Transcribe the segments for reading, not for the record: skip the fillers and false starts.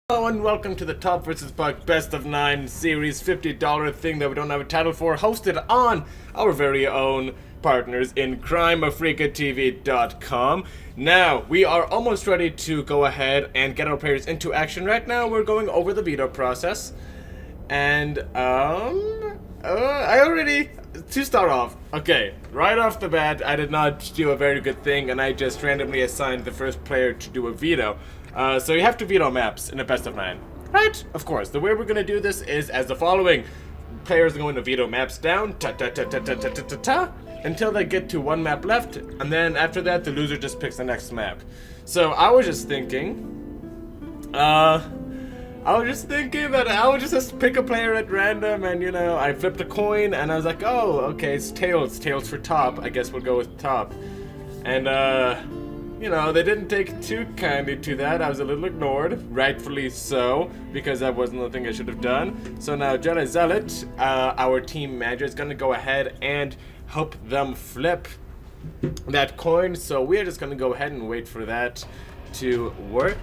Hello and welcome to the Top vs. puCK Best of 9 series $50 thing that we don't have a title for, hosted on our very own partners in crime, AfrikaTV.com. Now, we are almost ready to go ahead and get our players into action. Right now, we're going over the veto process. And, to start off, okay, right off the bat, I did not do a very good thing, and I just randomly assigned the first player to do a veto. So you have to veto maps in a best of 9, right? Of course. The way we're going to do this is as the following. Players are going to veto maps down, until they get to one map left, and then after that, the loser just picks the next map. So I was just thinking, that I would just pick a player at random, and, you know, I flipped a coin, and I was like, oh, okay, it's Tails. Tails for top. I guess we'll go with top. And, you know, they didn't take too kindly to that. I was a little ignored, rightfully so, because that wasn't the thing I should have done. So now Jedi Zealot, our team manager, is going to go ahead and help them flip that coin. So we're just going to go ahead and wait for that to work.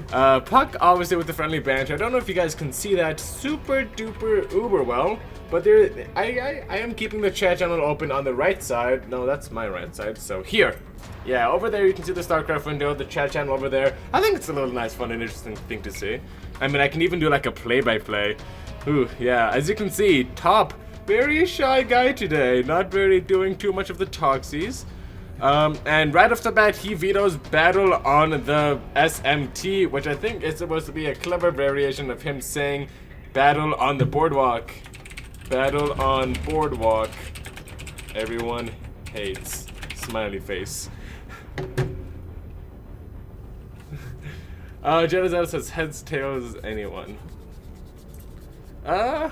puCK, obviously, with the friendly banter. I don't know if you guys can see that super duper uber well, but there, I am keeping the chat channel open on the right side. No, that's my right side. So here. Yeah, over there you can see the StarCraft window, the chat channel over there. I think it's a little nice, fun, and interesting thing to see. I mean, I can even do like a play-by-play. Ooh, yeah, as you can see, top, very shy guy today. Not very doing too much of the talksies. And right off the bat, he vetoes battle on the SMT, which I think is supposed to be a clever variation of him saying battle on the boardwalk. Battle on boardwalk. Everyone hates. Smiley face. Jedi Zealot says heads, tails, anyone. Oh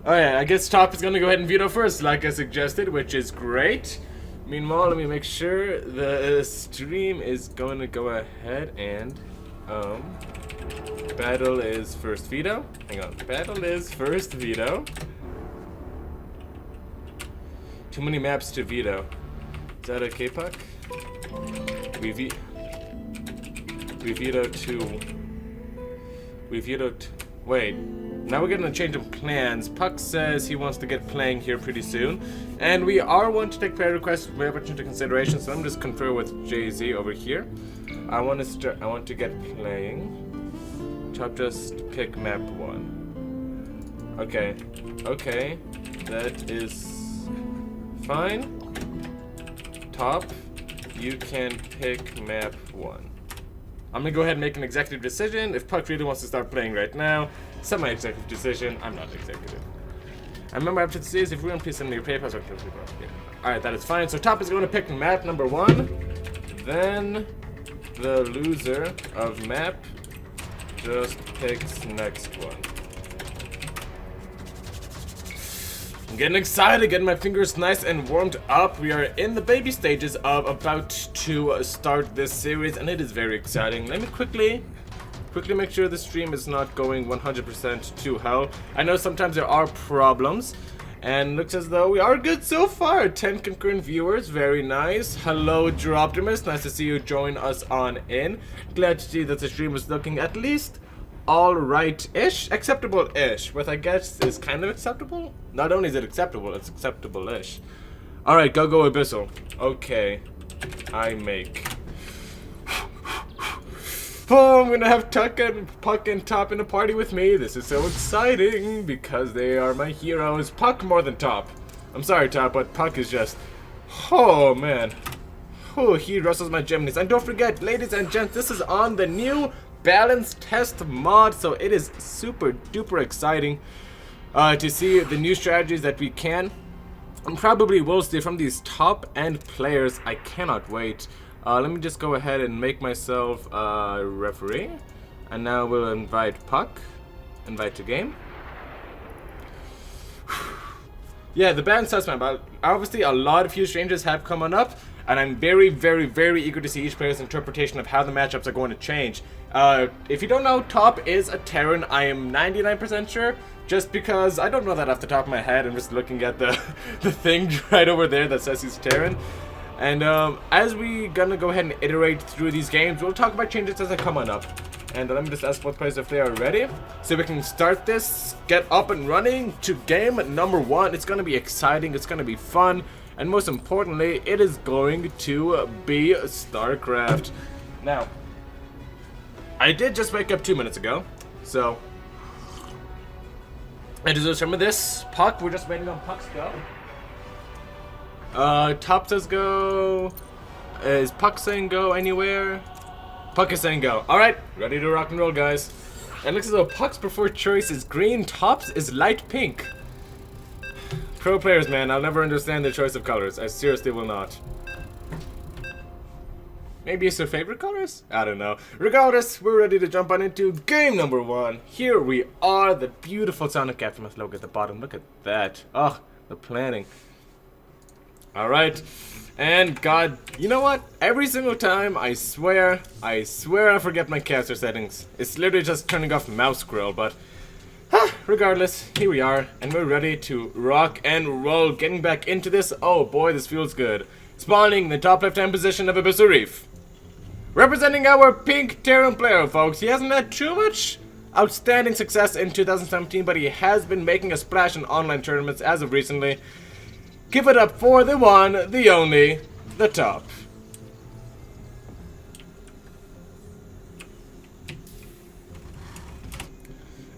yeah, I guess top is gonna go ahead and veto first, like I suggested, which is great. Meanwhile, let me make sure the stream is going to go ahead and battle is first veto. Hang on, battle is first veto. Too many maps to veto. Is that okay, puCK? We vetoed. Wait. Now we're getting a change of plans. puCK says he wants to get playing here pretty soon, and we are wanting to take player requests very much into consideration. So I'm just confer with Jay-Z over here. I want to get playing. Top, just pick map 1. Okay. Okay. That is fine. Top, you can pick map 1. I'm gonna go ahead and make an executive decision. If puCK really wants to start playing right now, semi-executive decision. I'm not executive. I remember after the series, if we want, please send me your PayPal. So alright, that is fine. So top is going to pick map number 1. Then the loser of map just picks next one. I'm getting excited, getting my fingers nice and warmed up. We are in the baby stages of about to start this series, and it is very exciting. Let me quickly make sure the stream is not going 100% to hell. I know sometimes there are problems, and looks as though we are good so far. 10 concurrent viewers, very nice. Hello, Drew Optimus, nice to see you join us on in. Glad to see that the stream is looking at least alright-ish, acceptable-ish, what I guess is kind of acceptable. Not only is it acceptable, it's acceptable-ish. Alright, go Abyssal. Okay, I make. Oh, I'm gonna have puCK and Top in a party with me. This is so exciting because they are my heroes. puCK more than Top. I'm sorry, Top, but puCK is just. Oh man. Oh, he rustles my Gemini's. And don't forget, ladies and gents, this is on the new balance test mod, so it is super duper exciting to see the new strategies that we can and probably will see from these top end players. I cannot wait. Let me just go ahead and make myself a referee, and now we'll invite puCK, invite to game. Yeah, the balance test map. Obviously, a lot of huge changes have come on up, and I'm very eager to see each player's interpretation of how the matchups are going to change. If you don't know, Top is a Terran. I am 99% sure, just because I don't know that off the top of my head. I'm just looking at the thing right over there that says he's Terran. And as we gonna go ahead and iterate through these games, we'll talk about changes as they come on up. And let me just ask both players if they are ready, so we can start this, get up and running to game number 1. It's gonna be exciting, it's gonna be fun, and most importantly, it is going to be StarCraft. Now, I did just wake up 2 minutes ago, so I deserve some of this. puCK, we're just waiting on puCK's go. Top says go. Is puCK saying go anywhere? puCK is saying go. Alright, ready to rock and roll, guys. It looks as though puCK's preferred choice is green, Top's is light pink. Pro players, man, I'll never understand their choice of colors. I seriously will not. Maybe it's their favorite colors? I don't know. Regardless, we're ready to jump on into game number 1. Here we are, the beautiful Sonic Aftermath logo at the bottom. Look at that. Oh, the planning. Alright. And God, you know what? Every single time, I swear I forget my caster settings. It's literally just turning off mouse scroll, but regardless, here we are, and we're ready to rock and roll. Getting back into this, oh boy, this feels good. Spawning in the top left-hand position of Abyssal Reef. Representing our pink Terran player, folks. He hasn't had too much outstanding success in 2017, but he has been making a splash in online tournaments as of recently. Give it up for the one, the only, the Top.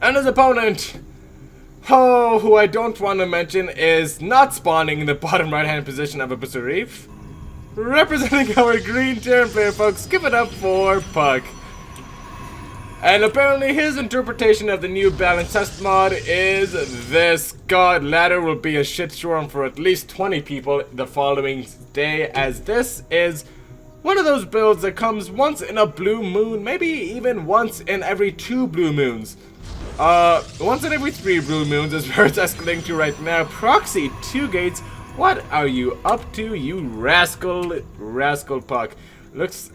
And his opponent, who I don't want to mention, is not spawning in the bottom right-hand position of Abyssal Reef. Representing our green Terran player, folks, give it up for puCK. And apparently his interpretation of the new balance test mod is this. God, ladder will be a shitstorm for at least 20 people the following day, as this is one of those builds that comes once in a blue moon, maybe even once in every 2 blue moons. Once in every 3 blue moons is where it's escalating to right now. Proxy 2 gates, what are you up to, you rascal puCK? Looks,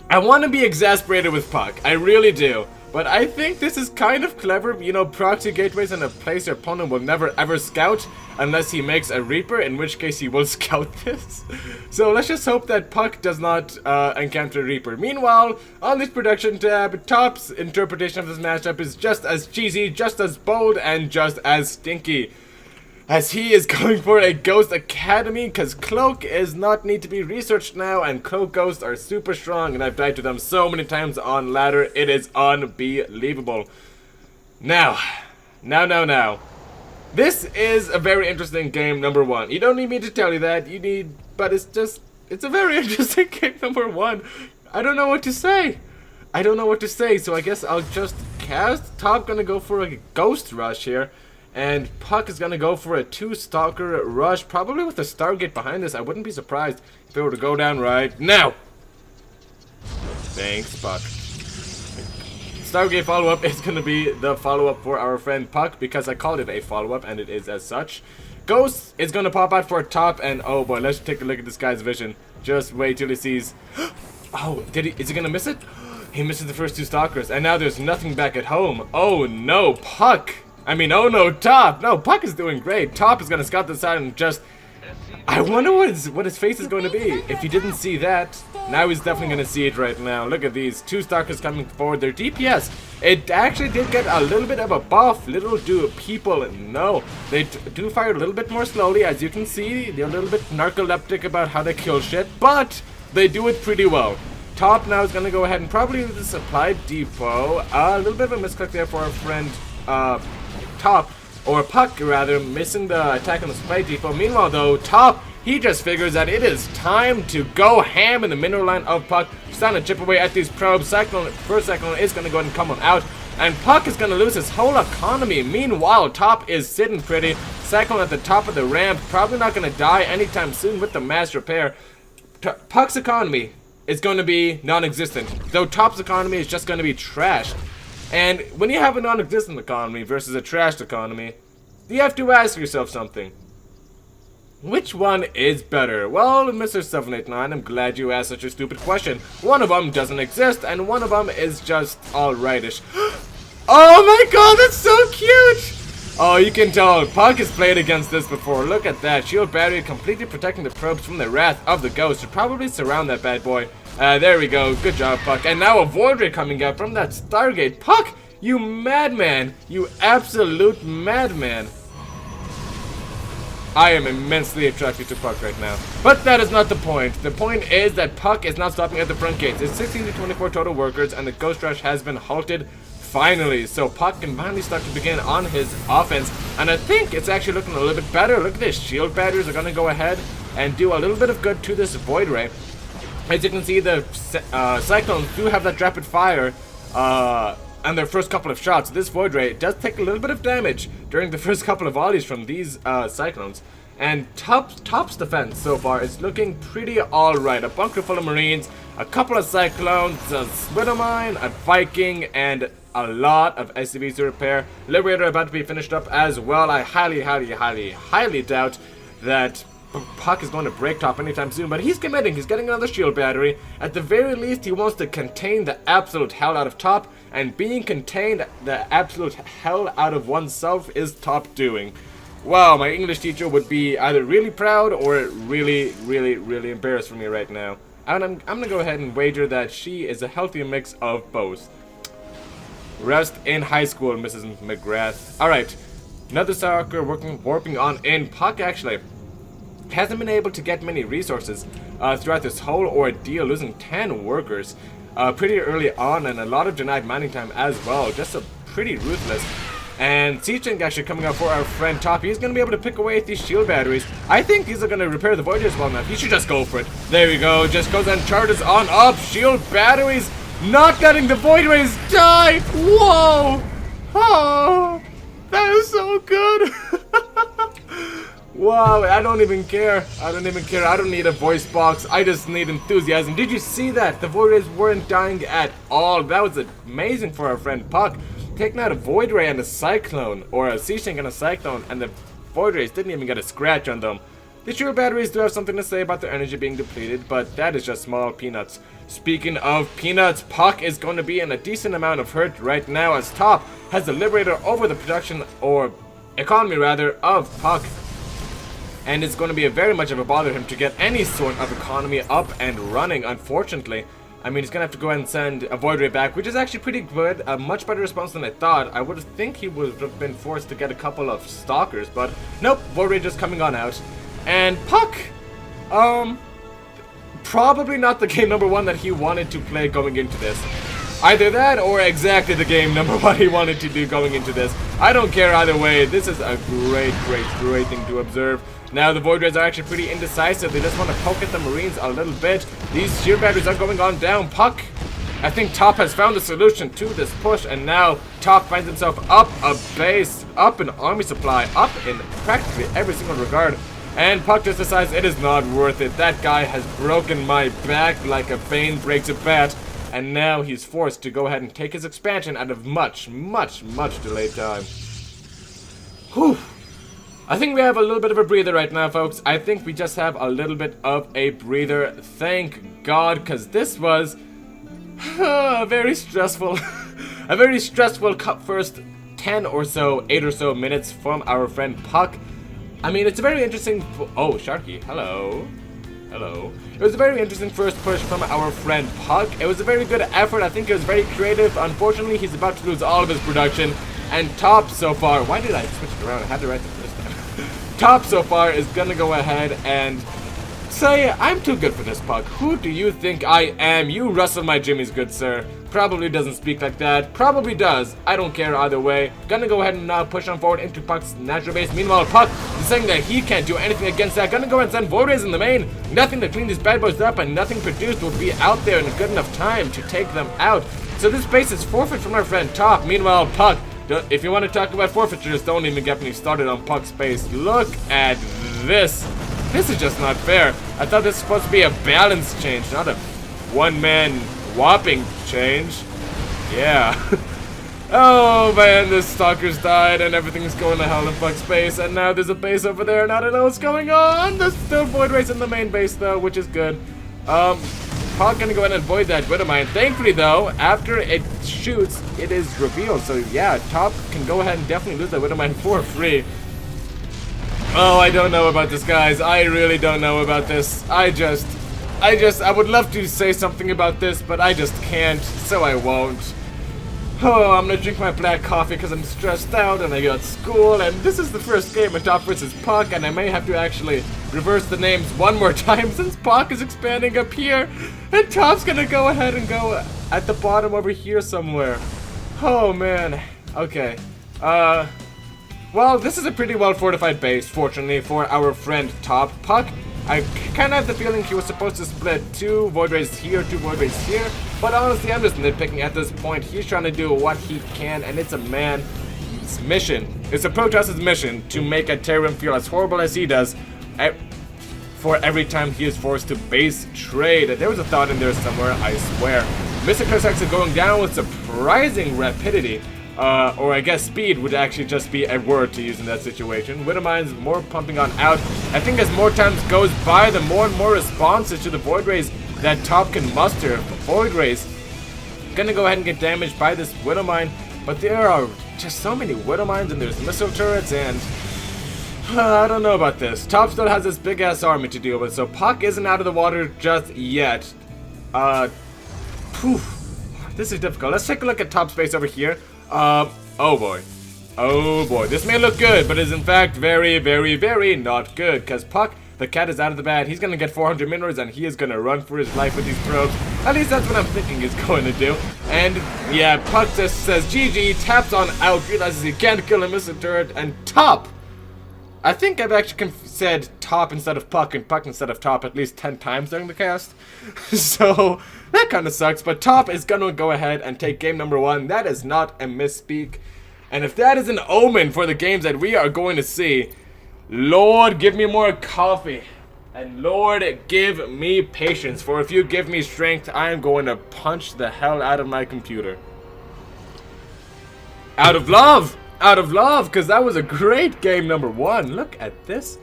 I want to be exasperated with puCK, I really do. But I think this is kind of clever, you know, proxy gateways in a place your opponent will never ever scout unless he makes a Reaper, in which case he will scout this. So let's just hope that puCK does not encounter Reaper. Meanwhile, on this production tab, Top's interpretation of this matchup is just as cheesy, just as bold, and just as stinky. As he is going for a Ghost Academy, because Cloak is not need to be researched now, and Cloak Ghosts are super strong, and I've died to them so many times on ladder, it is unbelievable. Now. This is a very interesting game, number 1. You don't need me to tell you that, but it's a very interesting game, number 1. I don't know what to say. So I guess I'll just cast. Top gonna go for a Ghost Rush here. And puCK is gonna go for a 2-Stalker rush, probably with a Stargate behind this. I wouldn't be surprised if it were to go down right now. Thanks, puCK. Stargate follow-up is gonna be the follow-up for our friend puCK, because I called it a follow-up, and it is as such. Ghost is gonna pop out for a Top, and oh boy, let's take a look at this guy's vision. Just wait till he sees. Oh, is he gonna miss it? He misses the first 2 Stalkers, and now there's nothing back at home. Oh no, puCK! Oh no, Top! No, puCK is doing great. Top is gonna scout this side and just... I wonder what his face is going to be. If he didn't see that, now he's definitely gonna see it right now. Look at these 2 Stalkers coming forward. Their DPS, it actually did get a little bit of a buff. Little do people know. They do fire a little bit more slowly, as you can see. They're a little bit narcoleptic about how they kill shit, but they do it pretty well. Top now is gonna go ahead and probably use the supply depot. A little bit of a misclick there for our friend, Top, or puCK rather, missing the attack on the supply depot. Meanwhile though, Top, he just figures that it is time to go ham in the middle line of puCK. Starting to chip away at these probes. First Cyclone is going to go ahead and come on out, and puCK is going to lose his whole economy. Meanwhile, Top is sitting pretty. Cyclone at the top of the ramp, probably not going to die anytime soon with the mass repair. puCK's economy is going to be non-existent, though Top's economy is just going to be trashed. And when you have a non-existent economy versus a trashed economy, you have to ask yourself something. Which one is better? Well, Mr. 789, I'm glad you asked such a stupid question. One of them doesn't exist, and one of them is just alrightish. Oh my god, that's so cute! Oh, you can tell puCK has played against this before. Look at that. Shield battery completely protecting the probes from the wrath of the ghost. Should probably surround that bad boy. There we go. Good job, puCK. And now a Void Ray coming out from that Stargate. puCK, you madman. You absolute madman. I am immensely attracted to puCK right now. But that is not the point. The point is that puCK is not stopping at the front gates. It's 16 to 24 total workers, and the Ghost Rush has been halted finally. So puCK can finally start to begin on his offense. And I think it's actually looking a little bit better. Look at this. Shield batteries are going to go ahead and do a little bit of good to this Void Ray. As you can see, the Cyclones do have that rapid fire on their first couple of shots. This Void Ray does take a little bit of damage during the first couple of volleys from these Cyclones. And Top's defense so far is looking pretty alright. A bunker full of Marines, a couple of Cyclones, a Splitter Mine, a Viking, and a lot of SCVs to repair. Liberator about to be finished up as well. I highly doubt that puCK is going to break Top anytime soon, but he's committing. He's getting another shield battery. At the very least, he wants to contain the absolute hell out of Top, and being contained the absolute hell out of oneself is Top doing. Wow, my English teacher would be either really proud or really embarrassed for me right now. And I'm gonna go ahead and wager that she is a healthy mix of both. Rest in high school, Mrs. McGrath. Alright, another soccer warping on in. puCK actually hasn't been able to get many resources throughout this whole ordeal, losing 10 workers pretty early on, and a lot of denied mining time as well. Just a pretty ruthless. And Siege actually coming out for our friend Top. He's going to be able to pick away at these shield batteries. I think these are going to repair the Void Rays well enough. He should just go for it. There we go. Just goes and charges on up. Shield batteries not letting the Void Rays die. Whoa. Oh, that is so good. Wow, I don't even care. I don't need a voice box. I just need enthusiasm. Did you see that? The Void Rays weren't dying at all. That was amazing for our friend puCK. Taking out a Void Ray and a Cyclone, or a Siege Tank and a Cyclone, and the Void Rays didn't even get a scratch on them. The shield batteries do have something to say about their energy being depleted, but that is just small peanuts. Speaking of peanuts, puCK is going to be in a decent amount of hurt right now, as Top has the Liberator over the production, or economy rather, of puCK. And it's going to be very much of a bother to him to get any sort of economy up and running, unfortunately. I mean, he's going to have to go ahead and send a Void Ray back, which is actually pretty good. A much better response than I thought. I would think he would have been forced to get a couple of Stalkers, but nope, Void Ray just coming on out. And puCK, probably not the game number 1 that he wanted to play going into this. Either that or exactly the game number 1 he wanted to do going into this. I don't care either way. This is a great thing to observe. Now the Void Rays are actually pretty indecisive. They just want to poke at the Marines a little bit. These shield batteries are going on down. puCK, I think Top has found a solution to this push, and now Top finds himself up a base, up an army supply, up in practically every single regard. And puCK just decides it is not worth it. That guy has broken my back like a vein breaks a bat. And now he's forced to go ahead and take his expansion out of much delayed time. Whew. I think we have a little bit of a breather right now, folks. I think we just have a little bit of a breather. Thank God, because this was very stressful. A very stressful first 10 or so, 8 or so minutes from our friend puCK. I mean, it's a very interesting... Oh, Sharky, hello. Hello. It was a very interesting first push from our friend puCK. It was a very good effort. I think it was very creative. Unfortunately, he's about to lose all of his production. And Top so far... Why did I switch it around? I had to write the first time. Top so far is gonna go ahead and say, I'm too good for this, puCK. Who do you think I am? You rustle my jimmies, good sir. Probably doesn't speak like that. Probably does. I don't care either way. Gonna go ahead and now push on forward into puCK's natural base. Meanwhile, puCK is saying that he can't do anything against that. Gonna go ahead and send Void Rays in the main. Nothing to clean these bad boys up, and nothing produced will be out there in a good enough time to take them out. So this base is forfeit from our friend Top. Meanwhile, puCK, if you want to talk about forfeitures, don't even get me started on puCK's base. Look at this. This is just not fair. I thought this was supposed to be a balance change, not a one-man whopping change. Yeah. Oh man, the Stalkers died and everything's going to hell in puCK's base, and now there's a base over there and I don't know what's going on. There's still Void Rays in the main base though, which is good. puCK gonna go ahead and avoid that Widow Mine. Thankfully though, after it shoots, it is revealed. So yeah, Top can go ahead and definitely lose that Widow Mine for free. Oh, I don't know about this, guys. I really don't know about this. I would love to say something about this, but I just can't, so I won't. Oh, I'm gonna drink my black coffee because I'm stressed out and I got school, and this is the first game of Top versus puCK, and I may have to actually reverse the names one more time since puCK is expanding up here, and Top's gonna go ahead and go at the bottom over here somewhere. Oh, man. Okay. Well, this is a pretty well fortified base, fortunately, for our friend Top. puCK, I kind of have the feeling he was supposed to split 2 Void Rays here, 2 Void Rays here, but honestly, I'm just nitpicking at this point. He's trying to do what he can, and it's a man's mission. It's a Protost's mission to make a Terran feel as horrible as he does for every time he is forced to base trade. There was a thought in there somewhere, I swear. Mr. Cossack's are going down with surprising rapidity. Or I guess speed would actually just be a word to use in that situation. Widow Mine's more pumping on out. I think as more time goes by, the more and more responses to the Void Rays that Top can muster. Void Rays gonna go ahead and get damaged by this Widow Mine, but there are just so many Widow Mines and there's missile turrets, and I don't know about this. Top still has this big ass army to deal with, so puCK isn't out of the water just yet. This is difficult. Let's take a look at Top's base over here. Oh boy. Oh boy. This may look good, but is in fact very, very, very not good. Because puCK, the cat is out of the bag. He's gonna get 400 minerals and he is gonna run for his life with these probes. At least that's what I'm thinking he's going to do. And yeah, puCK just says GG, taps on out, realizes he can't kill a missile turret, and Top! I think I've actually said Top instead of puCK and puCK instead of Top at least 10 times during the cast. So, that kind of sucks, but Top is going to go ahead and take game number 1. That is not a misspeak. And if that is an omen for the games that we are going to see, Lord, give me more coffee. And Lord, give me patience. For if you give me strength, I am going to punch the hell out of my computer. Out of love! Out of love, because that was a great game number 1. Look at this.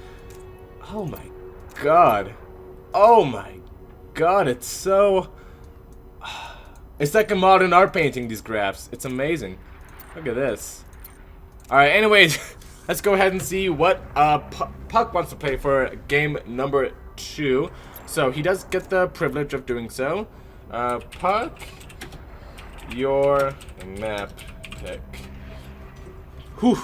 Oh my god. Oh my god, it's so... It's like a modern art painting, these graphs. It's amazing. Look at this. Alright, anyways, let's go ahead and see what puCK wants to play for game number 2. So, he does get the privilege of doing so. puCK, your map pick. Whew.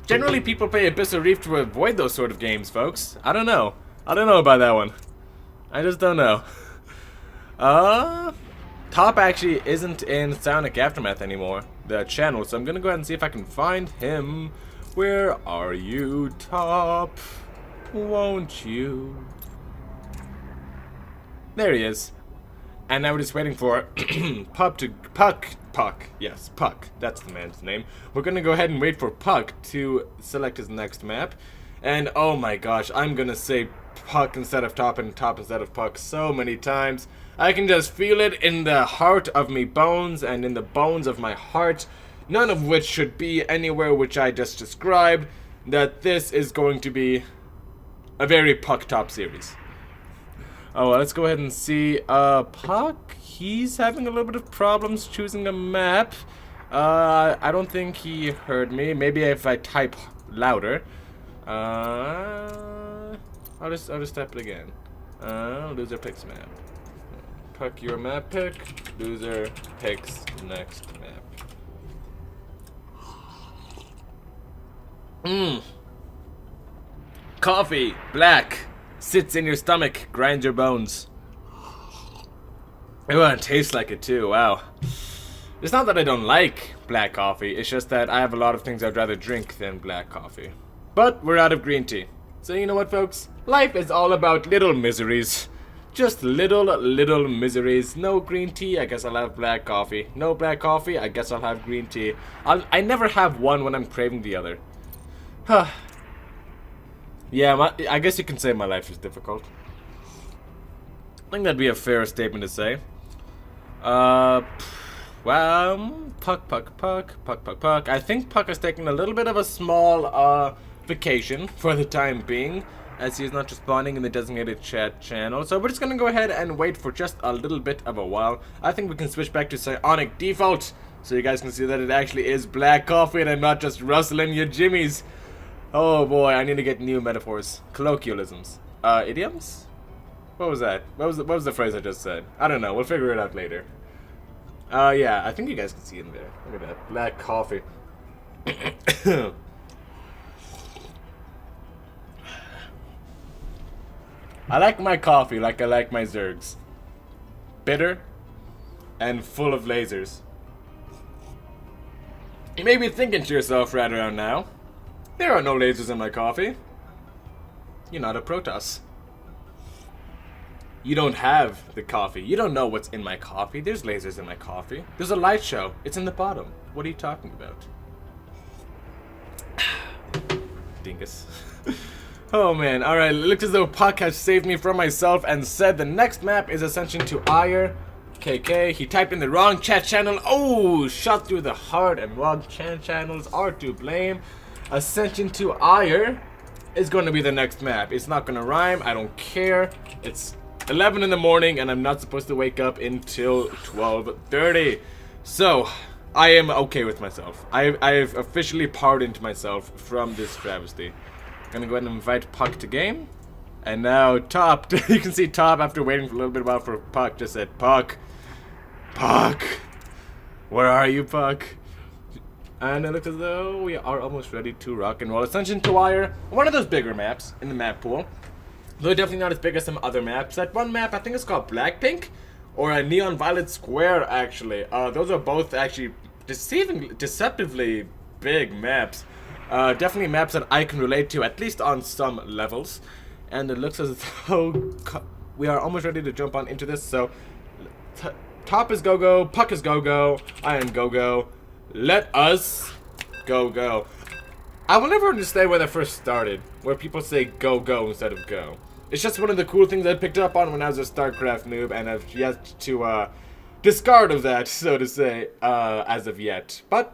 Generally, people play Abyssal Reef to avoid those sort of games, folks. I don't know. I don't know about that one. I just don't know. Top actually isn't in Sonic Aftermath anymore, the channel, so I'm gonna go ahead and see if I can find him. Where are you, Top? Won't you? There he is. And now we're just waiting for puCK. Yes, puCK. That's the man's name. We're gonna go ahead and wait for puCK to select his next map. And oh my gosh, I'm gonna say puCK instead of Top and Top instead of puCK so many times. I can just feel it in the heart of me bones and in the bones of my heart, none of which should be anywhere which I just described, that this is going to be a very puCK Top series. Oh, well, let's go ahead and see. puCK, he's having a little bit of problems choosing a map. I don't think he heard me. Maybe if I type louder. I'll just type it again. Loser picks map. puCK your map pick. Loser picks next map. Coffee, black. Sits in your stomach, grinds your bones. Oh, it tastes like it too, wow. It's not that I don't like black coffee, it's just that I have a lot of things I'd rather drink than black coffee. But we're out of green tea. So you know what, folks? Life is all about little miseries. Just little miseries. No green tea, I guess I'll have black coffee. No black coffee, I guess I'll have green tea. I never have one when I'm craving the other. Huh. Yeah, I guess you can say my life is difficult. I think that'd be a fair statement to say. Well, puCK. I think puCK is taking a little bit of a small vacation for the time being. as he is not responding in the designated chat channel. So we're just gonna go ahead and wait for just a little bit of a while. I think we can switch back to Psionic default, so you guys can see that it actually is black coffee and I'm not just rustling your jimmies. Oh boy, I need to get new metaphors. Colloquialisms. Idioms? What was that? What was the phrase I just said? I don't know, we'll figure it out later. Yeah, I think you guys can see it in there. Look at that. Black coffee. I like my coffee like I like my Zergs. Bitter and full of lasers. You may be thinking to yourself right around now, there are no lasers in my coffee. You're not a Protoss. You don't have the coffee. You don't know what's in my coffee. There's lasers in my coffee. There's a light show. It's in the bottom. What are you talking about? Dingus. Oh man, alright, it looks as though puCK has saved me from myself and said the next map is Ascension to Ire. KK, he typed in the wrong chat channel. Oh, shot through the heart, and wrong chat channels are to blame. Ascension to Ire is going to be the next map. It's not going to rhyme, I don't care. It's 11 in the morning and I'm not supposed to wake up until 12:30. So, I am okay with myself. I've officially pardoned myself from this travesty. Gonna go ahead and invite puCK to game. And now Top, you can see Top after waiting for a little bit while for puCK just said, puCK, where are you, puCK? And it looks as though we are almost ready to rock and roll. Ascension to Ire, one of those bigger maps in the map pool. Though definitely not as big as some other maps. That one map, I think it's called Blackpink, or a Neon Violet Square, actually. Those are both actually deceptively big maps. Definitely maps that I can relate to, at least on some levels. And it looks as though we are almost ready to jump on into this. So, Top is go-go, puCK is go-go, I am go-go. Let us go-go. I will never understand where that first started, where people say go-go instead of go. It's just one of the cool things I picked up on when I was a StarCraft noob, and I've yet to discard of that, so to say, as of yet. But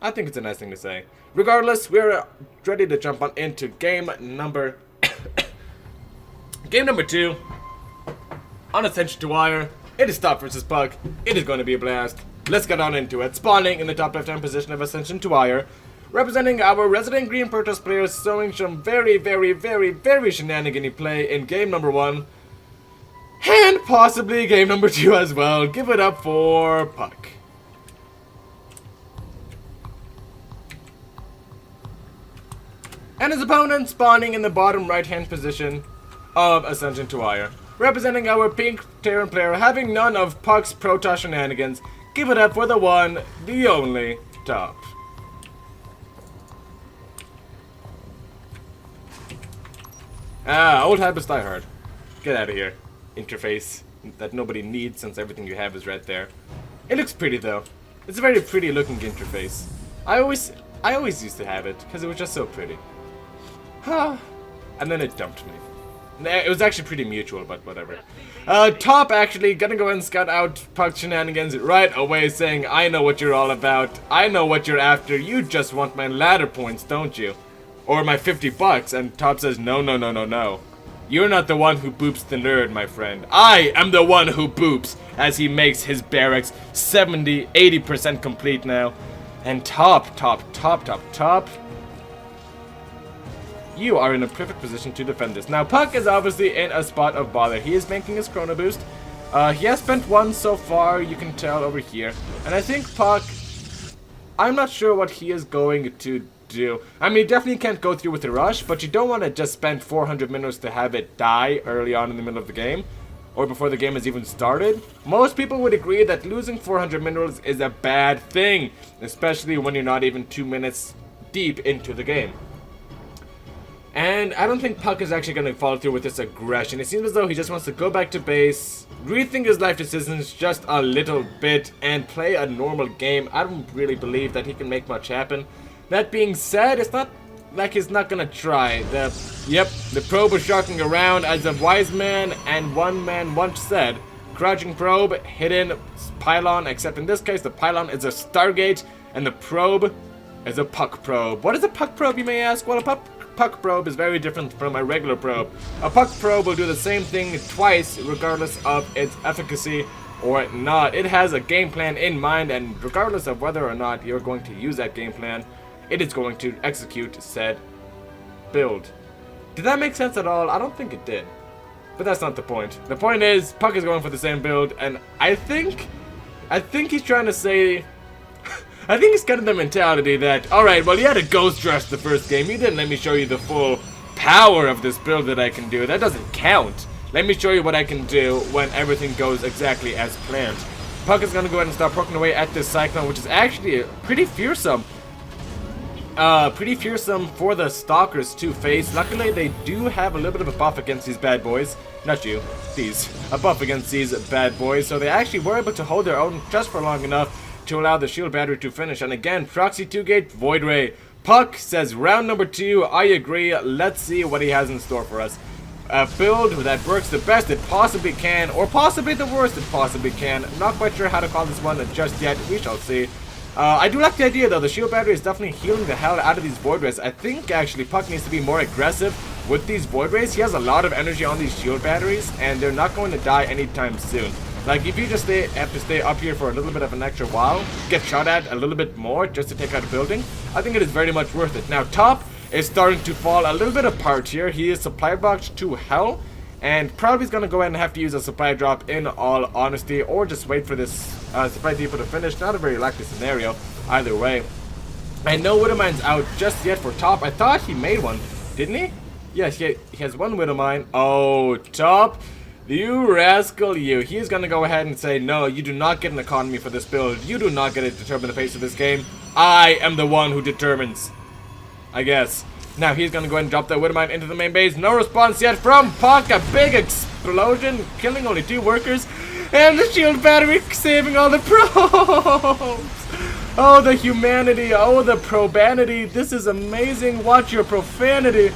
I think it's a nice thing to say. Regardless, we're ready to jump on into game number game number 2 on Ascension to Ire. It is Top versus puCK. It is going to be a blast. Let's get on into it. Spawning in the top left-hand position of Ascension to Ire, representing our resident green Protoss players, showing some very shenanigan-y play in game number 1. And possibly game number 2 as well. Give it up for puCK. And his opponent spawning in the bottom right-hand position of Ascension to Ire, representing our pink Terran player, having none of puCK's Protoss shenanigans. Give it up for the one, the only, Top. Old habits die hard. Get out of here. Interface that nobody needs since everything you have is right there. It looks pretty though. It's a very pretty looking interface. I always used to have it because it was just so pretty. And then it dumped me. It was actually pretty mutual, but whatever. Top actually gonna go and scout out puCK shenanigans right away, saying, I know what you're all about. I know what you're after. You just want my ladder points, don't you? Or my $50. And Top says, no. You're not the one who boops the nerd, my friend. I am the one who boops, as he makes his barracks 70-80% complete now. And Top, you are in a perfect position to defend this. Now, puCK is obviously in a spot of bother. He is making his Chrono Boost. He has spent one so far, you can tell over here. And I think puCK, I'm not sure what he is going to do. I mean, he definitely can't go through with the rush, but you don't want to just spend 400 minerals to have it die early on in the middle of the game, or before the game has even started. Most people would agree that losing 400 minerals is a bad thing, especially when you're not even 2 minutes deep into the game. And I don't think puCK is actually going to follow through with this aggression. It seems as though he just wants to go back to base, rethink his life decisions just a little bit, and play a normal game. I don't really believe that he can make much happen. That being said, it's not like he's not going to try. The probe is shocking around, as a wise man and one man once said. Crouching probe, hidden pylon, except in this case the pylon is a Stargate, and the probe is a puCK probe. What is a puCK probe, you may ask? Well, a puCK probe is very different from a regular probe. A puCK probe will do the same thing twice regardless of its efficacy or not. It has a game plan in mind, and regardless of whether or not you're going to use that game plan, it is going to execute said build. Did that make sense at all? I don't think it did. But that's not the point. The point is, puCK is going for the same build, and I think he's trying to say, I think he's getting the mentality that, alright, well, you had a ghost rush the first game, you didn't let me show you the full power of this build that I can do. That doesn't count. Let me show you what I can do when everything goes exactly as planned. puCK is going to go ahead and start poking away at this Cyclone, which is actually pretty fearsome. Pretty fearsome for the Stalkers to face. Luckily, they do have a little bit of a buff against these bad boys. Not you, these. A buff against these bad boys. So they actually were able to hold their own just for long enough to allow the shield battery to finish. And again, Proxy 2-Gate, Void Ray. puCK says round number 2, I agree. Let's see what he has in store for us. A build that works the best it possibly can, or possibly the worst it possibly can. Not quite sure how to call this one just yet. We shall see. I do like the idea though. The shield battery is definitely healing the hell out of these Void Rays. I think actually puCK needs to be more aggressive with these Void Rays. He has a lot of energy on these shield batteries, and they're not going to die anytime soon. Like, if you just have to stay up here for a little bit of an extra while, get shot at a little bit more just to take out a building, I think it is very much worth it. Now, top is starting to fall a little bit apart here. He is supply blocked to hell, and probably is going to go ahead and have to use a supply drop in all honesty, or just wait for this supply depot to finish. Not a very likely scenario either way. And no Widowmine's out just yet for top. I thought he made one, didn't he? Yes, he has one Widowmine. Oh, top, you rascal you. He's going to go ahead and say, no, you do not get an economy for this build. You do not get to determine the pace of this game. I am the one who determines, I guess. Now he's going to go ahead and drop that Widowmine into the main base. No response yet from puCK. A big explosion, killing only 2 workers. And the shield battery saving all the probes. Oh, the humanity. Oh, the probanity. This is amazing. Watch your profanity.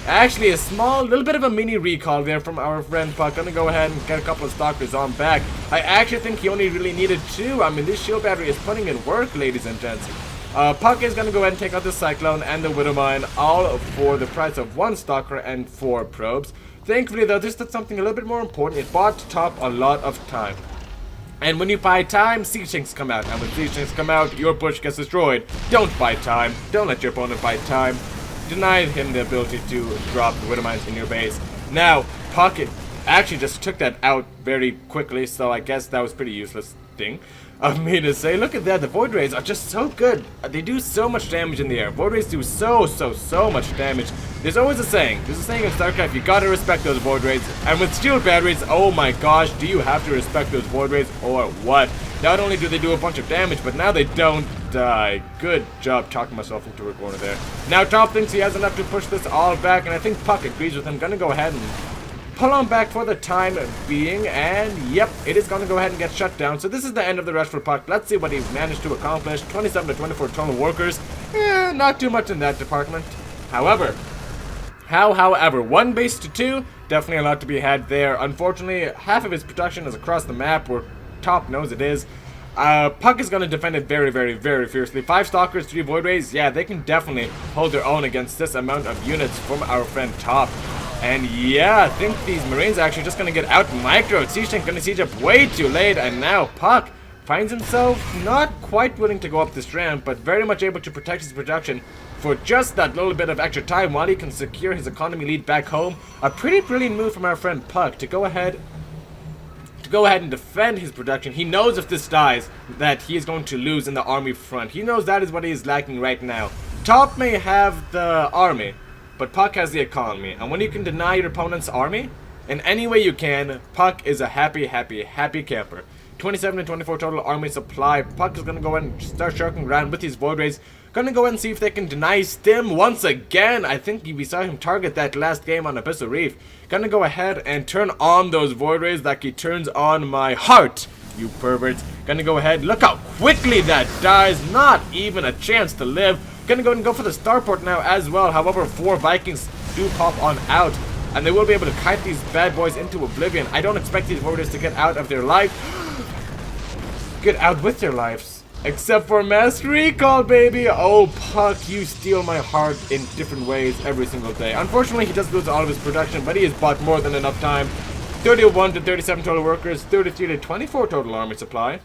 Actually, a small, little bit of a mini recall there from our friend puCK. Gonna go ahead and get a couple of Stalkers on back. I actually think he only really needed 2. I mean, this shield battery is putting in work, ladies and gents. puCK is gonna go ahead and take out the Cyclone and the Widowmine, all for the price of 1 Stalker and 4 probes. Thankfully, though, this did something a little bit more important. It bought top a lot of time. And when you buy time, siege tanks come out. And when siege tanks come out, your push gets destroyed. Don't buy time. Don't let your opponent buy time. Deny him the ability to drop the Widowmines in your base. Now, puCK actually just took that out very quickly, so I guess that was pretty useless thing of me to say. Look at that, the Void Rays are just so good. They do so much damage in the air. Void Rays do so much damage. There's always a saying. There's a saying in StarCraft, you gotta respect those Void Rays. And with shield batteries, oh my gosh, do you have to respect those Void Rays or what? Not only do they do a bunch of damage, but now they don't die. Good job talking myself into a corner there. Now top thinks he has enough to push this all back, and I think puCK agrees with him. Gonna go ahead and pull on back for the time being, and yep, it is going to go ahead and get shut down. So this is the end of the rush for puCK. Let's see what he's managed to accomplish. 27 to 24 total workers. Not too much in that department. However, 1 base to 2, definitely a lot to be had there. Unfortunately, half of his production is across the map, where top knows it is. puCK is going to defend it very fiercely. 5 Stalkers, 3 Void Rays. Yeah, they can definitely hold their own against this amount of units from our friend top. And yeah, I think these Marines are actually just going to get out microed. Siege Tank going to siege up way too late, and now puCK finds himself not quite willing to go up this ramp, but very much able to protect his production for just that little bit of extra time while he can secure his economy lead back home. A pretty brilliant move from our friend puCK to go ahead and defend his production. He knows if this dies that he is going to lose in the army front. He knows that is what he is lacking right now. Top may have the army, but puCK has the economy, and when you can deny your opponent's army in any way you can, puCK is a happy camper. 27 to 24 total army supply. puCK is going to go ahead and start sharking around with these Void Rays. Going to go ahead and see if they can deny Stim once again. I think we saw him target that last game on Abyssal Reef. Going to go ahead and turn on those Void Rays like he turns on my heart, you perverts. Going to go ahead, look how quickly that dies. Not even a chance to live. Gonna go ahead and go for the starport now as well. However, 4 Vikings do pop on out, and they will be able to kite these bad boys into oblivion. I don't expect these warriors to get out of their life. Get out with their lives. Except for Mass Recall, baby! Oh, puCK, you steal my heart in different ways every single day. Unfortunately, he does lose all of his production, but he has bought more than enough time. 31 to 37 total workers, 33 to 24 total army supply.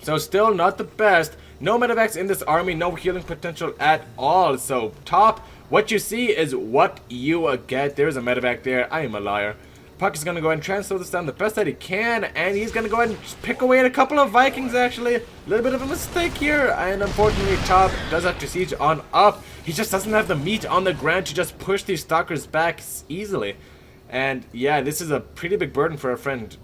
So still not the best. No medevacs in this army, no healing potential at all. So top, what you see is what you get. There's a medevac there. I am a liar. puCK is going to go ahead and transfer this down the best that he can, and he's going to go ahead and pick away at a couple of Vikings, actually. A little bit of a mistake here, and unfortunately, top does have to siege on up. He just doesn't have the meat on the ground to just push these stalkers back easily. And yeah, this is a pretty big burden for our friend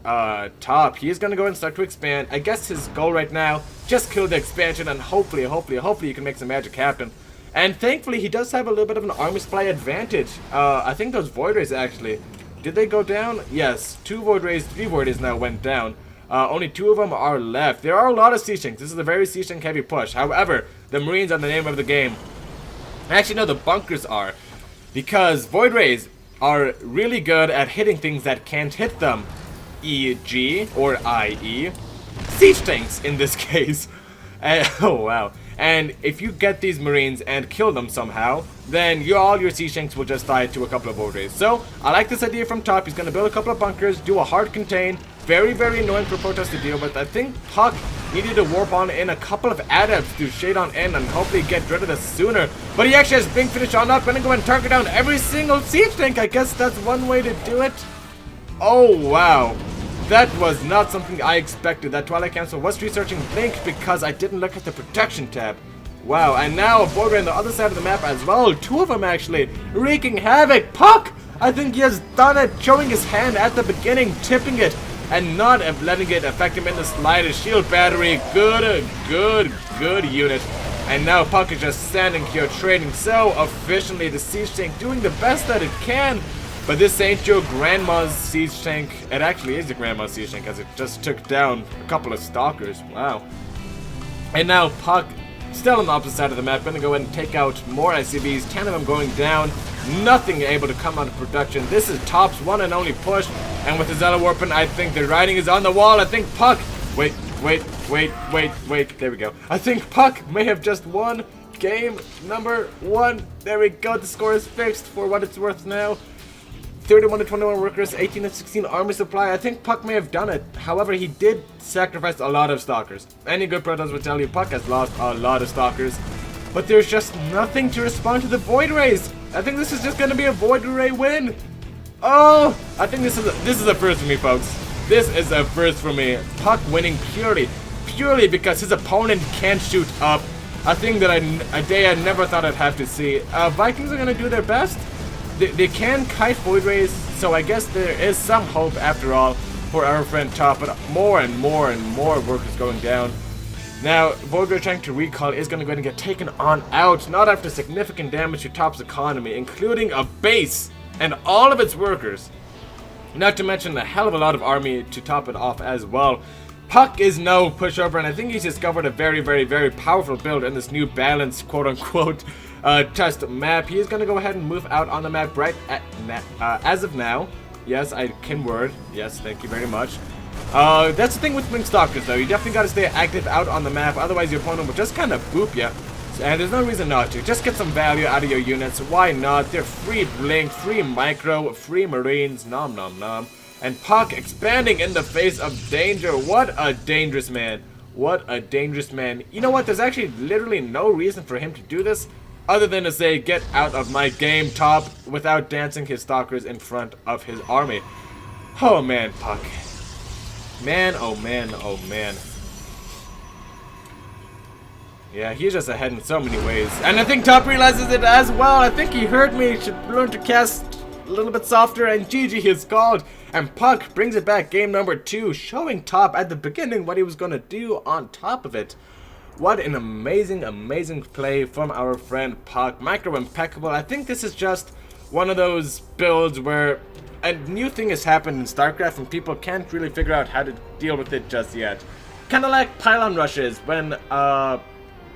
top. He is going to go ahead and start to expand. I guess his goal right now, just kill the expansion, and hopefully you can make some magic happen. And thankfully, he does have a little bit of an army supply advantage. I think those Void Rays actually... Did they go down? Yes. 2 Void Rays, 3 Void Rays now went down. Only 2 of them are left. There are a lot of Siege Tanks. This is a very Siege Tank heavy push. However, the Marines are the name of the game. Actually, no, the bunkers are. Because Void Rays are really good at hitting things that can't hit them. E.g. or i.e. Siege Tanks in this case. Oh, wow. And if you get these Marines and kill them somehow, then all your Siege Tanks will just die to a couple of Void Rays. So, I like this idea from top. He's going to build a couple of bunkers, do a hard contain. Very, very annoying for Protoss to deal with. I think puCK needed to warp on in a couple of adepts to shade on in and hopefully get rid of this sooner. But he actually has Blink Finish on up. Going to go and target down every single Siege Tank. I guess that's one way to do it. Oh, wow. That was not something I expected. That Twilight Council was researching Blink because I didn't look at the protection tab. Wow, and now a Void Ray on the other side of the map as well. 2 of them actually wreaking havoc. puCK, I think he has done it, showing his hand at the beginning, tipping it, and not letting it affect him in the slightest. Shield battery, good unit. And now puCK is just standing here trading so efficiently. The Siege Tank doing the best that it can. But this ain't your grandma's Siege Tank. It actually is your grandma's Siege Tank, as it just took down a couple of stalkers. Wow. And now puCK, still on the opposite side of the map, gonna go ahead and take out more ICBs. 10 of them going down. Nothing able to come out of production. This is top's one and only push. And with the Zealot Warpin, I think the writing is on the wall. I think puCK... Wait. There we go. I think puCK may have just won game number 1. There we go. The score is fixed for what it's worth now. 31 to 21 workers, 18 to 16 army supply. I think puCK may have done it. However, he did sacrifice a lot of stalkers. Any good Protoss would tell you puCK has lost a lot of stalkers. But there's just nothing to respond to the Void Rays. I think this is just going to be a Void Ray win. Oh, I think this is a first for me, folks. This is a first for me. puCK winning purely because his opponent can't shoot up. A thing that a day I never thought I'd have to see. Vikings are going to do their best. They can kite Void Rays, so I guess there is some hope after all for our friend top, but more and more workers going down. Now, Void Ray trying to recall is going to go ahead and get taken on out, not after significant damage to top's economy, including a base and all of its workers. Not to mention a hell of a lot of army to top it off as well. puCK is no pushover, and I think he's discovered a very powerful build in this new balanced quote-unquote test map. He is going to go ahead and move out on the map right at as of now. Yes, I can word. Yes, thank you very much. That's the thing with Blink Stalkers, though. You definitely got to stay active out on the map, otherwise your opponent will just kind of boop you. And there's no reason not to. Just get some value out of your units. Why not? They're free Blink, free Micro, free Marines. Nom nom nom. And puCK expanding in the face of danger. What a dangerous man. What a dangerous man. You know what? There's actually literally no reason for him to do this other than to say, get out of my game, top, without dancing his stalkers in front of his army. Oh man, puCK. Man, oh man, oh man. Yeah, he's just ahead in so many ways. And I think top realizes it as well. I think he heard me. He should learn to cast a little bit softer, and GG is called. And puCK brings it back game number 2, showing top at the beginning what he was going to do on top of it. What an amazing play from our friend puCK. Micro impeccable. I think this is just one of those builds where a new thing has happened in StarCraft and people can't really figure out how to deal with it just yet. Kind of like pylon rushes when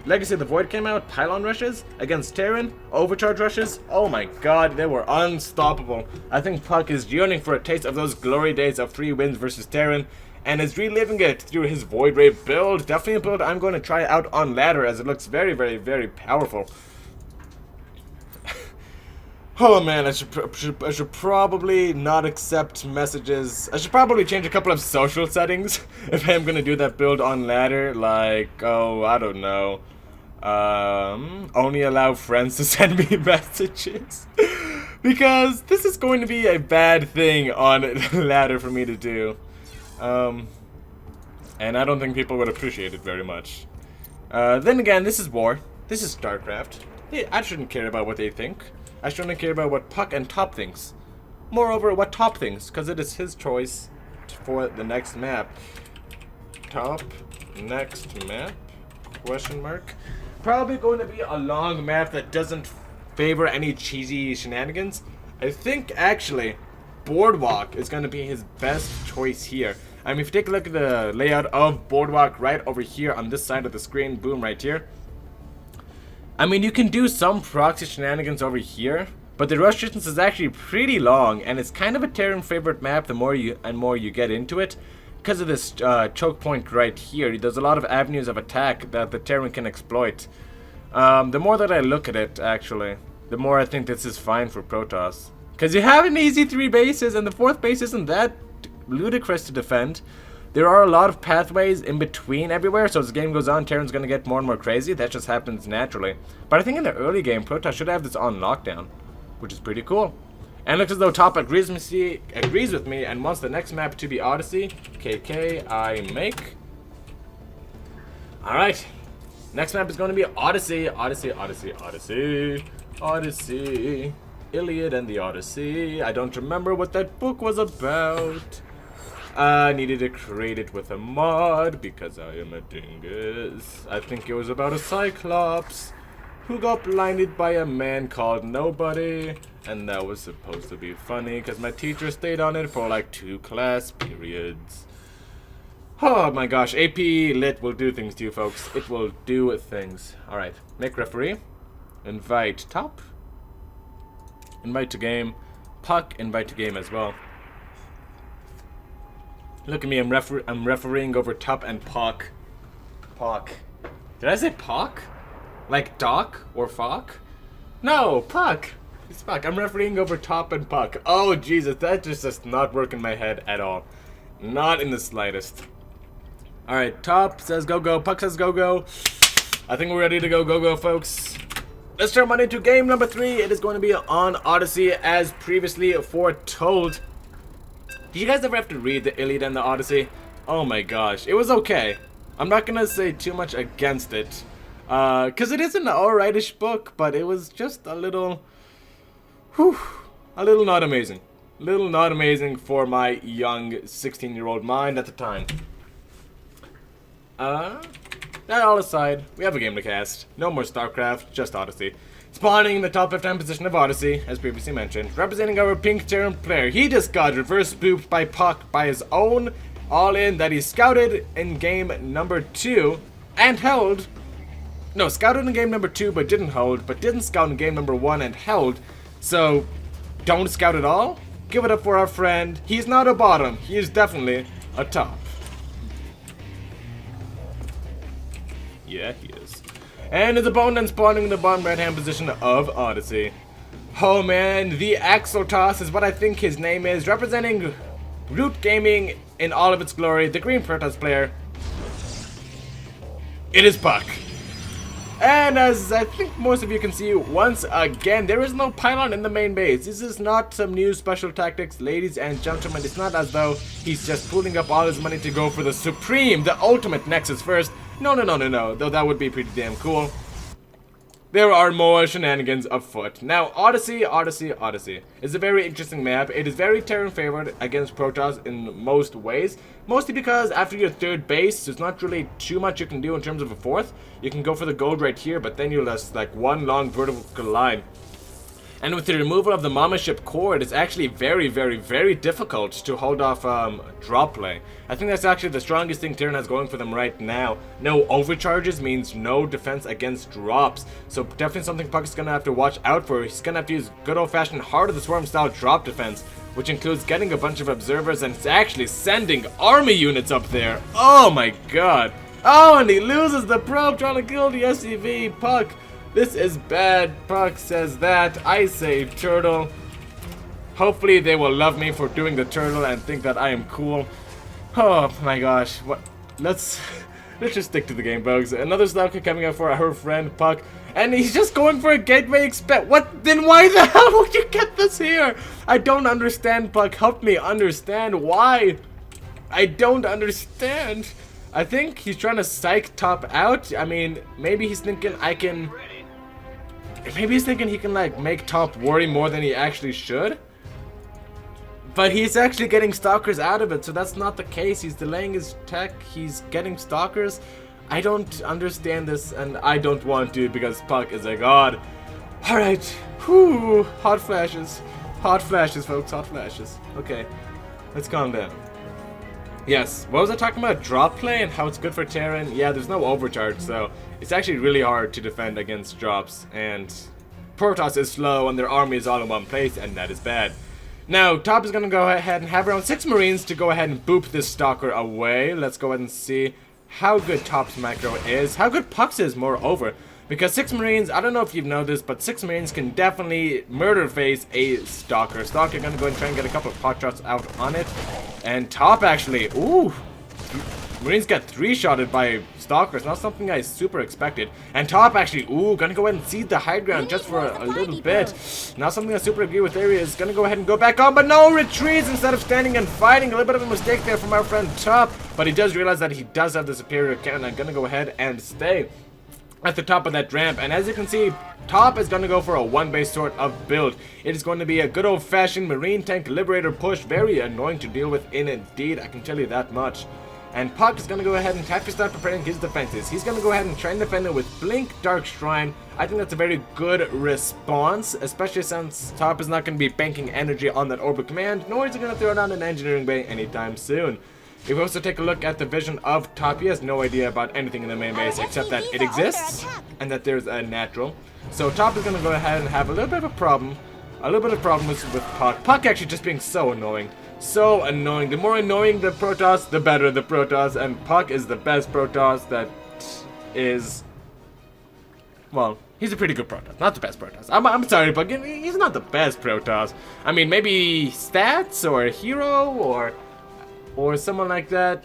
Legacy of the Void came out. Pylon rushes against Terran, overcharge rushes. Oh my god, they were unstoppable. I think puCK is yearning for a taste of those glory days of 3 wins versus Terran. and is reliving it through his Void Ray build. Definitely a build I'm going to try out on ladder, as it looks very, very, very powerful. Oh man, I should probably not accept messages. I should probably change a couple of social settings if I'm gonna do that build on ladder. Like, oh, I don't know. Only allow friends to send me messages. Because this is going to be a bad thing on ladder for me to do. And I don't think people would appreciate it very much. Then again, this is war. This is StarCraft. I shouldn't care about what they think. I shouldn't care about what puCK and Top thinks. Moreover, what Top thinks, because it is his choice for the next map. Top, next map, question mark. Probably going to be a long map that doesn't favor any cheesy shenanigans. I think, actually, Boardwalk is going to be his best choice here. I mean, if you take a look at the layout of Boardwalk right over here on this side of the screen, boom, right here. I mean, you can do some proxy shenanigans over here, but the rush distance is actually pretty long, and it's kind of a Terran favorite map the more you get into it. Because of this choke point right here, there's a lot of avenues of attack that the Terran can exploit. The more that I look at it, actually, the more I think this is fine for Protoss. Because you have an easy 3 bases, and the 4th base isn't that ludicrous to defend. There are a lot of pathways in between everywhere, so as the game goes on, Terran's going to get more and more crazy. That just happens naturally. But I think in the early game, Protoss should have this on lockdown, which is pretty cool. And it looks as though Top agrees with me and wants the next map to be Odyssey. KK, I make. Alright. Next map is going to be Odyssey. Odyssey. Iliad and the Odyssey. I don't remember what that book was about. I needed to create it with a mod because I am a dingus. I think it was about a Cyclops who got blinded by a man called Nobody, and that was supposed to be funny because my teacher stayed on it for like 2 class periods. Oh my gosh, AP Lit will do things to you folks. It will do things. Alright, make referee. Invite Top. Invite to game. puCK, invite to game as well. Look at me, I'm refereeing over Top and puCK. puCK. Did I say puCK? Like Doc or Fock? No, puCK. It's puCK. I'm refereeing over Top and puCK. Oh Jesus, that just does not work in my head at all. Not in the slightest. Alright, Top says go go, puCK says go go. I think we're ready to go go folks. Let's jump on into game number 3. It is going to be on Odyssey as previously foretold. Did you guys ever have to read the Iliad and the Odyssey? Oh my gosh, it was okay. I'm not gonna say too much against it, cause it is an alrightish book, but it was just a little not amazing. Little not amazing for my young 16-year-old mind at the time. That all aside, we have a game to cast. No more StarCraft, just Odyssey. Spawning in the top left-hand position of Odyssey, as previously mentioned. Representing our pink Terran player. He just got reverse booped by puCK by his own all-in that he scouted in game number 2 and held. No, scouted in game number 2 but didn't hold, but didn't scout in game number 1 and held. So, don't scout at all? Give it up for our friend. He's not a bottom, he is definitely a top. Yeah, he is. And his opponent spawning in the bottom right-hand position of Odyssey. Oh man, the Axotos is what I think his name is, representing Root Gaming in all of its glory, the green Protoss player. It is puCK. And as I think most of you can see, once again, there is no pylon in the main base. This is not some new special tactics, ladies and gentlemen. It's not as though he's just pooling up all his money to go for the supreme, the ultimate Nexus first. No, though that would be pretty damn cool. There are more shenanigans afoot. Now, Odyssey is a very interesting map. It is very Terran favored against Protoss in most ways. Mostly because after your 3rd base, there's not really too much you can do in terms of a 4th. You can go for the gold right here, but then you'll just like one long vertical line. And with the removal of the Mama Ship core, it is actually very, very, very difficult to hold off drop play. I think that's actually the strongest thing Terran has going for them right now. No overcharges means no defense against drops. So definitely something puCK is going to have to watch out for. He's going to have to use good old-fashioned Heart of the Swarm style drop defense, which includes getting a bunch of observers and actually sending army units up there. Oh my god. Oh, and he loses the probe trying to kill the SCV. puCK, this is bad. puCK says that. I say turtle. Hopefully they will love me for doing the turtle and think that I am cool. Oh my gosh. What? Let's just stick to the game, bugs. Another stalker coming up for our friend puCK. And he's just going for a gateway expect. What? Then why the hell would you get this here? I don't understand, puCK. Help me understand why. I don't understand. I think he's trying to psych top out. I mean, maybe he's thinking I can... Maybe he's thinking he can, like, make top worry more than he actually should. But he's actually getting stalkers out of it, so that's not the case. He's delaying his tech. He's getting stalkers. I don't understand this, and I don't want to because puCK is a god. Alright. Whew. Hot flashes. Hot flashes, folks. Hot flashes. Okay. Let's calm down. Yes, what was I talking about? Drop play and how it's good for Terran? Yeah, there's no overcharge, so it's actually really hard to defend against drops. And Protoss is slow and their army is all in one place, and that is bad. Now, top is going to go ahead and have around 6 Marines to go ahead and boop this stalker away. Let's go ahead and see how good top's macro is. How good puCK's is, moreover. Because 6 Marines, I don't know if you've known this, but 6 Marines can definitely murder face a stalker. Stalker going to go and try and get a couple of pot shots out on it. And top actually, ooh, Marines get 3-shotted by stalkers, not something I super expected. And top actually, ooh, gonna go ahead and cede the high ground just for a little bit. Not something I super agree with. Area is gonna go ahead and go back on, but no, retreats instead of standing and fighting. A little bit of a mistake there from our friend top, but he does realize that he does have the superior cannon. I'm gonna go ahead and stay at the top of that ramp, and as you can see, top is going to go for a one-base sort of build. It is going to be a good old-fashioned Marine Tank Liberator push, very annoying to deal with indeed, I can tell you that much. And puCK is going to go ahead and tactically start preparing his defenses. He's going to go ahead and try and defend it with Blink Dark Shrine. I think that's a very good response, especially since top is not going to be banking energy on that orbital command, nor is he going to throw down an engineering bay anytime soon. If we also take a look at the vision of top, he has no idea about anything in the main base except that it exists and that there's a natural. So top is going to go ahead and have a little bit of a problem. A little bit of problems with puCK. puCK actually just being so annoying. So annoying. The more annoying the Protoss, the better the Protoss. And puCK is the best Protoss that is... Well, he's a pretty good Protoss. Not the best Protoss. I'm sorry, but he's not the best Protoss. I mean, maybe stats or hero or someone like that.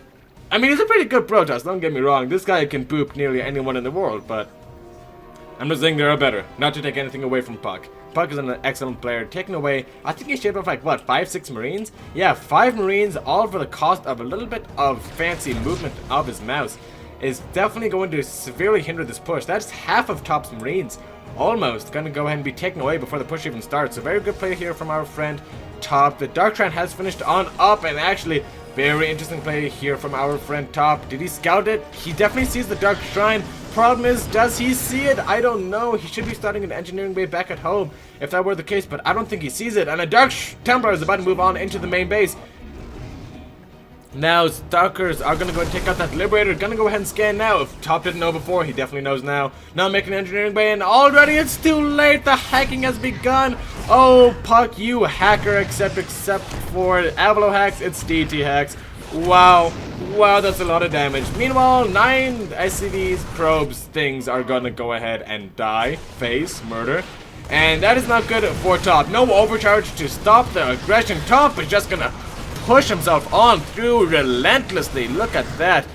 I mean, he's a pretty good Protoss, don't get me wrong. This guy can boop nearly anyone in the world, but I'm just saying there are better. Not to take anything away from puCK. puCK is an excellent player. Taking away, I think he shaved off like, what, 5-6 Marines? Yeah, 5 Marines, all for the cost of a little bit of fancy movement of his mouse, is definitely going to severely hinder this push. That's half of top's Marines. Almost gonna go ahead and be taken away before the push even starts. So very good play here from our friend top. The Dark Shrine has finished on up, and actually very interesting play here from our friend top. Did he scout it? He definitely sees the Dark Shrine. Problem is, does he see it? I don't know. He should be starting an engineering bay back at home if that were the case, but I don't think he sees it. And a Dark Templar is about to move on into the main base. Now, Stalkers are going to go and take out that Liberator. Going to go ahead and scan now. If top didn't know before, he definitely knows now. Now making an engineering bay, and already it's too late. The hacking has begun. Oh, puCK, you hacker, except for Avalo hacks, it's DT hacks. Wow. Wow, that's a lot of damage. Meanwhile, 9 SCVs, probes, things are going to go ahead and die. Face, murder. And that is not good for top. No overcharge to stop the aggression. Top is just going to push himself on through relentlessly. Look at that.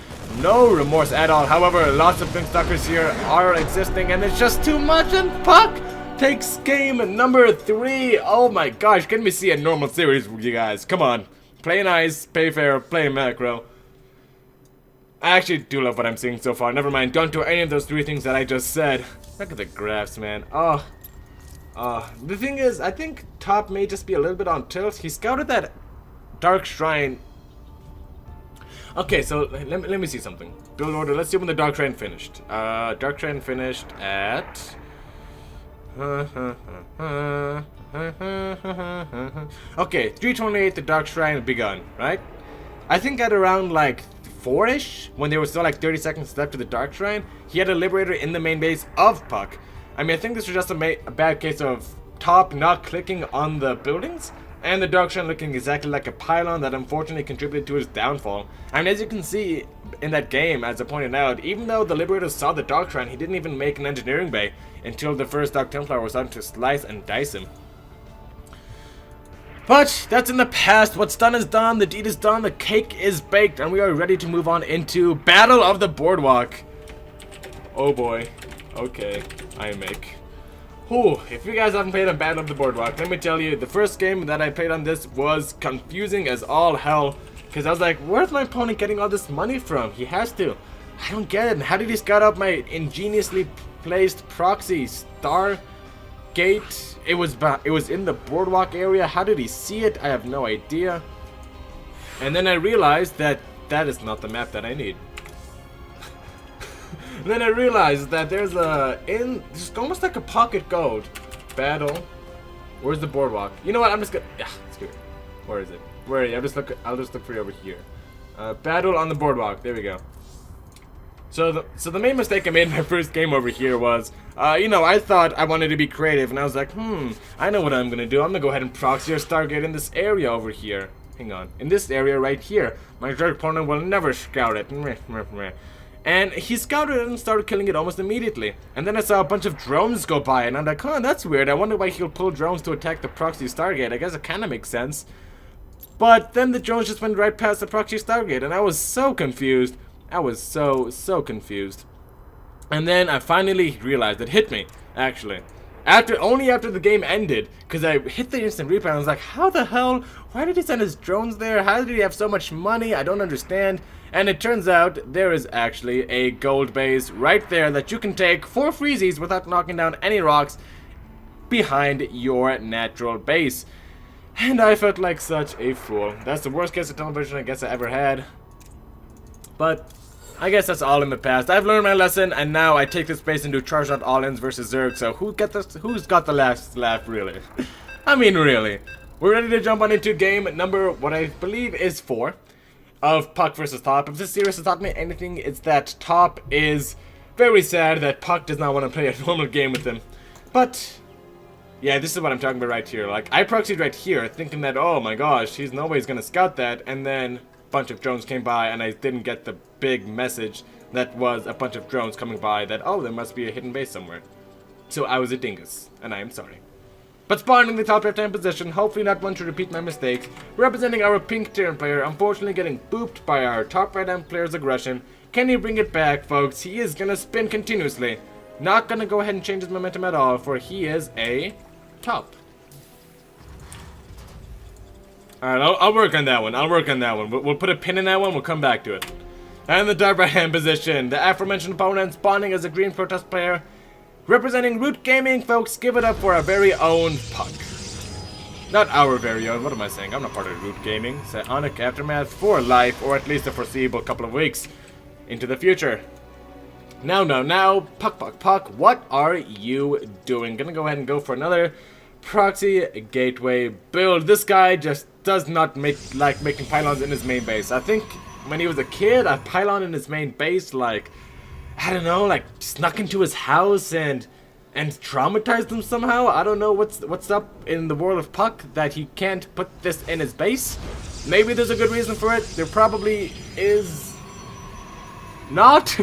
No remorse at all. However, lots of Blink Stalkers here are existing, and it's just too much, and puCK takes game number 3. Oh my gosh, can we see a normal series with you guys? Come on. Play nice, play fair, play macro. I actually do love what I'm seeing so far. Never mind, don't do any of those 3 things that I just said. Look at the graphs, man. Oh. The thing is, I think top may just be a little bit on tilt. He scouted that Dark Shrine. Okay, so let me see something. Build order. Let's see when the Dark Shrine finished. Dark Shrine finished at... Okay, 3:28 the Dark Shrine begun, right? I think at around like 4-ish, when there was still like 30 seconds left to the Dark Shrine, he had a Liberator in the main base of puCK. I mean, I think this was just a bad case of top not clicking on the buildings. And the Dark Shrine looking exactly like a pylon that unfortunately contributed to his downfall. I mean, as you can see in that game, as I pointed out, even though the Liberator saw the Dark Shrine, he didn't even make an engineering bay until the first Dark Templar was out to slice and dice him. But that's in the past. What's done is done. The deed is done. The cake is baked. And we are ready to move on into Battle of the Boardwalk. Oh boy. Okay. I make. Whew. If you guys haven't played on Battle of the Boardwalk, let me tell you, the first game that I played on this was confusing as all hell. Because I was like, where's my opponent getting all this money from? He has to. I don't get it. How did he scout out my ingeniously placed proxy star gate? It was in the boardwalk area. How did he see it? I have no idea. And then I realized that that is not the map that I need. And then I realized that there's just almost like a pocket gold battle. Where's the boardwalk? You know what? I'm just gonna screw it. Where is it? Where are you? I'll just look for you over here. Battle on the boardwalk. There we go. So the main mistake I made in my first game over here was, you know, I thought I wanted to be creative, and I was like, I know what I'm gonna do. I'm gonna go ahead and proxy or Stargate in this area over here. Hang on, in this area right here. My direct opponent will never scout it. And he scouted it and started killing it almost immediately. And then I saw a bunch of drones go by, and I'm like, that's weird. I wonder why he'll pull drones to attack the proxy Stargate. I guess it kind of makes sense. But then the drones just went right past the proxy Stargate, and I was so confused. I was so confused. And then I finally realized it hit me, actually. Only after the game ended, because I hit the instant replay and I was like, how the hell? Why did he send his drones there? How did he have so much money? I don't understand. And it turns out there is actually a gold base right there that you can take for freezies without knocking down any rocks behind your natural base. And I felt like such a fool. That's the worst case of television I guess I ever had. But I guess that's all in the past. I've learned my lesson, and now I take this base and do charge out all-ins versus Zerg. So who's got the last laugh, really? I mean, really. We're ready to jump on into game number, what I believe is 4, of puCK versus Top. If this series has taught me anything, it's that Top is very sad that puCK does not want to play a normal game with him. But yeah, this is what I'm talking about right here. Like, I proxied right here, thinking that, oh my gosh, he's no way gonna scout that, and then bunch of drones came by and I didn't get the big message that was a bunch of drones coming by that, oh, there must be a hidden base somewhere. So I was a dingus, and I am sorry. But spawning in the top left-hand position, hopefully not one to repeat my mistakes, representing our pink Terran player, unfortunately getting booped by our top right-hand player's aggression. Can he bring it back, folks? He is gonna spin continuously. Not gonna go ahead and change his momentum at all, for he is a top. Alright, I'll work on that one. We'll put a pin in that one. We'll come back to it. And the top right-hand position. The aforementioned opponent spawning as a green protest player. Representing Root Gaming, folks. Give it up for our very own puCK. Not our very own. What am I saying? I'm not part of Root Gaming. Psionic Aftermath for life, or at least a foreseeable couple of weeks into the future. Now, puCK. What are you doing? Gonna go ahead and go for another proxy gateway build. This guy just does not like making pylons in his main base. I think when he was a kid, a pylon in his main base, like, I don't know, like snuck into his house and traumatized him somehow. I don't know what's up in the world of puCK that he can't put this in his base. Maybe there's a good reason for it. There probably is not.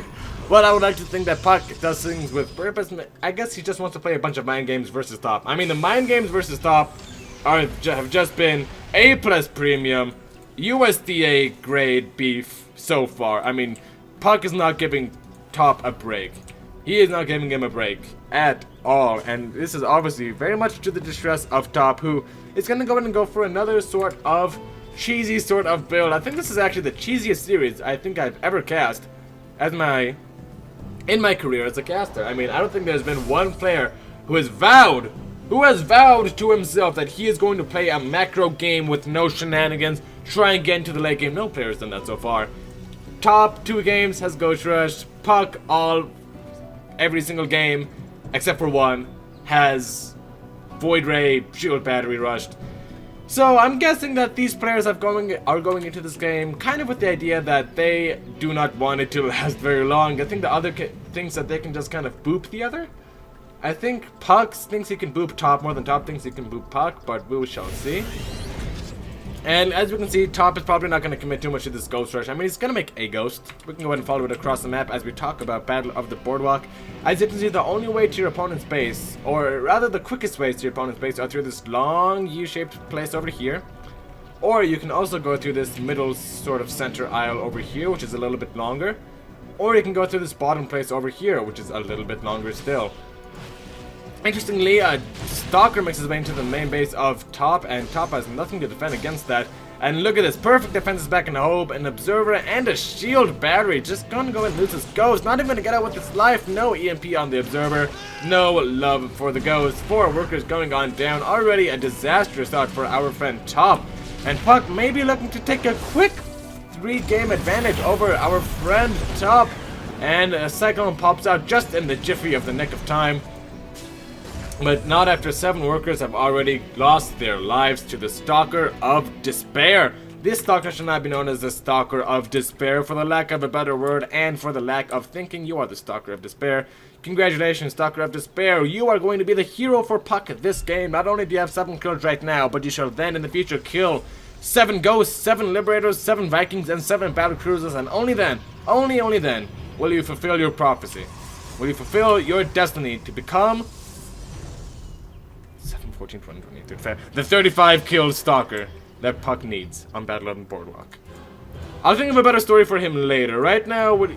But I would like to think that puCK does things with purpose. I guess he just wants to play a bunch of mind games versus Top. I mean, the mind games versus Top have just been A+ premium, USDA grade beef so far. I mean, puCK is not giving Top a break. He is not giving him a break at all. And this is obviously very much to the distress of Top, who is going to go in and go for another sort of cheesy sort of build. I think this is actually the cheesiest series I think I've ever cast in my career as a caster. I mean, I don't think there's been one player who has vowed to himself that he is going to play a macro game with no shenanigans, try and get into the late game. No player has done that so far. Top 2 games has Ghost Rush. puCK every single game, except for one, has Void Ray, Shield Battery rushed. So I'm guessing that these players are going into this game kind of with the idea that they do not want it to last very long. I think the other thinks that they can just kind of boop the other. I think puCK thinks he can boop Top more than Top thinks he can boop puCK, but we shall see. And as we can see, Top is probably not going to commit too much to this ghost rush. I mean, he's going to make a ghost. We can go ahead and follow it across the map as we talk about Battle of the Boardwalk. As you can see, the only way to your opponent's base, or rather the quickest ways to your opponent's base, are through this long U-shaped place over here. Or you can also go through this middle sort of center aisle over here, which is a little bit longer. Or you can go through this bottom place over here, which is a little bit longer still. Interestingly, Stalker makes his way into the main base of Top, and Top has nothing to defend against that. And look at this, perfect defenses back in Hope, an Observer, and a Shield Battery. Just gonna go and lose his Ghost, not even gonna get out with his life. No EMP on the Observer, no love for the Ghost. 4 workers going on down, already a disastrous start for our friend Top. And puCK may be looking to take a quick 3-game advantage over our friend Top. And a Cyclone pops out just in the jiffy of the nick of time. But not after 7 workers have already lost their lives to the Stalker of Despair. This Stalker should not be known as the Stalker of Despair, for the lack of a better word and for the lack of thinking. You are the Stalker of Despair. Congratulations, Stalker of Despair. You are going to be the hero for puCK this game. Not only do you have 7 kills right now, but you shall then in the future kill 7 Ghosts, 7 Liberators, 7 Vikings, and 7 Battle Cruisers. And only then, only then, will you fulfill your prophecy. Will you fulfill your destiny to become 14, 20, 28, 35. The 35 kill Stalker that puCK needs on Battle of the Boardwalk. I'll think of a better story for him later. Right now, we'll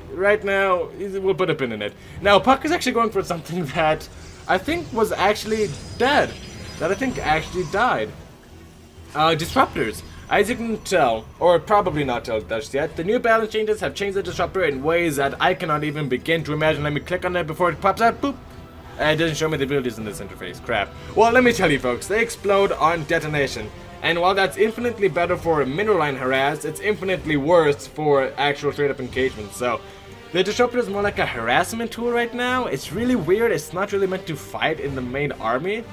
put a pin in it. Now, puCK is actually going for something that I think was actually dead. That I think actually died. Disruptors. As you can tell, or probably not tell just yet, the new balance changes have changed the Disruptor in ways that I cannot even begin to imagine. Let me click on it before it pops out. Boop. It doesn't show me the abilities in this interface. Crap. Well, let me tell you folks, they explode on detonation. And while that's infinitely better for mineral line harass, it's infinitely worse for actual straight up engagement. So, the Disruptor is more like a harassment tool right now. It's really weird. It's not really meant to fight in the main army.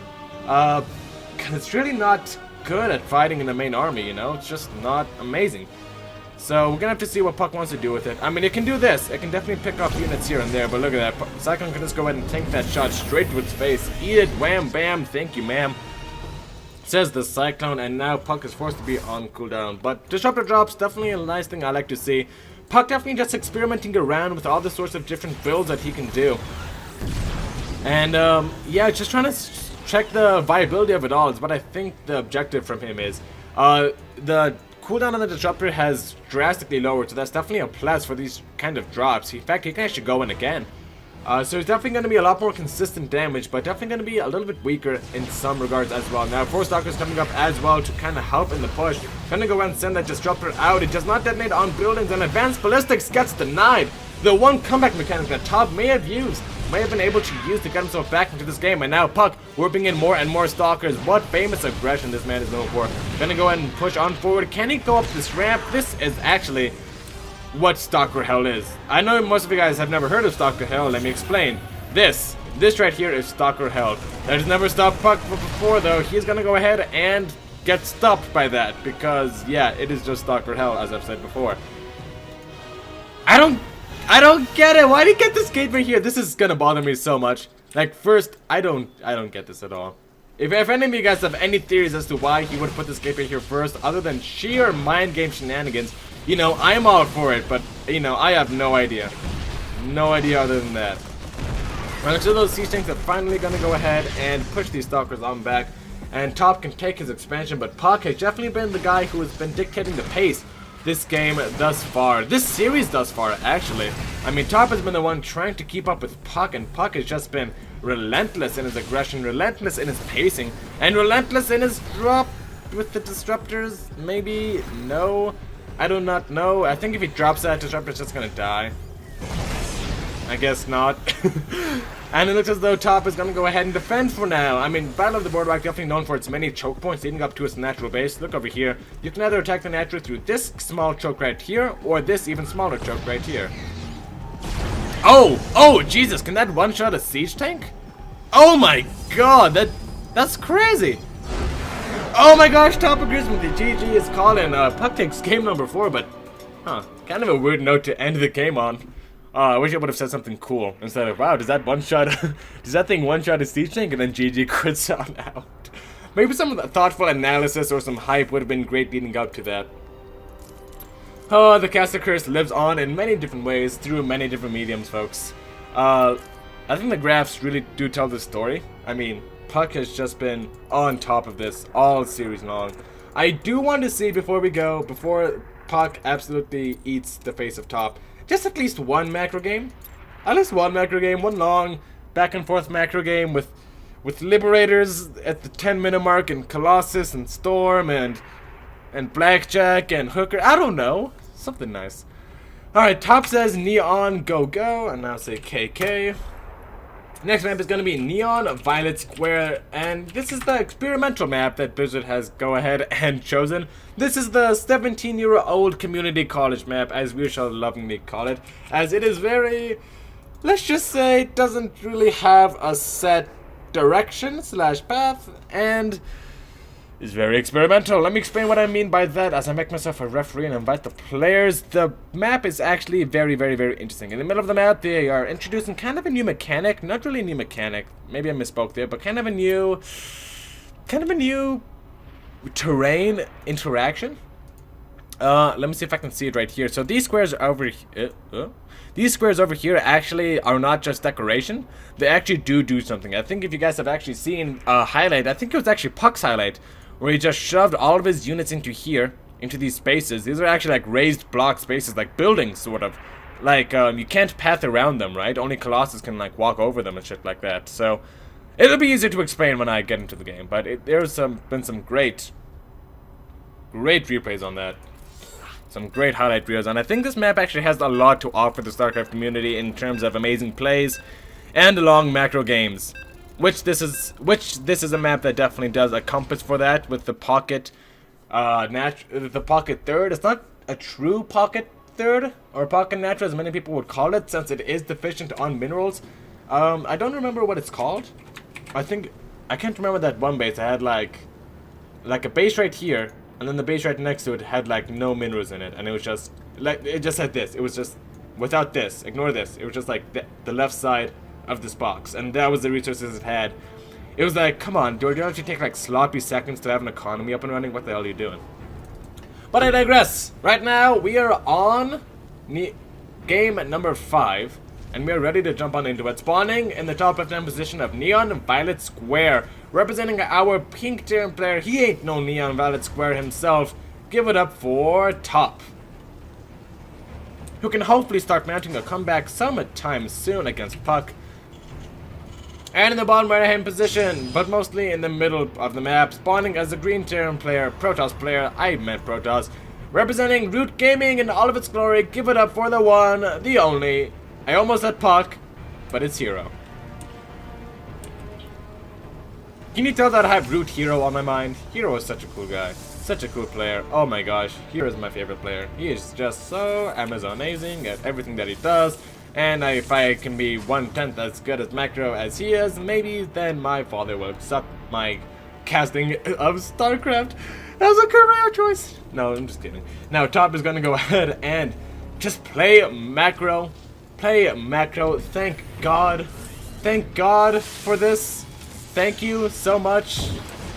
Cause it's really not good at fighting in the main army, you know? It's just not amazing. So we're gonna have to see what puCK wants to do with it. I mean, it can do this. It can definitely pick up units here and there, but look at that. Cyclone can just go ahead and tank that shot straight to its face. Eat it, wham, bam, thank you, ma'am. Says the Cyclone, and now puCK is forced to be on cooldown. But Disruptor drops, definitely a nice thing I like to see. puCK definitely just experimenting around with all the sorts of different builds that he can do. And, yeah, just trying to check the viability of it all is what I think the objective from him is. The cooldown on the Disruptor has drastically lowered, so that's definitely a plus for these kind of drops. In fact, he can actually go in again. So it's definitely going to be a lot more consistent damage, but definitely going to be a little bit weaker in some regards as well. Now, 4 Stalkers coming up as well to kind of help in the push. Gonna go ahead and send that Disruptor out. It does not detonate on buildings, and Advanced Ballistics gets denied. The one comeback mechanic that Top may have been able to use to get himself back into this game, and now puCK warping in more and more Stalkers. What famous aggression this man is known for. Gonna go ahead and push on forward. Can he go up this ramp? This is actually what Stalker Hell is. I know most of you guys have never heard of Stalker Hell. Let me explain. This right here is Stalker Hell. That has never stopped puCK before, though. He's gonna go ahead and get stopped by that because, yeah, it is just Stalker Hell, as I've said before. I don't get it. Why did he get this gate right here? This is gonna bother me so much. Like, first, I don't get this at all. If any of you guys have any theories as to why he would put this gate right here first, other than sheer mind game shenanigans, you know, I'm all for it, but, you know, I have no idea. No idea other than that. Right, so those siege tanks are finally gonna go ahead and push these Stalkers on back, and Top can take his expansion, but puCK has definitely been the guy who has been dictating the pace this game thus far. This series thus far, actually. I mean, Top has been the one trying to keep up with puCK, and puCK has just been relentless in his aggression, relentless in his pacing, and relentless in his drop with the Disruptors. Maybe? No. I do not know. I think if he drops that, Disruptor's just gonna die. I guess not. And it looks as though Top is going to go ahead and defend for now. I mean, Battle of the Boardwalk definitely known for its many choke points leading up to its natural base. Look over here. You can either attack the natural through this small choke right here, or this even smaller choke right here. Oh, Jesus, can that one-shot a siege tank? Oh my god, that's crazy. Oh my gosh, Top agrees with me. GG is calling. puCK takes game number 4, but, kind of a weird note to end the game on. I wish I would have said something cool instead of, wow, does that thing one-shot a siege tank and then GG quits on out. Maybe some thoughtful analysis or some hype would have been great leading up to that. Oh, the Caster Curse lives on in many different ways through many different mediums, folks. I think the graphs really do tell the story. I mean, puCK has just been on top of this all series long. I do want to see before puCK absolutely eats the face of top, just at least one macro game. At least one macro game, one long back and forth macro game with Liberators at the 10-minute mark and Colossus and Storm and Blackjack and Hooker. I don't know. Something nice. Alright, top says Neon Go Go, and I'll say KK. Next map is going to be Neon Violet Square, and this is the experimental map that Blizzard has go ahead and chosen. This is the 17-year-old community college map, as we shall lovingly call it, as it is very, let's just say, it doesn't really have a set direction / path, and is very experimental. Let me explain what I mean by that as I make myself a referee and invite the players. The map is actually very, very, very interesting. In the middle of the map, they are introducing kind of a new mechanic. Not really a new mechanic. Maybe I misspoke there, but kind of a new terrain interaction. Let me see if I can see it right here. So these squares over here. These squares over here actually are not just decoration. They actually do something. I think if you guys have actually seen a highlight, I think it was actually puCK's highlight, where he just shoved all of his units into here, into these spaces. These are actually like raised block spaces, like buildings, sort of. Like, you can't path around them, right? Only Colossus can, like, walk over them and shit like that. So, it'll be easier to explain when I get into the game. But there's been some great replays on that. Some great highlight reels, and I think this map actually has a lot to offer the StarCraft community in terms of amazing plays and long macro games. Which this is a map that definitely does a compass for that with the pocket, the pocket third. It's not a true pocket third or pocket natural as many people would call it, since it is deficient on minerals. I don't remember what it's called. I can't remember that one base. I had like a base right here. And then the base right next to it had like no minerals in it, and it was just like, it just had this. It was just without this. Ignore this. It was just like the left side of this box, and that was the resources it had. It was like, come on, dude, you don't actually take like sloppy seconds to have an economy up and running. What the hell are you doing? But I digress. Right now we are on game number 5, and we are ready to jump on into it. Spawning in the top left-hand position of Neon Violet Square. Representing our pink tier player, he ain't no Neon Violet Square himself. Give it up for Top, who can hopefully start mounting a comeback sometime soon against puCK. And in the bottom right hand position, but mostly in the middle of the map, spawning as a green tier player, Protoss player, I meant Protoss, representing Root Gaming in all of its glory. Give it up for the one, the only, I almost said puCK, but it's Hero. Can you tell that I have Root Hero on my mind? Hero is such a cool guy. Such a cool player. Oh my gosh. Hero is my favorite player. He is just so amazing at everything that he does. And if I can be 1/10 as good as macro as he is, maybe then my father will accept my casting of StarCraft as a career choice. No, I'm just kidding. Now Top is going to go ahead and just play macro. Play macro. Thank God. Thank God for this. Thank you so much,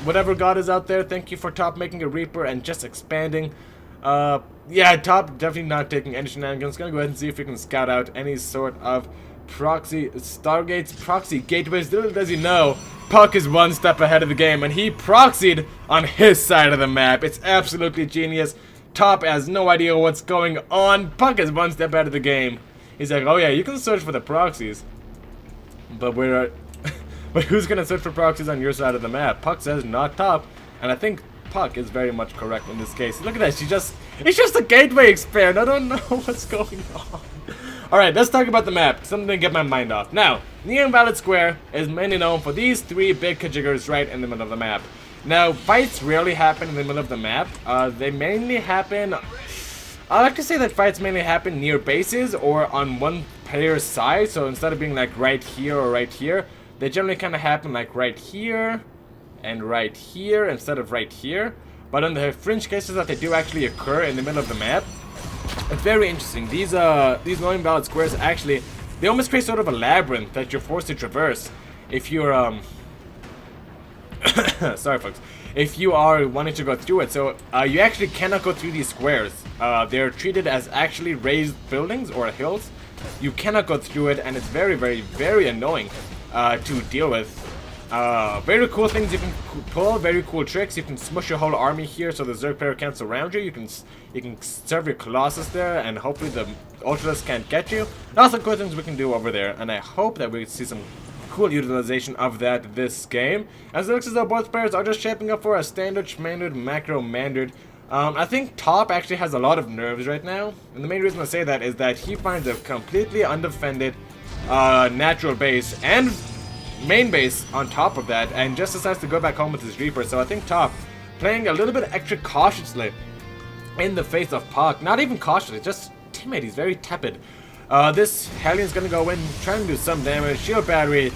whatever God is out there. Thank you for Top making a Reaper and just expanding. Yeah, Top definitely not taking any shenanigans. Gonna go ahead and see if we can scout out any sort of proxy stargates, proxy gateways. Little does he know, puCK is one step ahead of the game, and he proxied on his side of the map. It's absolutely genius. Top has no idea what's going on. puCK is one step ahead of the game. He's like, oh yeah, you can search for the proxies, but but who's gonna search for proxies on your side of the map? puCK says not Top, and I think puCK is very much correct in this case. Look at that, it's just a gateway expand. I don't know what's going on. Alright, let's talk about the map, something to get my mind off. Now, Neon Violet Square is mainly known for these 3 big kajiggers right in the middle of the map. Now, fights rarely happen in the middle of the map. They mainly happen, I like to say that fights mainly happen near bases or on one player's side. So instead of being like right here or right here, they generally kind of happen like right here and right here instead of right here. But in the fringe cases that they do actually occur in the middle of the map, it's very interesting. These Neon Violet Squares actually, they almost create sort of a labyrinth that you're forced to traverse if you're Sorry, folks. If you are wanting to go through it, so you actually cannot go through these squares. They're treated as actually raised buildings or hills. You cannot go through it, and it's very, very, very annoying to deal with. Very cool things you can pull, very cool tricks. You can smush your whole army here so the Zerg player can't surround you. You can serve your Colossus there, and hopefully the Ultras can't get you. Lots of cool things we can do over there, and I hope that we see some cool utilization of that this game. As it looks as though both players are just shaping up for a standard schmandard macro mandared. I think Top actually has a lot of nerves right now, and the main reason I say that is that he finds a completely undefended natural base and main base on top of that, and just decides to go back home with his Reaper. So I think Top playing a little bit extra cautiously in the face of puCK. Not even cautiously, just timid. He's very tepid. This Hellion's gonna go in, trying to do some damage. Shield battery,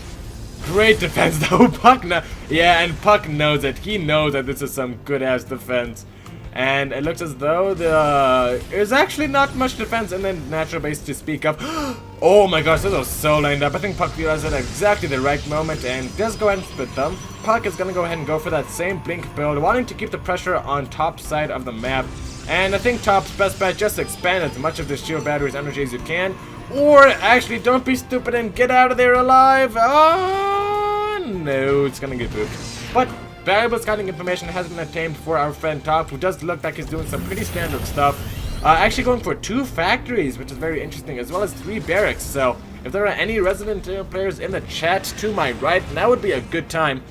great defense though. puCK, yeah, and puCK knows it. He knows that this is some good ass defense. And it looks as though there's actually not much defense in the natural base to speak of. Oh my gosh, those are so lined up. I think puCK realized it at exactly the right moment and does go ahead and split them. puCK is gonna go ahead and go for that same blink build, wanting to keep the pressure on top side of the map. And I think Top's best bet, just expand as much of the shield battery's energy as you can. Or actually, don't be stupid and get out of there alive. Oh no, it's gonna get booped. But valuable scouting information has been obtained for our friend Top, who does look like he's doing some pretty standard stuff. Actually going for 2 factories, which is very interesting, as well as 3 barracks. So if there are any resident players in the chat to my right, now would be a good time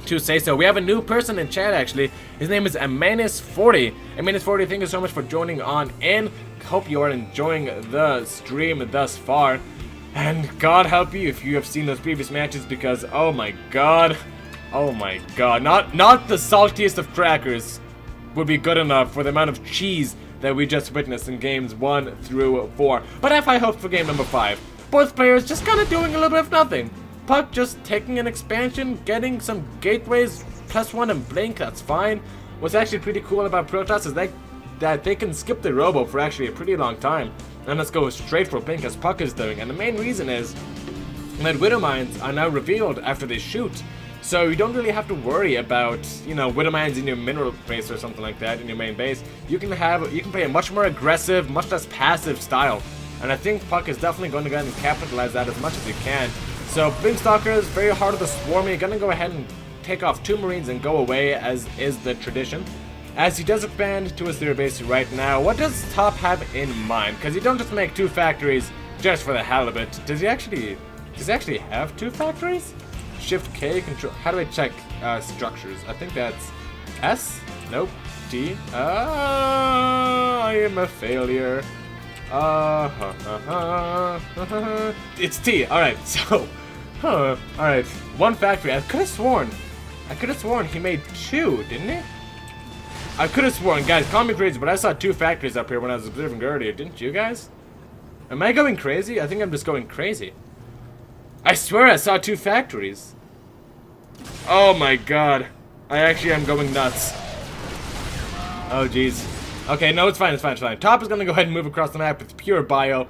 to say so. We have a new person in chat actually. His name is Amanus40. Amanus40, thank you so much for joining on in. Hope you are enjoying the stream thus far. And God help you if you have seen those previous matches, because oh my god. Oh my god. Not the saltiest of crackers would be good enough for the amount of cheese that we just witnessed in games 1 through 4. But I have high hopes for game number 5. Both players just kind of doing a little bit of nothing. puCK just taking an expansion, getting some gateways, +1 and blink, that's fine. What's actually pretty cool about Protoss is that they can skip the robo for actually a pretty long time. And let's go straight for blink as puCK is doing. And the main reason is that Widow Mines are now revealed after they shoot. So you don't really have to worry about, you know, Widow Mines in your mineral base or something like that in your main base. You can play a much more aggressive, much less passive style. And I think puCK is definitely going to go ahead and capitalize that as much as he can. So Blink Stalkers, very hard of the swarmy, gonna go ahead and take off 2 Marines and go away, as is the tradition. As he does expand to his 3rd base right now, what does Top have in mind? Because you don't just make 2 factories just for the hell of it. Does he actually have 2 factories? Shift K control. How do I check structures? I think that's S? Nope. D. I am a failure. It's T. Alright, so. Alright. 1 factory. I could have sworn he made 2, didn't he? I could have sworn, guys, call me crazy, but I saw 2 factories up here when I was observing earlier, didn't you guys? Am I going crazy? I think I'm just going crazy. I swear I saw 2 factories. Oh my god. I actually am going nuts. Oh jeez. Okay, no, it's fine, it's fine, it's fine. Top is gonna go ahead and move across the map with pure bio.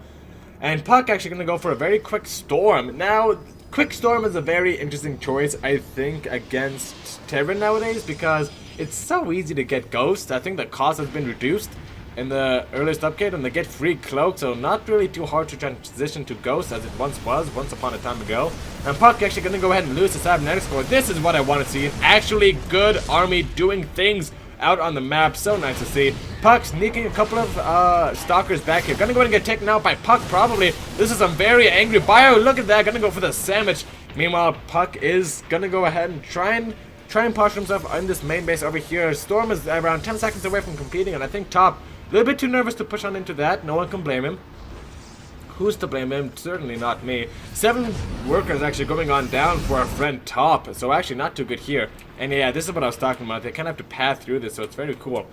And puCK actually gonna go for a very quick storm. Now, quick storm is a very interesting choice, I think, against Terran nowadays, because it's so easy to get ghosts. I think the cost has been reduced in the earliest update, and they get free cloak, so not really too hard to transition to ghost as it once was, once upon a time ago. And puCK actually gonna go ahead and lose the cybernetics score. This is what I want to see, an actually good army doing things out on the map. So nice to see. puCK sneaking a couple of stalkers back here. Gonna go ahead and get taken out by puCK probably. This is some very angry bio. Look at that, gonna go for the sandwich. Meanwhile, puCK is gonna go ahead and try and posture himself on this main base over here. Storm is around 10 seconds away from competing, and I think Top a little bit too nervous to push on into that. No one can blame him. Who's to blame him? Certainly not me. 7 workers actually going on down for our friend Top. So actually not too good here. And yeah, this is what I was talking about. They kind of have to pass through this, so it's very cool.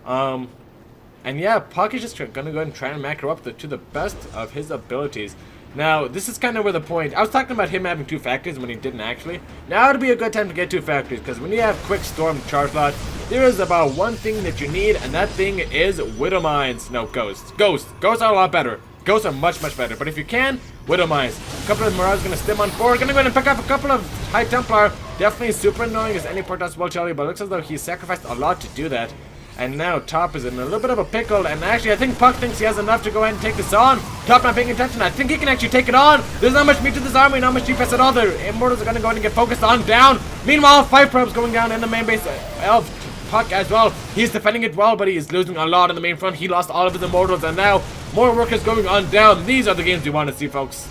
And yeah, puCK is just gonna go ahead and try and macro up to the best of his abilities. Now, this is kind of where the point. I was talking about him having 2 factories when he didn't actually. Now would be a good time to get 2 factories, because when you have quick storm charge lot, there is about 1 thing that you need, and that thing is Widow Mines. No, Ghosts. Ghosts are a lot better. Ghosts are much, much better. But if you can, Widow Mines. A couple of Mirage gonna stim on 4. Gonna go ahead and pick up a couple of High Templar. Definitely super annoying, as any Protoss will tell you, but it looks as though he sacrificed a lot to do that. And now Top is in a little bit of a pickle, and actually I think puCK thinks he has enough to go ahead and take this on. Top not paying attention. I think he can actually take it on. There's not much meat to this army, not much DPS at all. The Immortals are going to go ahead and get focused on down. Meanwhile, 5 probes going down in the main base of puCK as well. He's defending it well, but he is losing a lot on the main front. He lost all of his Immortals, and now more workers going on down. These are the games we want to see, folks.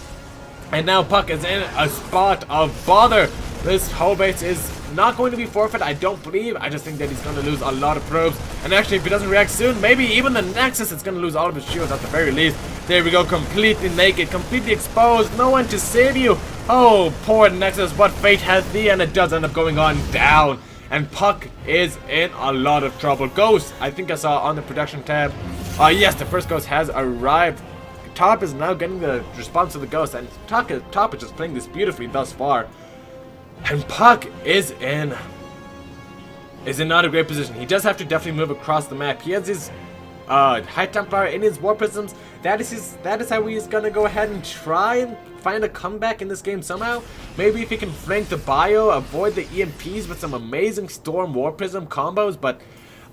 And now puCK is in a spot of bother. This whole base is not going to be forfeit, I don't believe. I just think that he's going to lose a lot of probes. And actually, if he doesn't react soon, maybe even the Nexus is going to lose all of his shields at the very least. There we go, completely naked, completely exposed, no one to save you. Oh, poor Nexus, what fate has thee? And it does end up going on down. And puCK is in a lot of trouble. Ghost, I think I saw on the production tab. Yes, the first Ghost has arrived. Top is now getting the response to the Ghost, and Top is just playing this beautifully thus far. And puCK is in not a great position. He does have to definitely move across the map. He has his High Templar in his War Prisms. That is how he's gonna go ahead and try and find a comeback in this game somehow. Maybe if he can flank the bio, avoid the EMPs with some amazing Storm War Prism combos, but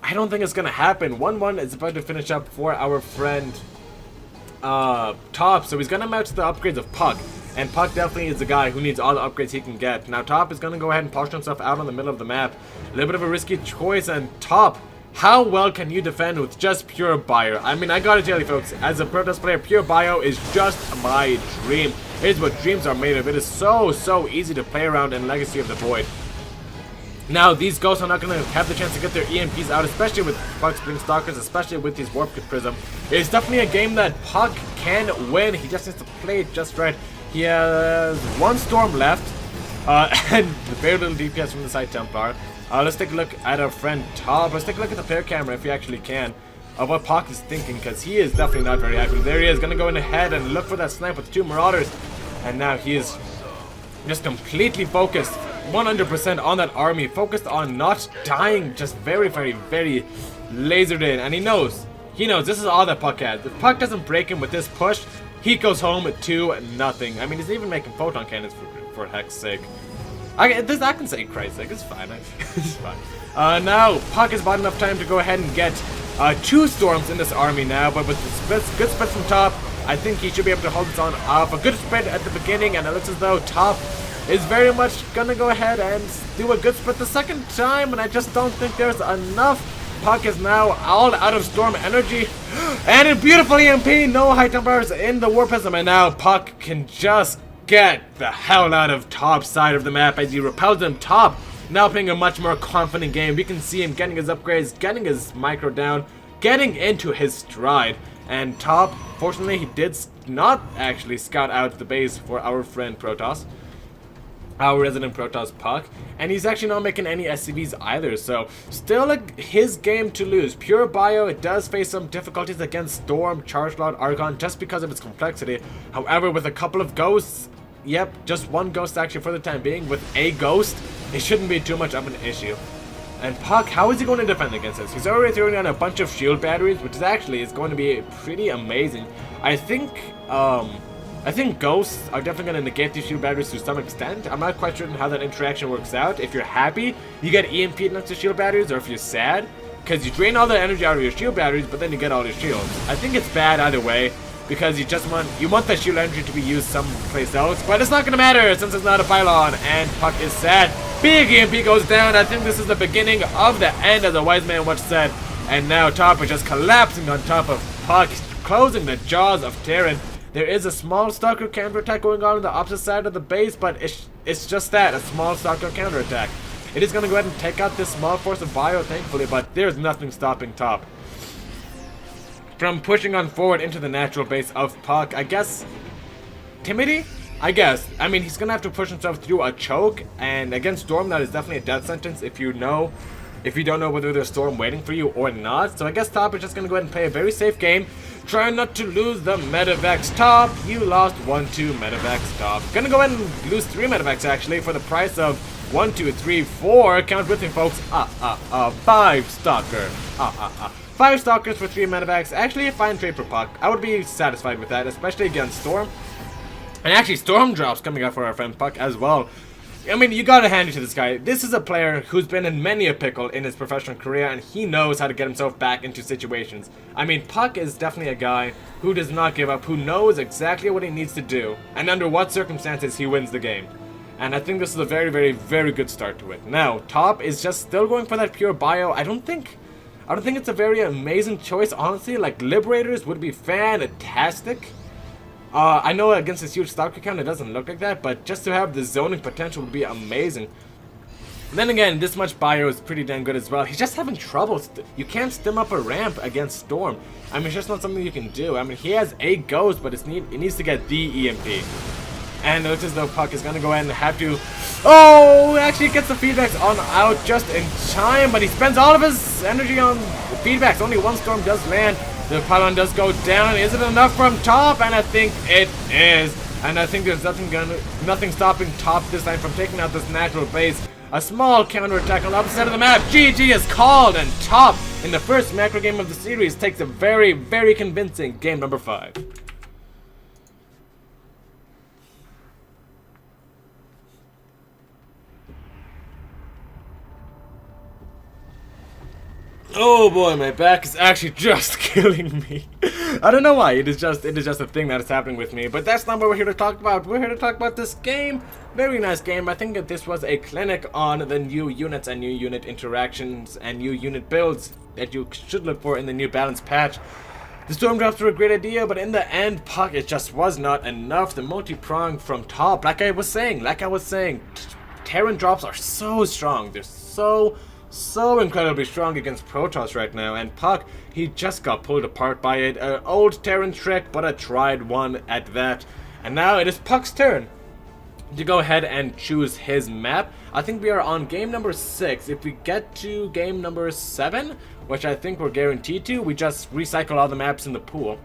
I don't think it's gonna happen. 1-1 is about to finish up for our friend Top, so he's gonna match the upgrades of puCK. And puCK definitely is the guy who needs all the upgrades he can get. Now Top is going to go ahead and posture himself out on the middle of the map. A little bit of a risky choice, and Top, how well can you defend with just pure bio? I mean, I gotta tell you folks, as a Protoss player, pure bio is just my dream. It is what dreams are made of. It is so easy to play around in Legacy of the Void. Now, these Ghosts are not going to have the chance to get their EMPs out, especially with puCK's Spring Stalkers, especially with these Warp Prism. It's definitely a game that puCK can win. He just needs to play it just right. He has 1 Storm left, and very little DPS from the High Templar. Let's take a look at our friend Top. Let's take a look at the player camera if you actually can, of what puCK is thinking, because he is definitely not very happy. There he is, going to go in ahead and look for that snipe with 2 Marauders. And now he is just completely focused, 100% on that army, focused on not dying, just very lasered in. And he knows this is all that puCK has. If puCK doesn't break him with this push, he goes home to nothing. I mean, he's even making photon cannons for heck's sake. I can say Christ's sake. It's fine. It's fine. Now puCK has bought enough time to go ahead and get 2 Storms in this army now. But with the good spread from Top, I think he should be able to hold this on off. A good spread at the beginning, and it looks as though Top is very much gonna go ahead and do a good spread the second time. And I just don't think there's enough. puCK is now all out of Storm energy, and a beautiful EMP, no High Templars in the War Prism, and now puCK can just get the hell out of Top's side of the map as he repels him. Top now playing a much more confident game. We can see him getting his upgrades, getting his micro down, getting into his stride, and Top, fortunately, he did not actually scout out the base for our friend Protoss. Our resident Protoss puCK, and he's actually not making any SCVs either, so still his game to lose. Pure bio, it does face some difficulties against Storm, Charge Lord, Archon, just because of its complexity. However, with a couple of Ghosts, yep, just 1 Ghost actually for the time being, with a Ghost, it shouldn't be too much of an issue. And puCK, how is he going to defend against this? He's already throwing on a bunch of shield batteries, which is going to be pretty amazing. I think Ghosts are definitely going to negate these shield batteries to some extent. I'm not quite sure how that interaction works out. If you're happy, you get EMP next to shield batteries, or if you're sad, because you drain all the energy out of your shield batteries, but then you get all your shields. I think it's bad either way, because you want that shield energy to be used someplace else, but it's not going to matter since it's not a pylon, and puCK is sad. Big EMP goes down. I think this is the beginning of the end, as a wise man once said, and now Top is just collapsing on top of puCK, closing the jaws of Terran. There is a small Stalker counterattack going on the opposite side of the base, but it's just that, a small Stalker counterattack. It is going to go ahead and take out this small force of bio, thankfully, but there's nothing stopping Top from pushing on forward into the natural base of puCK. I guess timidity? I guess. I mean, he's going to have to push himself through a choke, and against Storm, that is definitely a death sentence if you don't know whether there's Storm waiting for you or not. So I guess Top is just going to go ahead and play a very safe game, trying not to lose the Medivacs. Top, you lost 1-2 Medivacs. Top. Gonna go ahead and lose 3 Medivacs actually for the price of 1, 2, 3, 4. Count with me, folks. 5 Stalker. 5 Stalkers for 3 Medivacs. Actually, a fine trade for puCK. I would be satisfied with that, especially against Storm. And actually, Storm drops coming up for our friend puCK as well. I mean, you gotta hand it to this guy. This is a player who's been in many a pickle in his professional career, and he knows how to get himself back into situations. I mean, puCK is definitely a guy who does not give up, who knows exactly what he needs to do, and under what circumstances he wins the game. And I think this is a very, very, very good start to it. Now, Top is just still going for that pure bio. I don't think it's a very amazing choice, honestly. Like, Liberators would be fantastic. I know against this huge stock account it doesn't look like that, but just to have the zoning potential would be amazing. Then again, this much bio is pretty damn good as well. He's just having trouble. You can't stim up a ramp against Storm. I mean, it's just not something you can do. I mean, he has 8 ghosts, but it needs to get the EMP. And it looks as though puCK is going to go ahead and have to... Oh, actually gets the feedbacks on out just in time, but he spends all of his energy on the feedbacks. Only one Storm does land. The pylon does go down. Is it enough from Top? And I think it is. And I think there's nothing stopping Top this time from taking out this natural base. A small counterattack on the opposite side of the map. GG is called, and Top, in the first macro game of the series, takes a very, very convincing game number 5. Oh boy, my back is actually just killing me. I don't know why. It is just a thing that is happening with me. But that's not what we're here to talk about. We're here to talk about this game. Very nice game. I think that this was a clinic on the new units and new unit interactions and new unit builds that you should look for in the new balance patch. The storm drops were a great idea, but in the end, puCK, it just was not enough. The multi-prong from Top, like I was saying, Terran drops are so strong. They're so incredibly strong against Protoss right now, and puCK, he just got pulled apart by it. An old Terran trick, but a tried one at that. And now it is puCK's turn to go ahead and choose his map. I think we are on game number 6. If we get to game number 7, which I think we're guaranteed to, we just recycle all the maps in the pool.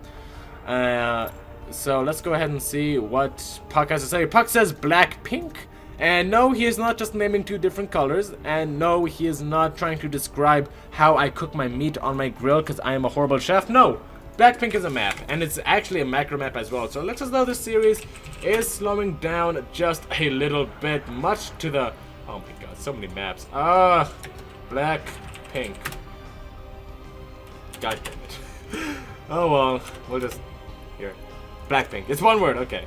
So let's go ahead and see what puCK has to say. puCK says black pink. And no, he is not just naming 2 different colors, and no, he is not trying to describe how I cook my meat on my grill because I am a horrible chef. No, Blackpink is a map, and it's actually a macro map as well. So it looks as though this series is slowing down just a little bit, much to the... Oh my god, so many maps. Blackpink. God damn it. Oh well, we'll just... Here. Blackpink. It's one word, okay.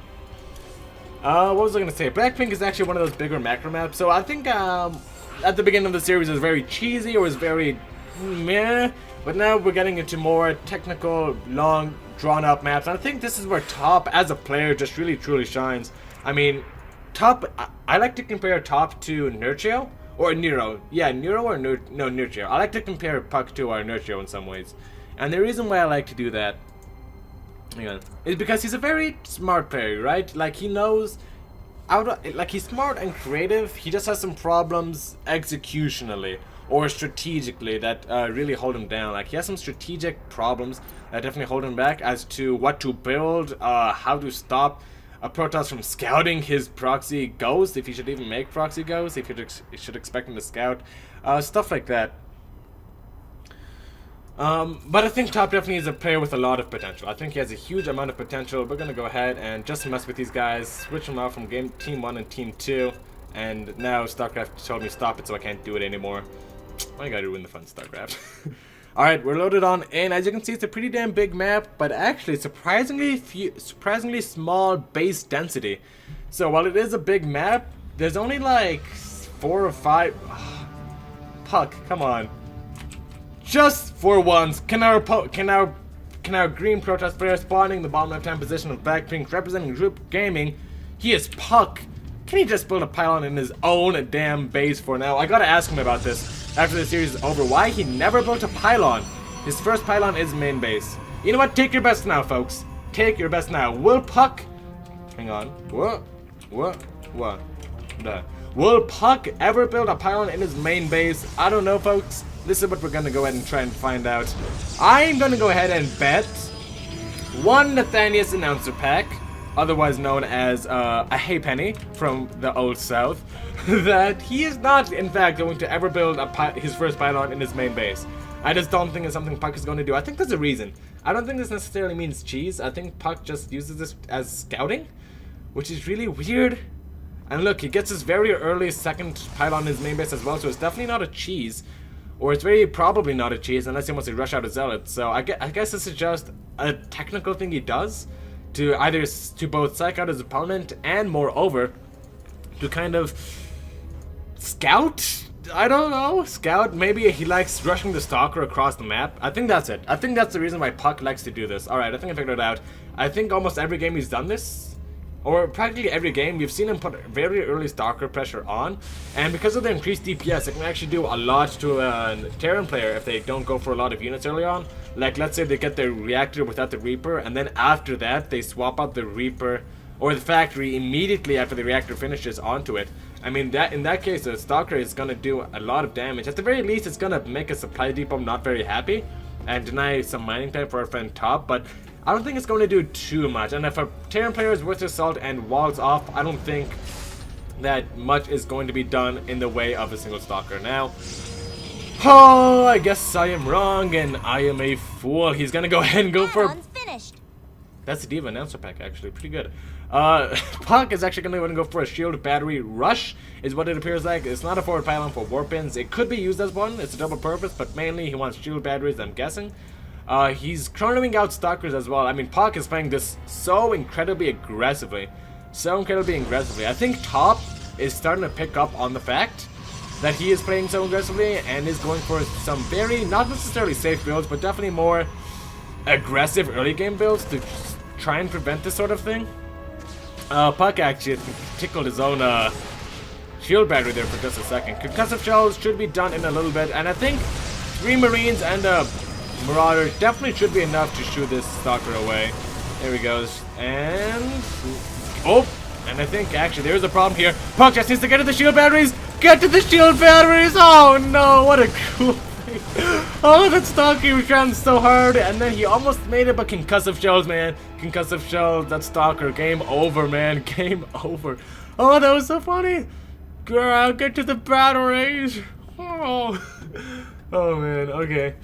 What was I going to say? Blackpink is actually one of those bigger macro maps, so I think at the beginning of the series it was very cheesy or was very meh, but now we're getting into more technical, long, drawn-out maps, and I think this is where Top, as a player, just really, truly shines. I mean, Top, I like to compare Top to Nurchio, or Nero. Yeah, Nero or Nurchio. I like to compare puCK to our Nurchio in some ways, and the reason why I like to do that is because he's a very smart player, right? Like, he knows like, he's smart and creative. He just has some problems executionally or strategically that really hold him down. Like, he has some strategic problems that definitely hold him back as to what to build, how to stop a Protoss from scouting his proxy ghost, if he should even make proxy ghosts, if you should expect him to scout, stuff like that. But I think Top definitely is a player with a lot of potential. I think he has a huge amount of potential. We're going to go ahead and just mess with these guys, switch them out from Team 1 and Team 2, and now StarCraft told me stop it, so I can't do it anymore. I gotta ruin the fun, StarCraft. Alright, we're loaded on in. As you can see, it's a pretty damn big map, but actually surprisingly small base density. So while it is a big map, there's only like 4 or 5... puCK, come on. Just for once, can our green Protoss player spawning the bottom left-hand position of Blackpink representing Group Gaming, he is puCK. Can he just build a pylon in his own damn base for now? I gotta ask him about this after the series is over. Why he never built a pylon? His first pylon is main base. You know what? Take your best now, folks. Take your best now. Will puCK... Hang on. What? Will puCK ever build a pylon in his main base? I don't know, folks. This is what we're gonna go ahead and try and find out. I'm gonna go ahead and bet one Nathanius announcer pack, otherwise known as a Haypenny from the Old South, that he is not, in fact, going to ever build his first pylon in his main base. I just don't think it's something puCK is going to do. I think there's a reason. I don't think this necessarily means cheese. I think puCK just uses this as scouting, which is really weird. And look, he gets his very early second pylon in his main base as well, so it's definitely not a cheese. Or it's very probably not a cheese unless he wants to rush out a zealot. So I guess this is just a technical thing he does to either to both psych out his opponent and moreover to kind of scout. I don't know, scout. Maybe he likes rushing the stalker across the map. I think that's it. I think that's the reason why puCK likes to do this. All right, I think I figured it out. I think almost every game he's done this. Or practically every game, we've seen him put very early stalker pressure on, and because of the increased DPS, it can actually do a lot to a Terran player if they don't go for a lot of units early on. Like, let's say they get their reactor without the Reaper, and then after that, they swap out the Reaper or the factory immediately after the reactor finishes onto it. I mean, that in that case, the stalker is going to do a lot of damage. At the very least, it's going to make a supply depot not very happy and deny some mining time for our friend Top, but I don't think it's going to do too much. And if a Terran player is worth their salt and walls off, I don't think that much is going to be done in the way of a single stalker. Now, oh, I guess I am wrong and I am a fool. He's going to go ahead and go for... That's the Diva announcer pack, actually. Pretty good. puCK is actually going to go for a shield battery rush, is what it appears like. It's not a forward pylon for warpins. It could be used as one. It's a double purpose, but mainly he wants shield batteries, I'm guessing. He's chronoing out stalkers as well. I mean, puCK is playing this so incredibly aggressively. I think Top is starting to pick up on the fact that he is playing so aggressively and is going for some very, not necessarily safe builds, but definitely more aggressive early game builds to try and prevent this sort of thing. puCK actually tickled his own shield battery there for just a second. Concussive shells should be done in a little bit, and I think 3 Marines and a Marauder definitely should be enough to shoo this stalker away. There he goes. And... oh! And I think, actually, there's a problem here. puCK just needs to get to the shield batteries! Get to the shield batteries! Oh no, what a cool thing. Oh, that stalker, he was trying so hard, and then he almost made it, but concussive shells, man. Concussive shells, that stalker. Game over, man. Game over. Oh, that was so funny. Girl, get to the batteries. Oh, oh man, okay.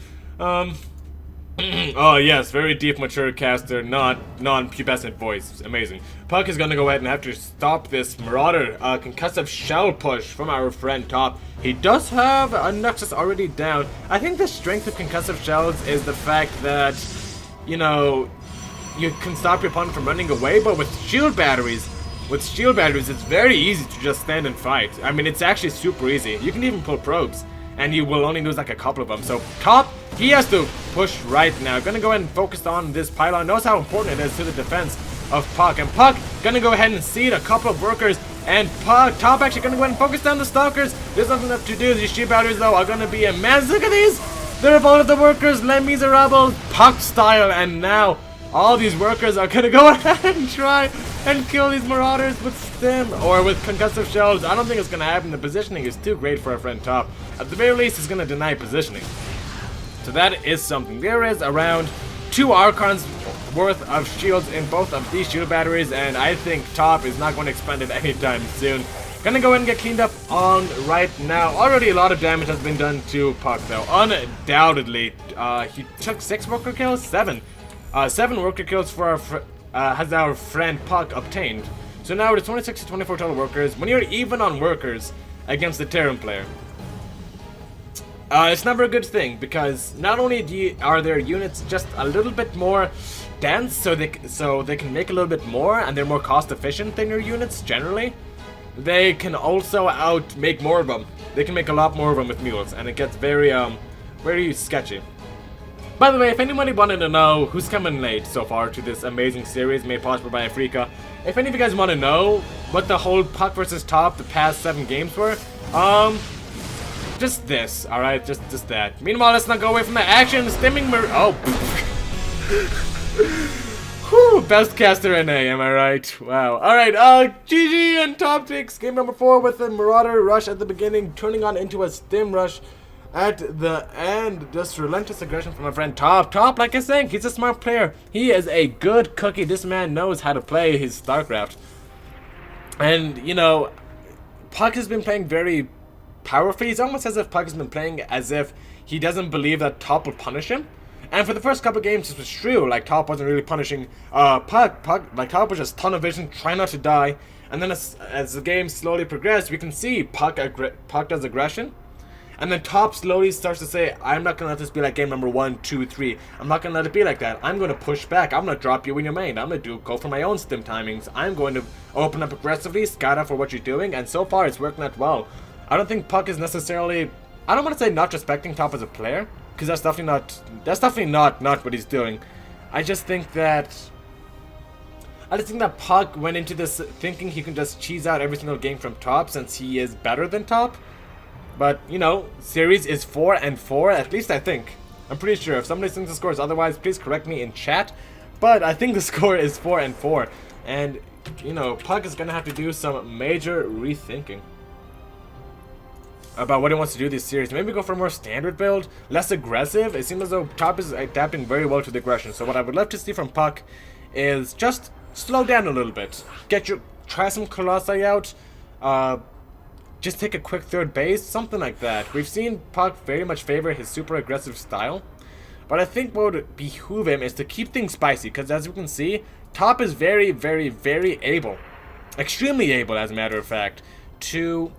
Oh yes, very deep, mature caster, non-pubescent voice. Amazing. puCK is gonna go ahead and have to stop this Marauder concussive shell push from our friend Top. He does have a Nexus already down. I think the strength of concussive shells is the fact that, you know, you can stop your opponent from running away, but with shield batteries, it's very easy to just stand and fight. I mean, it's actually super easy. You can even pull probes, and you will only lose like a couple of them. So Top, he has to push right now. Gonna go ahead and focus on this pylon. Knows how important it is to the defense of puCK. And puCK gonna go ahead and seed a couple of workers. And Top actually gonna go ahead and focus down the stalkers. There's nothing left to do. These shield batteries though are gonna be immense. Look at these! They're both of the workers, Les Miserables, puCK style. And now all these workers are gonna go ahead and try and kill these Marauders with stim or with concussive shells. I don't think it's gonna happen. The positioning is too great for our friend Top. At the very least, it's gonna deny positioning. So that is something. There is around 2 Archons worth of shields in both of these shield batteries, and I think Top is not going to expend it anytime soon. Gonna go ahead and get cleaned up on right now. Already a lot of damage has been done to puCK though. Undoubtedly, he took 6 worker kills, 7. 7 worker kills for our has our friend puCK obtained. So now it's 26 to 24 total workers. When you're even on workers against the Terran player, it's never a good thing, because not only are their units just a little bit more dense, so they can make a little bit more, and they're more cost efficient than your units generally, they can also make more of them. They can make a lot more of them with mules, and it gets very sketchy. By the way, if anybody wanted to know who's coming late so far to this amazing series made possible by Afrika, if any of you guys want to know what the whole puCK versus Top the past 7 games were, just this, alright? Just that. Meanwhile, let's not go away from the action. Stimming Whew, best caster NA, am I right? Wow. Alright, GG and Top takes game number 4 with the Marauder rush at the beginning, turning on into a stim rush at the end. Just relentless aggression from my friend Top. Top, like I said, he's a smart player. He is a good cookie. This man knows how to play his StarCraft. And, you know, puCK has been playing very powerfully. It's almost as if puCK has been playing as if he doesn't believe that Top will punish him. And for the first couple games, this was true. Like, top wasn't really punishing puCK. Like, top was just ton of vision, try not to die. And then as the game slowly progressed, we can see puCK does aggression. And then top slowly starts to say, I'm not going to let this be like game number 1, 2, 3. I'm not going to let it be like that. I'm going to push back. I'm going to drop you in your main. I'm going to go for my own stim timings. I'm going to open up aggressively, scout out for what you're doing. And so far, it's working out well. I don't think puCK is necessarily... I don't want to say not respecting top as a player. Because that's definitely not what he's doing. I just think that puCK went into this thinking he can just cheese out every single game from top since he is better than top. But, you know, series is 4-4, at least I think. I'm pretty sure. If somebody thinks the score is otherwise, please correct me in chat. But I think the score is 4-4. And, you know, puCK is going to have to do some major rethinking about what he wants to do this series. Maybe go for a more standard build, less aggressive. It seems as though top is adapting very well to the aggression. So what I would love to see from puCK is just slow down a little bit. Try some Colossi out. Just take a quick third base, something like that. We've seen puCK very much favor his super aggressive style. But I think what would behoove him is to keep things spicy. Because as you can see, top is very, very, very able. Extremely able, as a matter of fact, to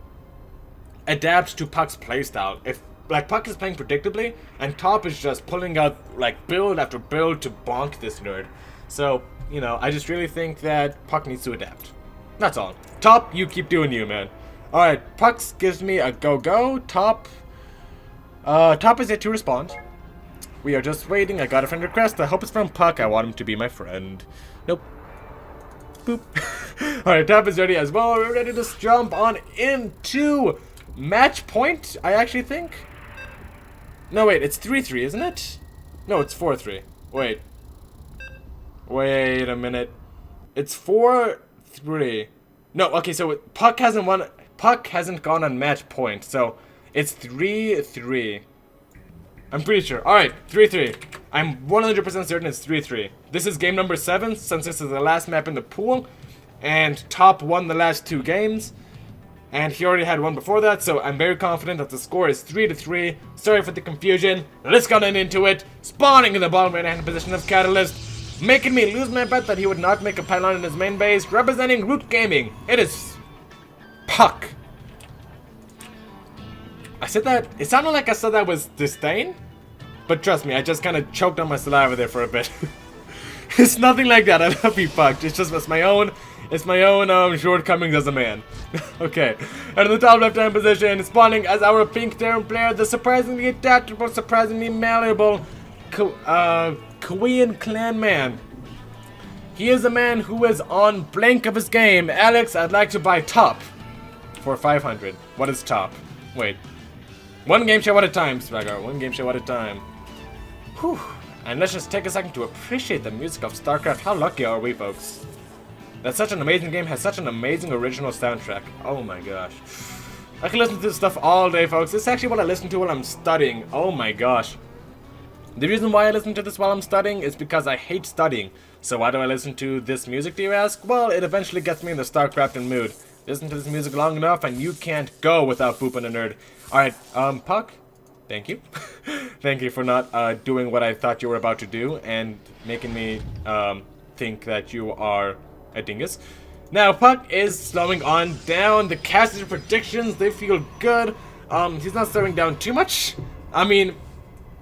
adapt to puCK's playstyle. If like puCK is playing predictably, and top is just pulling out like build after build to bonk this nerd. So, you know, I just really think that puCK needs to adapt. That's all. Top, you keep doing you, man. Alright, puCK gives me a go-go. Top is yet to respond. We are just waiting. I got a friend request. I hope it's from puCK. I want him to be my friend. Nope. Boop. Alright, top is ready as well. We're ready to just jump on into match point, I actually think. No, wait, it's 3-3, isn't it? No, it's 4-3. Wait a minute. It's 4-3. No, okay, so puCK hasn't won. puCK hasn't gone on match point, so it's 3-3. I'm pretty sure. Alright, 3-3. I'm 100% certain it's 3-3. This is game number 7, since this is the last map in the pool. And top won the last 2 games. And he already had one before that, so I'm very confident that the score is 3-3. Sorry for the confusion. Let's get into it. Spawning in the bottom right hand position of Catalyst. Making me lose my bet that he would not make a pylon in his main base. Representing Root Gaming. It is puCK. I said that, it sounded like I said that was disdain. But trust me, I just kind of choked on my saliva there for a bit. It's nothing like that. I love you, puCK. It's my own shortcomings as a man. Okay. And in the top left hand position, spawning as our pink Terran player, the surprisingly adaptable, surprisingly malleable Korean clan man. He is a man who is on blank of his game. Alex, I'd like to buy top for 500. What is top? Wait. One game show at a time, Swagger. One game show at a time. Whew. And let's just take a second to appreciate the music of StarCraft. How lucky are we, folks? That's such an amazing game, has such an amazing original soundtrack. Oh my gosh. I can listen to this stuff all day, folks. This is actually what I listen to while I'm studying. Oh my gosh. The reason why I listen to this while I'm studying is because I hate studying. So why do I listen to this music, do you ask? Well, it eventually gets me in the StarCrafting mood. Listen to this music long enough and you can't go without booping a nerd. Alright, puCK, thank you. Thank you for not doing what I thought you were about to do and making me think that you are a dingus. Now, puCK is slowing on down. The caster predictions, they feel good. He's not slowing down too much. I mean,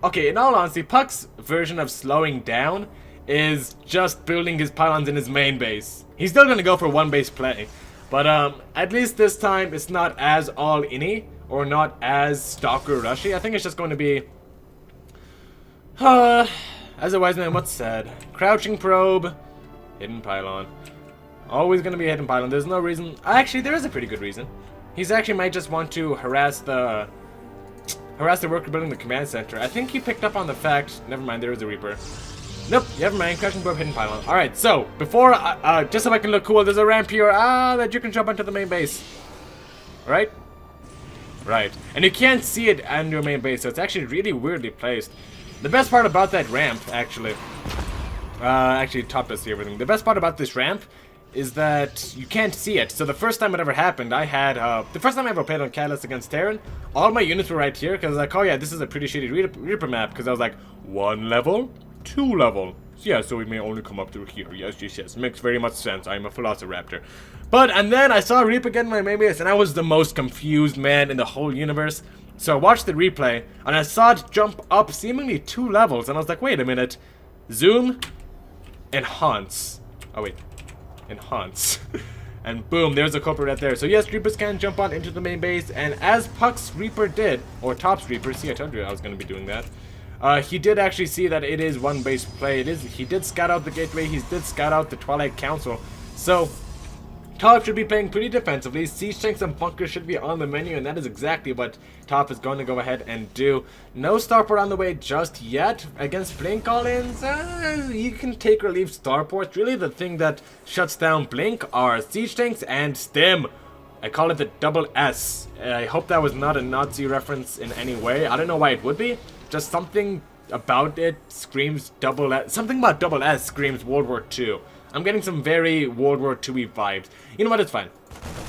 okay, in all honesty, puCK's version of slowing down is just building his pylons in his main base. He's still gonna go for one base play. But at least this time it's not as all-in-y or not as stalker rushy. I think it's just going to be as a wise man once said, crouching probe, hidden pylon. Always gonna be a hidden pylon. There's no reason. Actually, there is a pretty good reason. He's actually might just want to harass the worker building the command center. I think he picked up on the fact. Never mind, there is a Reaper. Nope, never mind. Crouching probe, hidden pylon. All right, so before just so I can look cool, there's a ramp here. That you can jump onto the main base. All right. Right, and you can't see it on your main base, so it's actually really weirdly placed. The best part about that ramp, actually top does see everything. The best part about this ramp is that you can't see it. So the first time it ever happened, I had, the first time I ever played on Catalyst against Terran, all my units were right here, because I was like, oh yeah, this is a pretty shitty Reaper map, because I was like, 1 level, 2 level. Yeah, so we may only come up through here. Yes. Makes very much sense. I'm a Velociraptor. And then I saw Reaper get in my main base, and I was the most confused man in the whole universe. So I watched the replay, and I saw it jump up seemingly 2 levels, and I was like, wait a minute. Zoom, enhance. Oh wait, enhance. And boom, there's a culprit right there. So yes, Reapers can jump on into the main base, and as puCK's Reaper did, or Top's Reaper, see I told you I was going to be doing that. He did actually see that it is one base play. He did scout out the gateway, he did scout out the Twilight Council. So Top should be playing pretty defensively. Siege tanks and bunkers should be on the menu, and that is exactly what Top is going to go ahead and do. No starport on the way just yet. Against Blink all-ins, you can take or leave starports. Really the thing that shuts down Blink are siege tanks and stim. I call it the double S. I hope that was not a Nazi reference in any way. I don't know why it would be. Just something about it screams double S. Something about double S screams World War II. I'm getting some very World War II vibes. You know what, it's fine.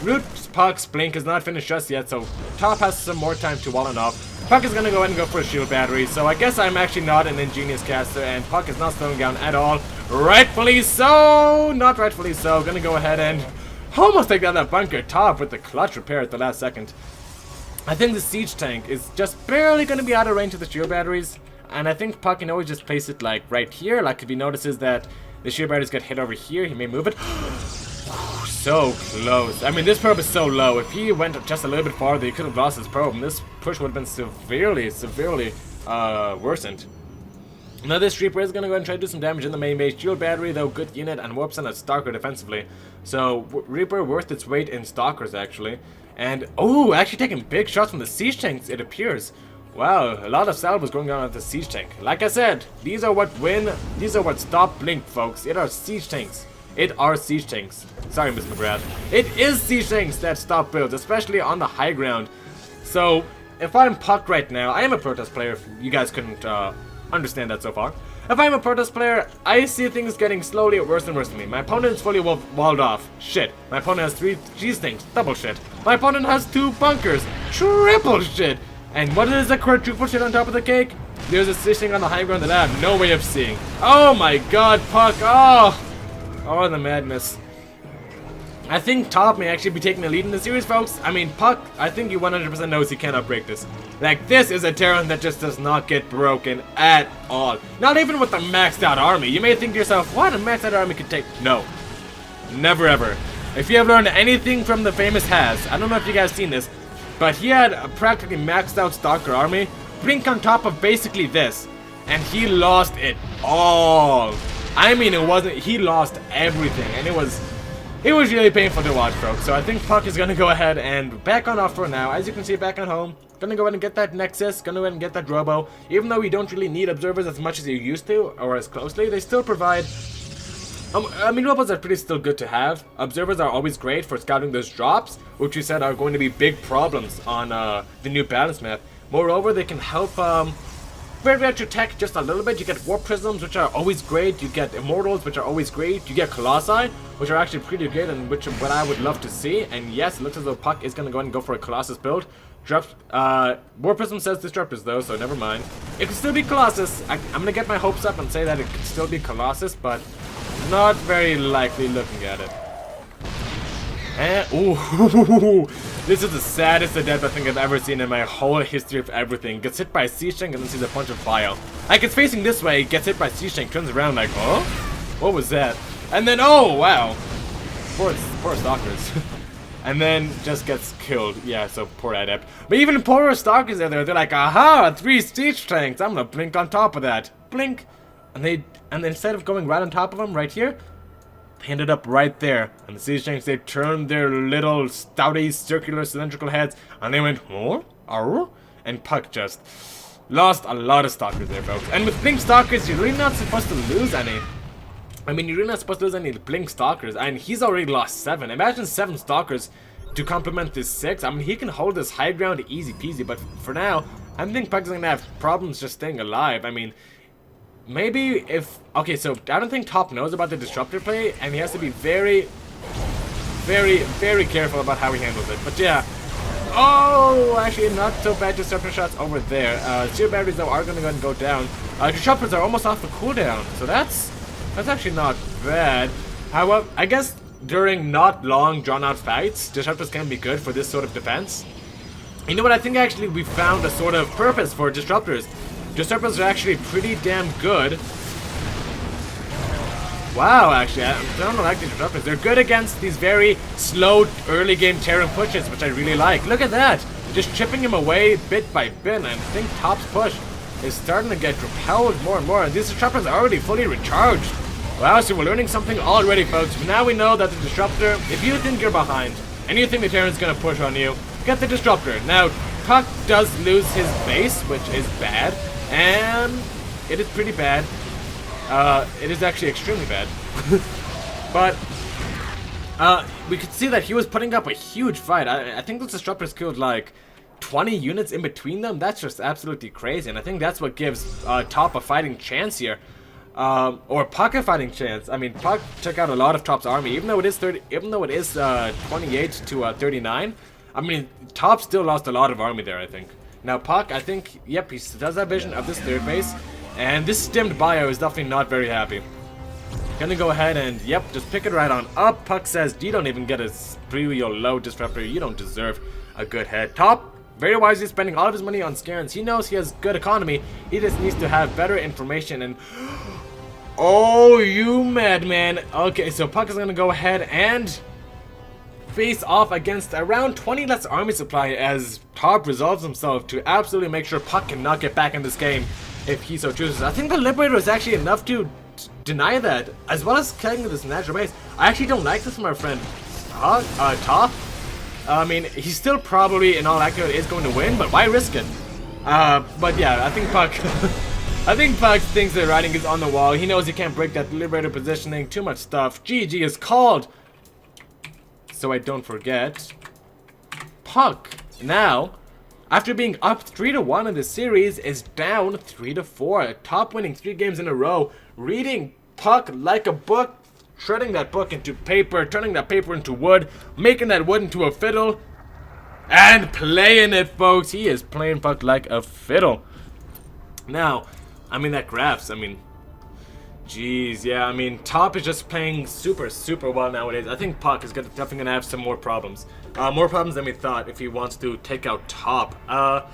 Root's puCK's Blink is not finished just yet, so Top has some more time to wall it off. puCK is gonna go ahead and go for a shield battery, so I guess I'm actually not an ingenious caster, and puCK is not slowing down at all. Rightfully so! Not rightfully so. Gonna go ahead and almost take down that bunker. Top with the clutch repair at the last second. I think the siege tank is just barely gonna be out of range of the shield batteries, and I think puCK can always just place it like right here. Like if he notices that the shield batteries get hit over here, he may move it. So close. I mean, this probe is so low. If he went just a little bit farther, he could have lost his probe, and this push would have been severely worsened. Now this Reaper is going to go and try to do some damage in the main base. Shield battery, though, good unit, and warps on a Stalker defensively. So Reaper worth its weight in Stalkers, actually. And, oh, actually taking big shots from the siege tanks, it appears. Wow, a lot of salvos going on at the siege tank. Like I said, these are what win, these are what stop Blink, folks. It are siege tanks. It are siege tanks. Sorry, Miss McGrath. It is siege tanks that stop builds, especially on the high ground. So, if I'm puCK right now, I am a Protest player, if you guys couldn't understand that so far. If I'm a Protest player, I see things getting slowly worse and worse to me. My opponent is fully walled off. Shit. My opponent has 3 cheese things. Double shit. My opponent has 2 bunkers. Triple shit. And what is the quadruple shit on top of the cake? There's a siege tank on the high ground that I have no way of seeing. Oh my god, puCK. Oh, the madness. I think Top may actually be taking the lead in the series, folks. I mean, puCK, I think he 100% knows he cannot break this. Like, this is a Terran that just does not get broken at all. Not even with a maxed out army. You may think to yourself, what a maxed out army could take. No. Never ever. If you have learned anything from the famous Has, I don't know if you guys seen this, but he had a practically maxed out Stalker army, Blink on top of basically this, and he lost it all. I mean, he lost everything, and it was really painful to watch, folks. So I think puCK is gonna go ahead and back on off for now. As you can see, back on home. Gonna go ahead and get that Nexus, gonna go ahead and get that Robo. Even though we don't really need observers as much as you used to, or as closely, they still provide. I mean, Robos are pretty still good to have. Observers are always great for scouting those drops, which we said are going to be big problems on the new balance map. Moreover, they can help vary out your tech just a little bit. You get Warp Prisms, which are always great. You get Immortals, which are always great. You get Colossi, which are actually pretty good, and which what I would love to see. And yes, it looks as though puCK is going to go ahead and go for a Colossus build. Warp Prism says Disruptors, though, so never mind. It could still be Colossus. I'm going to get my hopes up and say that it could still be Colossus, but not very likely looking at it. And, ooh, this is the saddest death I think I've ever seen in my whole history of everything. Gets hit by a siege tank and then sees a bunch of fire. Like, it's facing this way, gets hit by a siege tank, turns around like, oh? What was that? And then, oh, wow. Poor Stalkers. And then just gets killed. Yeah, so poor Adept. But even poorer Stalkers are there. They're like, aha, 3 siege tanks. I'm gonna blink on top of that. Blink. And instead of going right on top of them, right here, they ended up right there. And the siege tanks, they turned their little stouty circular cylindrical heads, and they went, oh, oh, and puCK just lost a lot of Stalkers there, folks. And with Blink Stalkers, you're really not supposed to lose any. I mean, you're really not supposed to lose any Blink Stalkers, and he's already lost 7. Imagine 7 Stalkers to complement this 6. I mean, he can hold this high ground easy peasy, but for now, I think puCK's gonna have problems just staying alive. I mean, maybe if... Okay, so I don't think Top knows about the Disruptor play, and he has to be very, very, very careful about how he handles it. But yeah. Oh, actually not so bad disruptor shots over there. Zero batteries though are gonna go ahead and go down. Disruptors are almost off the cooldown, so that's actually not bad. However, I guess during not long drawn out fights, disruptors can be good for this sort of defense. You know what, I think actually we found a sort of purpose for disruptors. Disruptors are actually pretty damn good. Wow, actually, I don't like the disruptors. They're good against these very slow early game Terran pushes, which I really like. Look at that! Just chipping him away bit by bit, and I think Top's push is starting to get repelled more and more, and these disruptors are already fully recharged. Wow, so we're learning something already, folks. Now we know that the disruptor, if you think you're behind, and you think the Terran's gonna push on you, get the disruptor. Now, puCK does lose his base, which is bad, and it is pretty bad. It is actually extremely bad. But we could see that he was putting up a huge fight. I think those disruptors killed like 20 units in between them. That's just absolutely crazy, and I think that's what gives Top a fighting chance here. Or puCK a fighting chance. I mean, puCK took out a lot of Top's army, even though it is 28 to 39. I mean, Top still lost a lot of army there, I think. Now puCK, I think, yep, he does have vision of this third base. And this stimmed bio is definitely not very happy. Gonna go ahead and, yep, just pick it right on up. puCK says, you don't even get a pretty low disruptor. You don't deserve a good head. Top, very wisely spending all of his money on Scarens. He knows he has good economy. He just needs to have better information and... Oh, you madman. Okay, so puCK is gonna go ahead and face off against around 20 less army supply as Top resolves himself to absolutely make sure puCK cannot get back in this game if he so chooses. I think the Liberator is actually enough to deny that, as well as killing this natural base. I actually don't like this from our friend Top. I mean, he's still probably, in all likelihood, is going to win, but why risk it? But yeah, I think puCK... I think puCK thinks the writing is on the wall. He knows he can't break that Liberator positioning. Too much stuff. GG is called. So I don't forget. puCK now, after being up 3-1 in the series, is down 3-4. Top winning 3 games in a row. Reading puCK like a book. Shredding that book into paper. Turning that paper into wood. Making that wood into a fiddle. And playing it, folks. He is playing puCK like a fiddle. Now, I mean, that graphs, I mean... Jeez, yeah, I mean, Top is just playing super, super well nowadays. I think puCK is definitely going to have some more problems. More problems than we thought if he wants to take out Top. I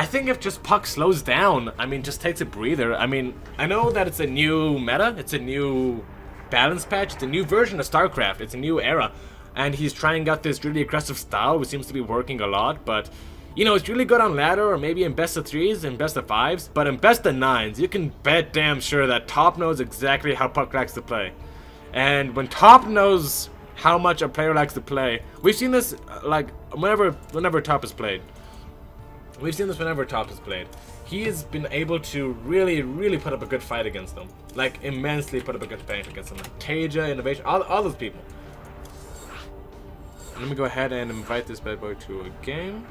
think if just puCK slows down, I mean, just takes a breather. I mean, I know that it's a new meta, it's a new balance patch, it's a new version of StarCraft, it's a new era. And he's trying out this really aggressive style, which seems to be working a lot, but... You know, it's really good on ladder or maybe in best of 3s and best of 5s, but in best of 9s, you can bet damn sure that Top knows exactly how puCK likes to play. And when Top knows how much a player likes to play, we've seen this like whenever Top has played. We've seen this whenever Top has played. He has been able to really, really put up a good fight against them. Like, immensely put up a good fight against them. Like, Taja, Innovation, all those people. Let me go ahead and invite this bad boy to a game.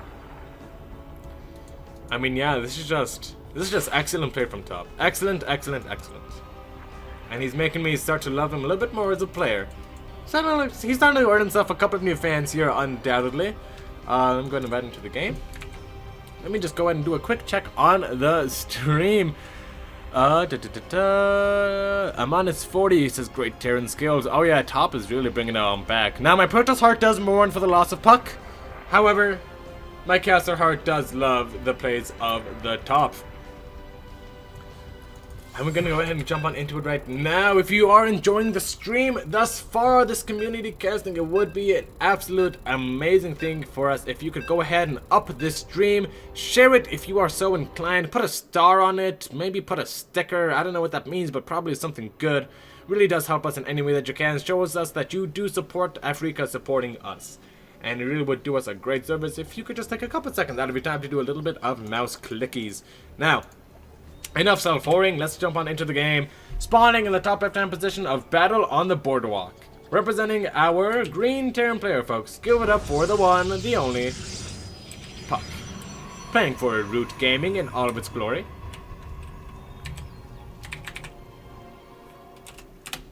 I mean, yeah, this is just excellent play from Top. Excellent, excellent, excellent. And he's making me start to love him a little bit more as a player. He's starting to earn himself a couple of new fans here, undoubtedly. I'm going to invite him to the game. Let me just go ahead and do a quick check on the stream. I'm on his 40, he says, great Terran skills. Oh yeah, Top is really bringing it back. Now, my Protoss heart does mourn for the loss of puCK. However, my Caster heart does love the plays of the Top. And we're gonna go ahead and jump on into it right now. If you are enjoying the stream thus far, this community casting, it would be an absolute amazing thing for us if you could go ahead and up this stream, share it if you are so inclined, put a star on it, maybe put a sticker. I don't know what that means, but probably something good. Really does help us in any way that you can. Shows us that you do support Africa supporting us. And it really would do us a great service if you could just take a couple seconds out of your time to do a little bit of mouse clickies. Now, enough self-whoring, let's jump on into the game. Spawning in the top left-hand position of Battle on the Boardwalk. Representing our green Terran player, folks. Give it up for the one, the only, puCK. Playing for Root Gaming in all of its glory.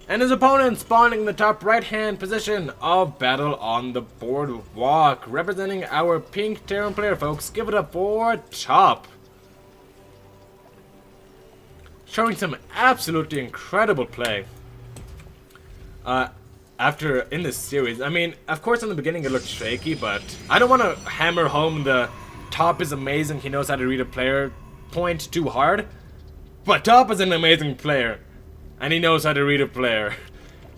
And his opponent spawning in the top right-hand position of Battle on the Boardwalk. Representing our pink Terran player, folks. Give it up for Top. Showing some absolutely incredible play. After in this series. I mean, of course in the beginning it looked shaky, but I don't want to hammer home the Top is amazing, he knows how to read a player point too hard. But Top is an amazing player. And he knows how to read a player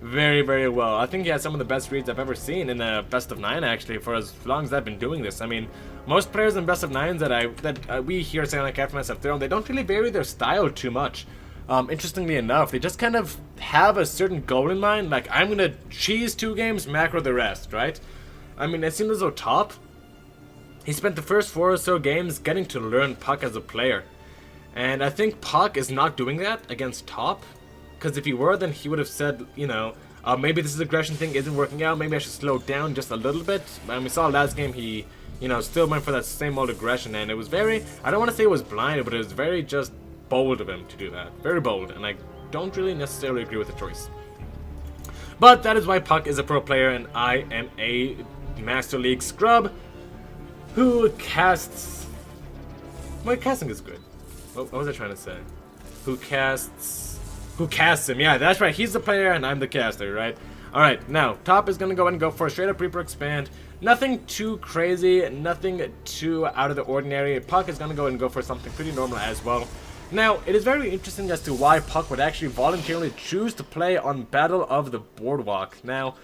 very, very well. I think he has some of the best reads I've ever seen in a best of 9, actually, for as long as I've been doing this. I mean, most players in best of 9s that we here say like FMS have thrown, they don't really vary their style too much. Interestingly enough, they just kind of have a certain goal in mind, like, I'm gonna cheese 2 games, macro the rest, right? I mean, it seems as though Top, he spent the first 4 or so games getting to learn puCK as a player. And I think puCK is not doing that against Top. Because if he were, then he would have said, you know, maybe this aggression thing isn't working out. Maybe I should slow down just a little bit. And we saw last game he, you know, still went for that same old aggression. And it was very, I don't want to say it was blind, but it was very just bold of him to do that. Very bold. And I don't really necessarily agree with the choice. But that is why puCK is a pro player and I am a Master League scrub who casts... My casting is good. What was I trying to say? Who casts him? Yeah, that's right. He's the player and I'm the caster, right? Alright, now, Top is going to go ahead and go for a straight up Reaper Expand. Nothing too crazy, nothing too out of the ordinary. puCK is going to go ahead and go for something pretty normal as well. Now, it is very interesting as to why puCK would actually voluntarily choose to play on Battle of the Boardwalk. Now,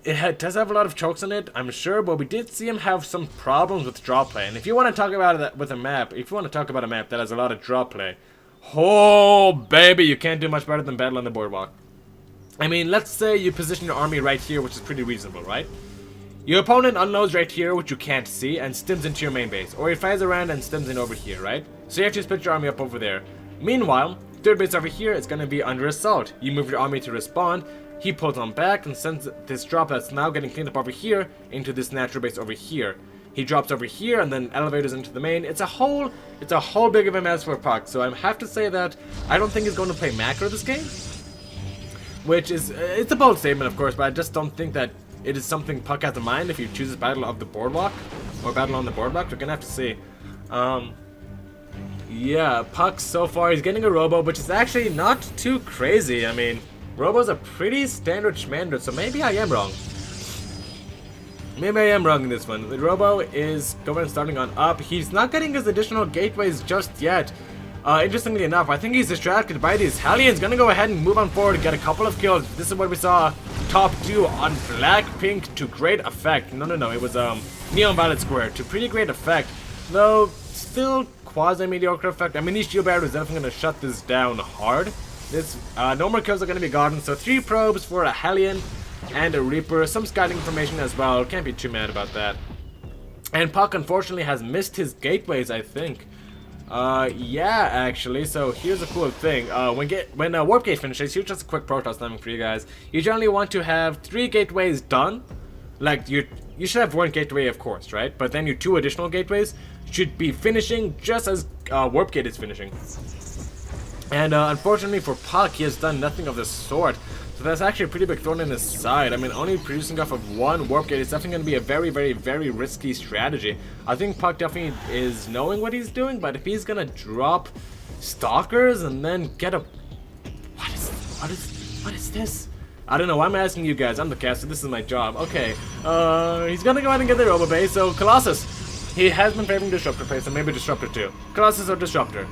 does have a lot of chokes on it, I'm sure, but we did see him have some problems with draw play. And if you want to talk about it with a map, if you want to talk about a map that has a lot of draw play, oh, baby, you can't do much better than Battle on the Boardwalk. I mean, let's say you position your army right here, which is pretty reasonable, right? Your opponent unloads right here, which you can't see, and stims into your main base. Or he fires around and stims in over here, right? So you have to split your army up over there. Meanwhile, third base over here is going to be under assault. You move your army to respond, he pulls on back and sends this drop that's now getting cleaned up over here into this natural base over here. He drops over here and then elevators into the main. It's a whole big of a mess for puCK. So I have to say that I don't think he's going to play macro this game. Which is, it's a bold statement of course, but I just don't think that it is something puCK has in mind if he chooses Battle of the Boardwalk. Or Battle on the Boardwalk, we're going to have to see. Yeah, puCK so far, he's getting a Robo, which is actually not too crazy. I mean, Robo's a pretty standard schmandard, so maybe I am wrong. Maybe I am wrong in this one. The Robo is going and starting on up. He's not getting his additional gateways just yet. Interestingly enough, I think he's distracted by these Hellions. Gonna go ahead and move on forward and get a couple of kills. This is what we saw Top do on Blackpink to great effect. No, it was Neon Violet Square to pretty great effect. Though, still quasi-mediocre effect. I mean, these shield barriers is definitely gonna shut this down hard. This, no more kills are gonna be gotten. So 3 probes for a Hellion and a Reaper, some scouting information as well, can't be too mad about that. And puCK unfortunately has missed his gateways, I think. Yeah, actually, so here's a cool thing. When Warp Gate finishes, here's just a quick Protoss timing for you guys. You generally want to have 3 gateways done. Like, you should have 1 gateway, of course, right? But then your 2 additional gateways should be finishing just as Warp Gate is finishing. And unfortunately for puCK, he has done nothing of the sort. So that's actually a pretty big thorn in his side. I mean, only producing off of 1 Warp Gate is definitely going to be a very, very, very risky strategy. I think puCK definitely is knowing what he's doing, but if he's going to drop Stalkers and then get a... What is this? I don't know, why am I asking you guys? I'm the caster, this is my job. Okay, he's going to go ahead and get the Robo Base, so Colossus. He has been favoring Disruptor Base, so maybe Disruptor too. Colossus or Disruptor.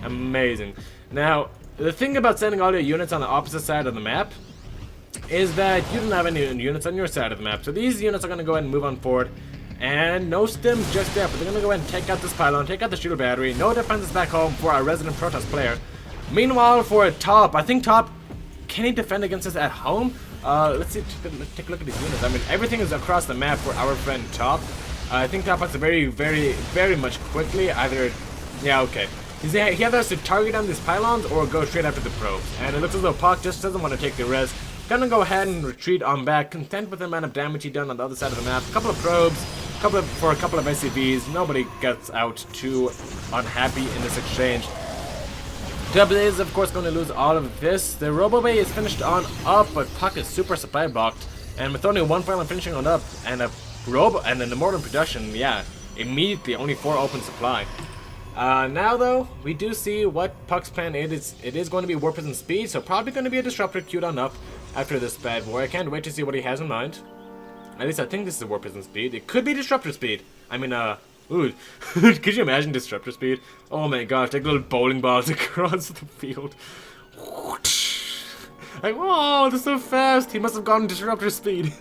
Amazing. Now, the thing about sending all your units on the opposite side of the map is that you don't have any units on your side of the map. So these units are going to go ahead and move on forward. And no stims just yet, but they're going to go ahead and take out this pylon, take out the shield battery. No defenses back home for our resident Protoss player. Meanwhile, for Top, I think Top, can he defend against us at home? Let's take a look at these units. I mean, everything is across the map for our friend Top. I think Top has to very, very, very much quickly either... Yeah, okay. He either has to target on these pylons or go straight after the probes. And it looks as though puCK just doesn't want to take the risk. Gonna go ahead and retreat on back, content with the amount of damage he done on the other side of the map. A couple of probes, for a couple of SCVs. Nobody gets out too unhappy in this exchange. Dub is, of course, going to lose all of this. The Robo Bay is finished on up, but puCK is super supply blocked. And with only one final finishing on up, and a Robo, and an Immortal production, yeah, immediately only 4 open supply. Now though, we do see what puCK's plan is. It is going to be Warp Prism speed, so probably going to be a Disruptor queued on up after this bad boy. I can't wait to see what he has in mind. At least I think this is Warp Prism speed. It could be Disruptor speed. I mean, ooh, could you imagine Disruptor speed? Oh my gosh, like little bowling balls across the field. Like, whoa, they're so fast. He must have gotten Disruptor speed.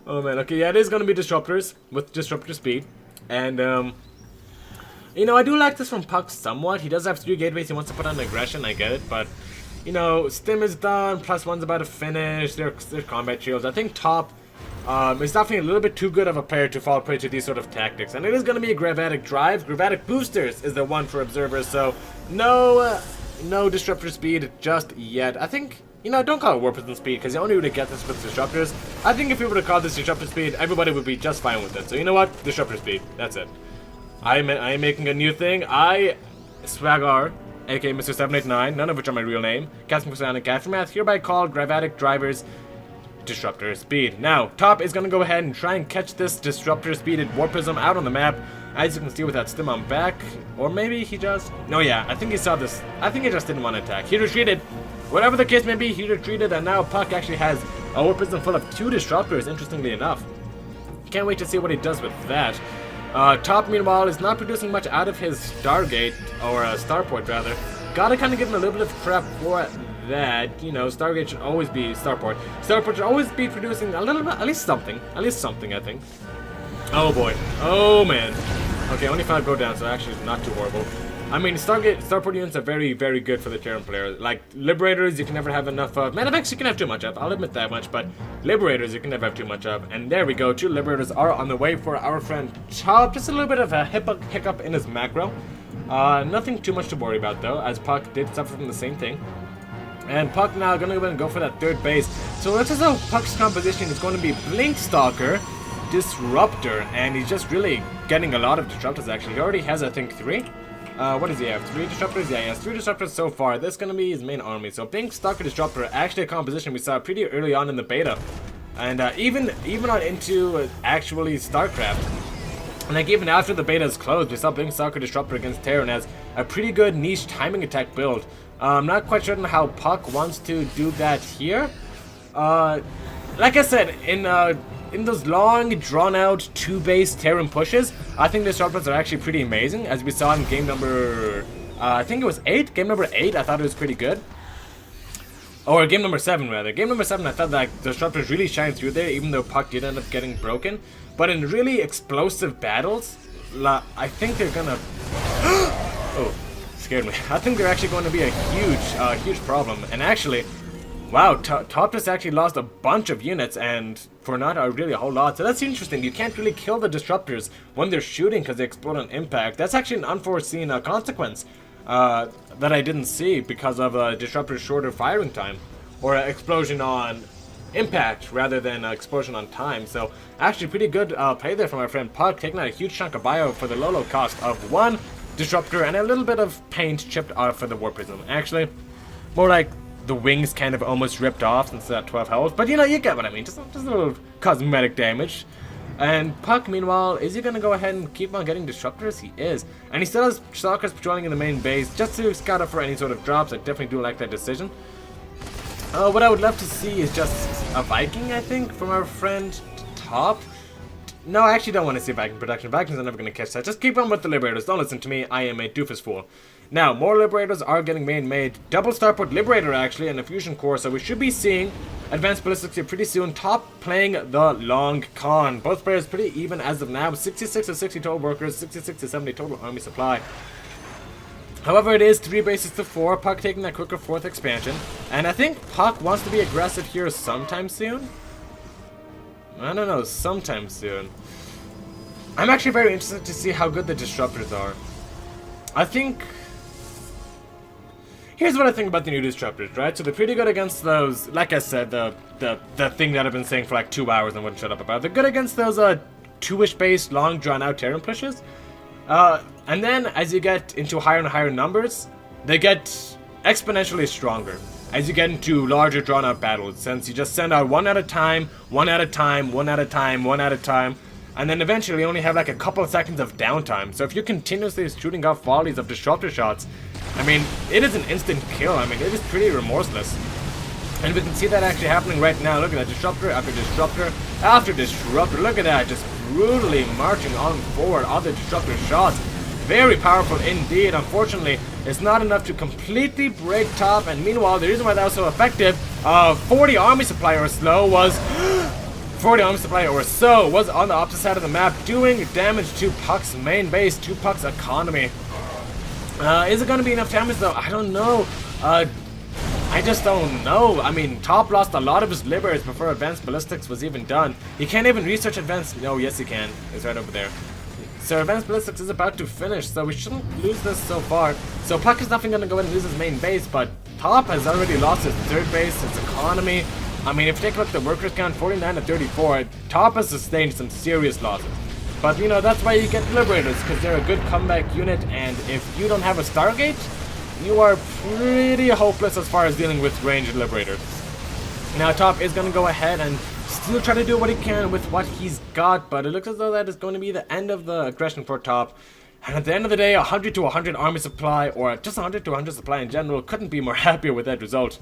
Oh man, okay, yeah, it is going to be Disruptors with Disruptor speed. And, you know, I do like this from puCK somewhat. He does have 3 gateways he wants to put on aggression, I get it, but, you know, Stim is done, +1's about to finish, their combat shields. I think top is definitely a little bit too good of a player to fall prey to these sort of tactics. And it is going to be a Gravatic drive. Gravatic boosters is the one for observers, so no Disruptor speed just yet. I think, you know, don't call it Warp Prism speed, because you only really get this with Disruptors. I think if we were to call this Disruptor speed, everybody would be just fine with it. So you know what? Disruptor speed. That's it. I am making a new thing. Swagger, aka Mr. 789, none of which are my real name, casting Personic Aftermath, hereby called Gravatic Drivers Disruptor Speed. Now, top is going to go ahead and try and catch this Disruptor Speeded Warp Prism out on the map. As you can see with that Stim on back. Or maybe he just... No, yeah, I think he saw this. I think he just didn't want to attack. He retreated. Whatever the case may be, he retreated, and now puCK actually has a Warp Prism full of 2 Disruptors, interestingly enough. Can't wait to see what he does with that. Top, meanwhile, is not producing much out of his Stargate, or Starport, rather. Gotta kind of give him a little bit of crap for that. You know, Stargate should always be Starport. Starport should always be producing a little bit, at least something, I think. Oh boy. Oh man. Okay, only 5 go down, so actually it's not too horrible. I mean, Starport units are very, very good for the Terran player. Like, Liberators, you can never have enough of. Medivacs, you can have too much of. I'll admit that much, but Liberators, you can never have too much of. And there we go, 2 Liberators are on the way for our friend Top. Just a little bit of a hiccup in his macro. Nothing too much to worry about, though, as puCK did suffer from the same thing. And puCK now going to go for that 3rd base. So let's just know puCK's composition is going to be Blink Stalker, Disruptor, and he's just really getting a lot of Disruptors, actually. He already has, I think, 3. What does he have? 3 Disruptors? Yeah, he has 3 Disruptors so far. This is going to be his main army. So Blink Stalker Disruptor, actually a composition we saw pretty early on in the beta. And even on into actually StarCraft. And like even after the beta is closed, we saw Blink Stalker Disruptor against Terran as a pretty good niche timing attack build. I'm not quite sure how puCK wants to do that here. Like I said, in those long, drawn-out, 2-base Terran pushes, I think the Disruptors are actually pretty amazing, as we saw in game number... I think it was 8? Game number 8, I thought it was pretty good. Or game number 7, rather. Game number 7, I thought that the Disruptors really shined through there, even though puCK did end up getting broken. But in really explosive battles, I think they're gonna... Oh, scared me. I think they're actually going to be a huge problem. And actually... Wow, Top just actually lost a bunch of units, and for not really a whole lot. So that's interesting. You can't really kill the Disruptors when they're shooting because they explode on impact. That's actually an unforeseen consequence that I didn't see because of Disruptor's shorter firing time. Or an explosion on impact rather than an explosion on time. So actually pretty good play there from our friend puCK, taking out a huge chunk of bio for the low cost of 1 Disruptor and a little bit of paint chipped off for the Warp Prism. Actually, more like the wings kind of almost ripped off since that 12 health, but you know, you get what I mean, just a little cosmetic damage. And puCK, meanwhile, is he gonna go ahead and keep on getting Disruptors? He is. And he still has Stalkers patrolling in the main base, just to scout out for any sort of drops. I definitely do like that decision. What I would love to see is just a Viking, I think, from our friend Top. No, I actually don't want to see Viking production. Vikings are never going to catch that. Just keep on with the Liberators. Don't listen to me. I am a doofus fool. Now, more Liberators are getting made. Double Starport Liberator, actually, and a Fusion Core. So we should be seeing Advanced Ballistics here pretty soon. Top playing the long con. Both players pretty even as of now. 66 to 60 total workers, 66 to 70 total army supply. However, it is 3 bases to 4. puCK taking that quicker 4th expansion. And I think puCK wants to be aggressive here sometime soon. I don't know, sometime soon. I'm actually very interested to see how good the Disruptors are. I think... Here's what I think about the new Disruptors, right? So they're pretty good against those, like I said, the thing that I've been saying for like 2 hours and wouldn't shut up about. They're good against those 2-ish based, long drawn out Terran pushes. And then as you get into higher and higher numbers, they get exponentially stronger as you get into larger drawn out battles, since you just send out one at a time, one at a time, one at a time, one at a time, and then eventually you only have like a couple of seconds of downtime. So if you're continuously shooting off volleys of disruptor shots, I mean, it is an instant kill. I mean, it is pretty remorseless. And we can see that actually happening right now. Look at that, disruptor after disruptor after disruptor. Look at that, just brutally marching on forward, all the disruptor shots. Very powerful indeed. Unfortunately, it's not enough to completely break top. And meanwhile, the reason why that was so effective, 40 army supply or so was 40 army supply or so was on the opposite side of the map, doing damage to puCK's main base, to puCK's economy. Is it going to be enough damage though? I don't know. I just don't know. I mean, Top lost a lot of his liberators before advanced ballistics was even done. He can't even research advanced. No, yes he can. It's right over there. So advanced ballistics is about to finish, so we shouldn't lose this so far. So puCK is definitely going to go ahead and lose his main base, but Top has already lost his third base, his economy. I mean, if you take a look at the workers count, 49 to 34, Top has sustained some serious losses. But, you know, that's why you get Liberators, because they're a good comeback unit, and if you don't have a Stargate, you are pretty hopeless as far as dealing with ranged Liberators. Now, Top is going to go ahead and still try to do what he can with what he's got, but it looks as though that is going to be the end of the aggression for Top. And at the end of the day, 100 to 100 army supply, or just 100 to 100 supply in general, couldn't be more happier with that result.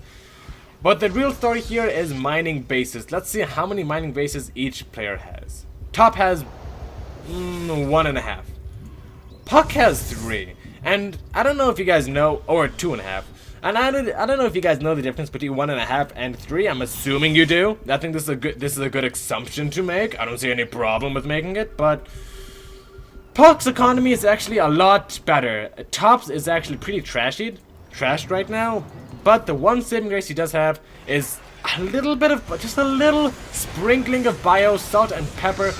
But the real story here is mining bases. Let's see how many mining bases each player has. Top has 1.5. puCK has 3. And I don't know if you guys know, or 2.5. And I don't know if you guys know the difference between 1.5 and 3. I'm assuming you do. I think this is a good assumption to make. I don't see any problem with making it, but puCK's economy is actually a lot better. Top's is actually pretty trashed right now. But the one saving grace he does have is a little bit of, just a little sprinkling of bio, salt and pepper,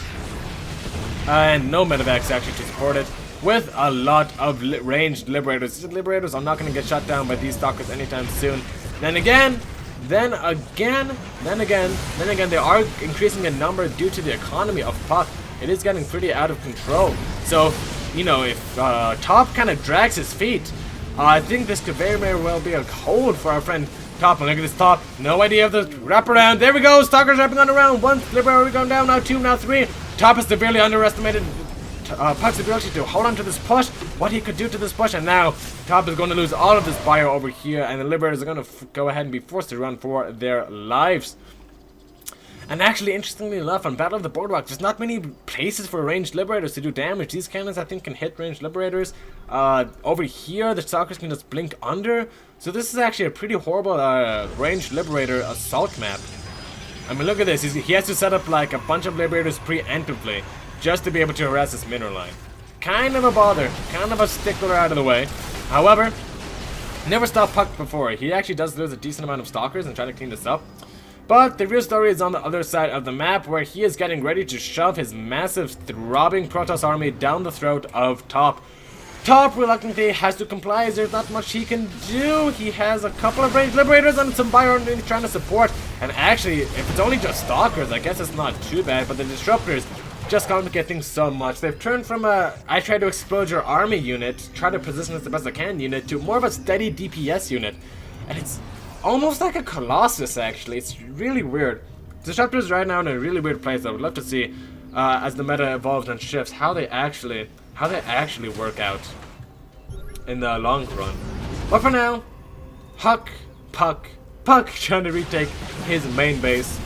and no medevacs actually to support it, with a lot of ranged Liberators. These Liberators are not going to get shut down by these Stalkers anytime soon. Then again, they are increasing in number due to the economy of puCK. It is getting pretty out of control. So, you know, if Top kind of drags his feet, I think this could very well be a hold for our friend Top. And look at this Top. No idea of the wraparound. There we go. Stalkers wrapping on around. One Liberator going down. Now 2, now 3. Top has severely underestimated puCK's ability to hold on to this push. What he could do to this push. And now Top is going to lose all of this bio over here. And the Liberators are going to go ahead and be forced to run for their lives. And actually, interestingly enough, on Battle of the Boardwalk, there's not many places for ranged Liberators to do damage. These cannons, I think, can hit ranged Liberators. Over here, the Stalkers can just blink under. So this is actually a pretty horrible ranged Liberator assault map. I mean, look at this. He has to set up like a bunch of Liberators preemptively just to be able to harass this mineral line. Kind of a bother. Kind of a stickler out of the way. However, never stopped puCK before. He actually does lose a decent amount of Stalkers and try to clean this up. But the real story is on the other side of the map, where he is getting ready to shove his massive, throbbing Protoss army down the throat of Top. Top reluctantly has to comply, as there's not much he can do. He has a couple of ranged Liberators and some bio underneath trying to support. And actually, if it's only just Stalkers, I guess it's not too bad. But the Disruptors just complicate things so much. They've turned from a I try to explode your army unit, try to position as the best I can unit, to more of a steady DPS unit. And it's almost like a Colossus, actually. It's really weird. Disruptors right now in a really weird place. I would love to see, as the meta evolves and shifts, how they actually work out in the long run. But for now, puCK trying to retake his main base.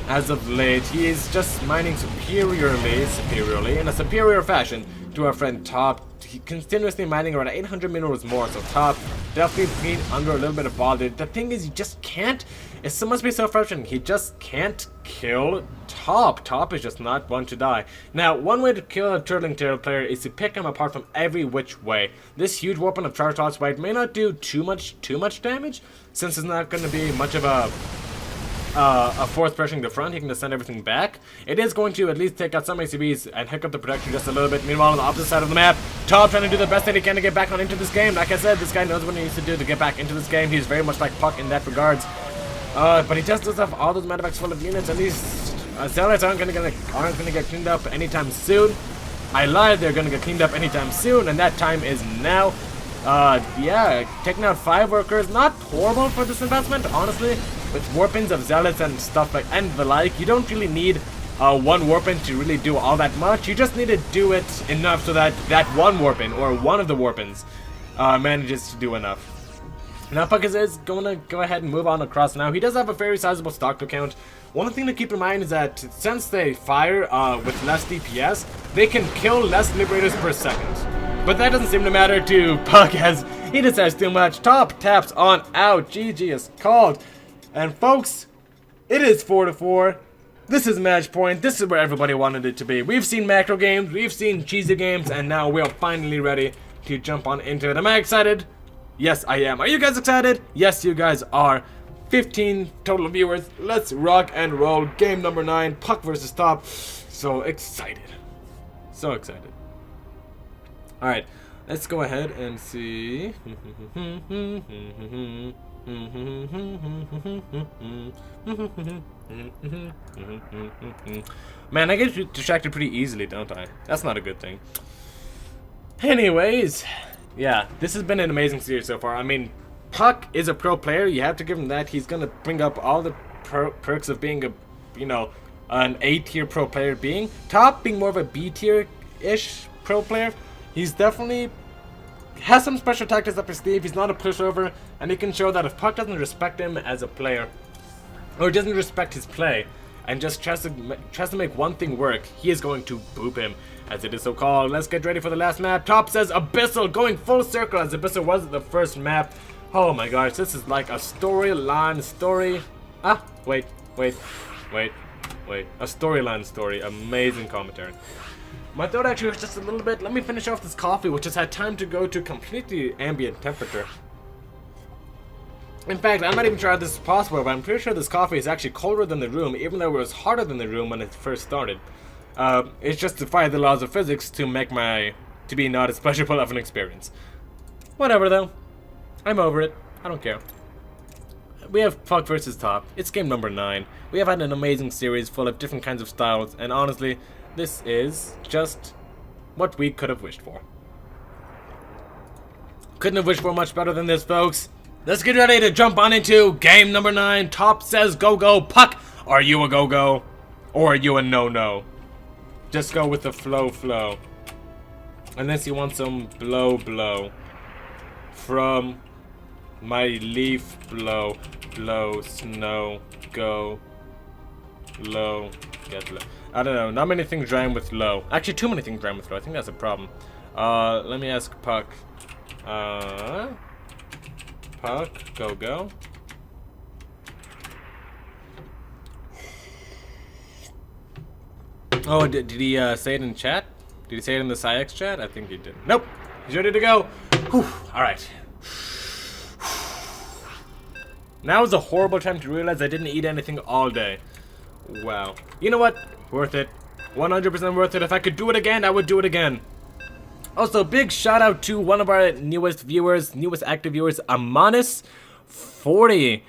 As of late, he is just mining superiorly, in a superior fashion to our friend Top. He continuously mining around 800 minerals more, so Top definitely being under a little bit of bother. The thing is, you just can't, it must be so frustrating, he just can't kill Top. Top is just not one to die. Now, one way to kill a Turtling Tail player is to pick him apart from every which way. This huge weapon of Charge Toss White may not do too much damage, since it's not going to be much of a force pressuring the front. He can just send everything back. It is going to at least take out some ACBs and hick up the protection just a little bit. Meanwhile, on the opposite side of the map, Top trying to do the best that he can to get back on into this game. Like I said, this guy knows what he needs to do to get back into this game. He's very much like puCK in that regards. But he just does have all those medevacs full of units, and these Zealots aren't gonna get cleaned up anytime soon. I lied, they're gonna get cleaned up anytime soon, and that time is now. Yeah, taking out 5 workers, not horrible for this investment, honestly. With warpins of zealots and stuff like, and the like, you don't really need 1 warpin to really do all that much. You just need to do it enough so that that 1 warpin, or one of the warpins, manages to do enough. Now puCK is going to go ahead and move on across now. He does have a very sizable stock to count. One thing to keep in mind is that since they fire with less DPS, they can kill less Liberators per second. But that doesn't seem to matter to puCK as he just has too much. Top taps on out. GG is called. And folks, it is 4-4. This is match point. This is where everybody wanted it to be. We've seen macro games, we've seen cheesy games, and now we are finally ready to jump on into it. Am I excited? Yes, I am. Are you guys excited? Yes, you guys are. 15 total viewers. Let's rock and roll. Game number 9, puCK versus Top. So excited. So excited. Alright, let's go ahead and see. Man, I get distracted pretty easily, don't I? That's not a good thing. Anyways, yeah, this has been an amazing series so far. I mean, puCK is a pro player. You have to give him that. He's gonna bring up all the perks of being a, you know, an A-tier pro player. Being Top, being more of a B-tier-ish pro player. He's definitely has some special tactics up his sleeve. He's not a pushover, and he can show that if puCK doesn't respect him as a player, or doesn't respect his play, and just tries to make one thing work, he is going to boop him, as it is so called. Let's get ready for the last map. Top says Abyssal, going full circle as Abyssal was the first map. Oh my gosh, this is like a storyline story. Ah, wait. A storyline story. Amazing commentary. My throat actually hurts just a little bit. Let me finish off this coffee, which has had time to go to completely ambient temperature. In fact, I'm not even sure how this is possible, but I'm pretty sure this coffee is actually colder than the room, even though it was hotter than the room when it first started. It's just defied the laws of physics to make to be not as pleasurable of an experience. Whatever though. I'm over it. I don't care. We have puCK versus Top. It's game number 9. We have had an amazing series full of different kinds of styles, and honestly, this is just what we could have wished for. Couldn't have wished for much better than this, folks. Let's get ready to jump on into game number 9. Top says go-go. puCK, are you a go-go? Or are you a no-no? Just go with the flow. Unless you want some blow. From my leaf blow, snow, go, low, get low. I don't know, not many things rhyme with low. Actually, too many things rhyme with low. I think that's a problem. Let me ask puCK. puCK, go. Oh, did he say it in chat? Did he say it in the SciX chat? I think he did. Nope. He's ready to go. Whew. All right. Now is a horrible time to realize I didn't eat anything all day. Wow. You know what? Worth it. 100% worth it. If I could do it again, I would do it again. Also, big shout out to one of our newest active viewers, Amonis40.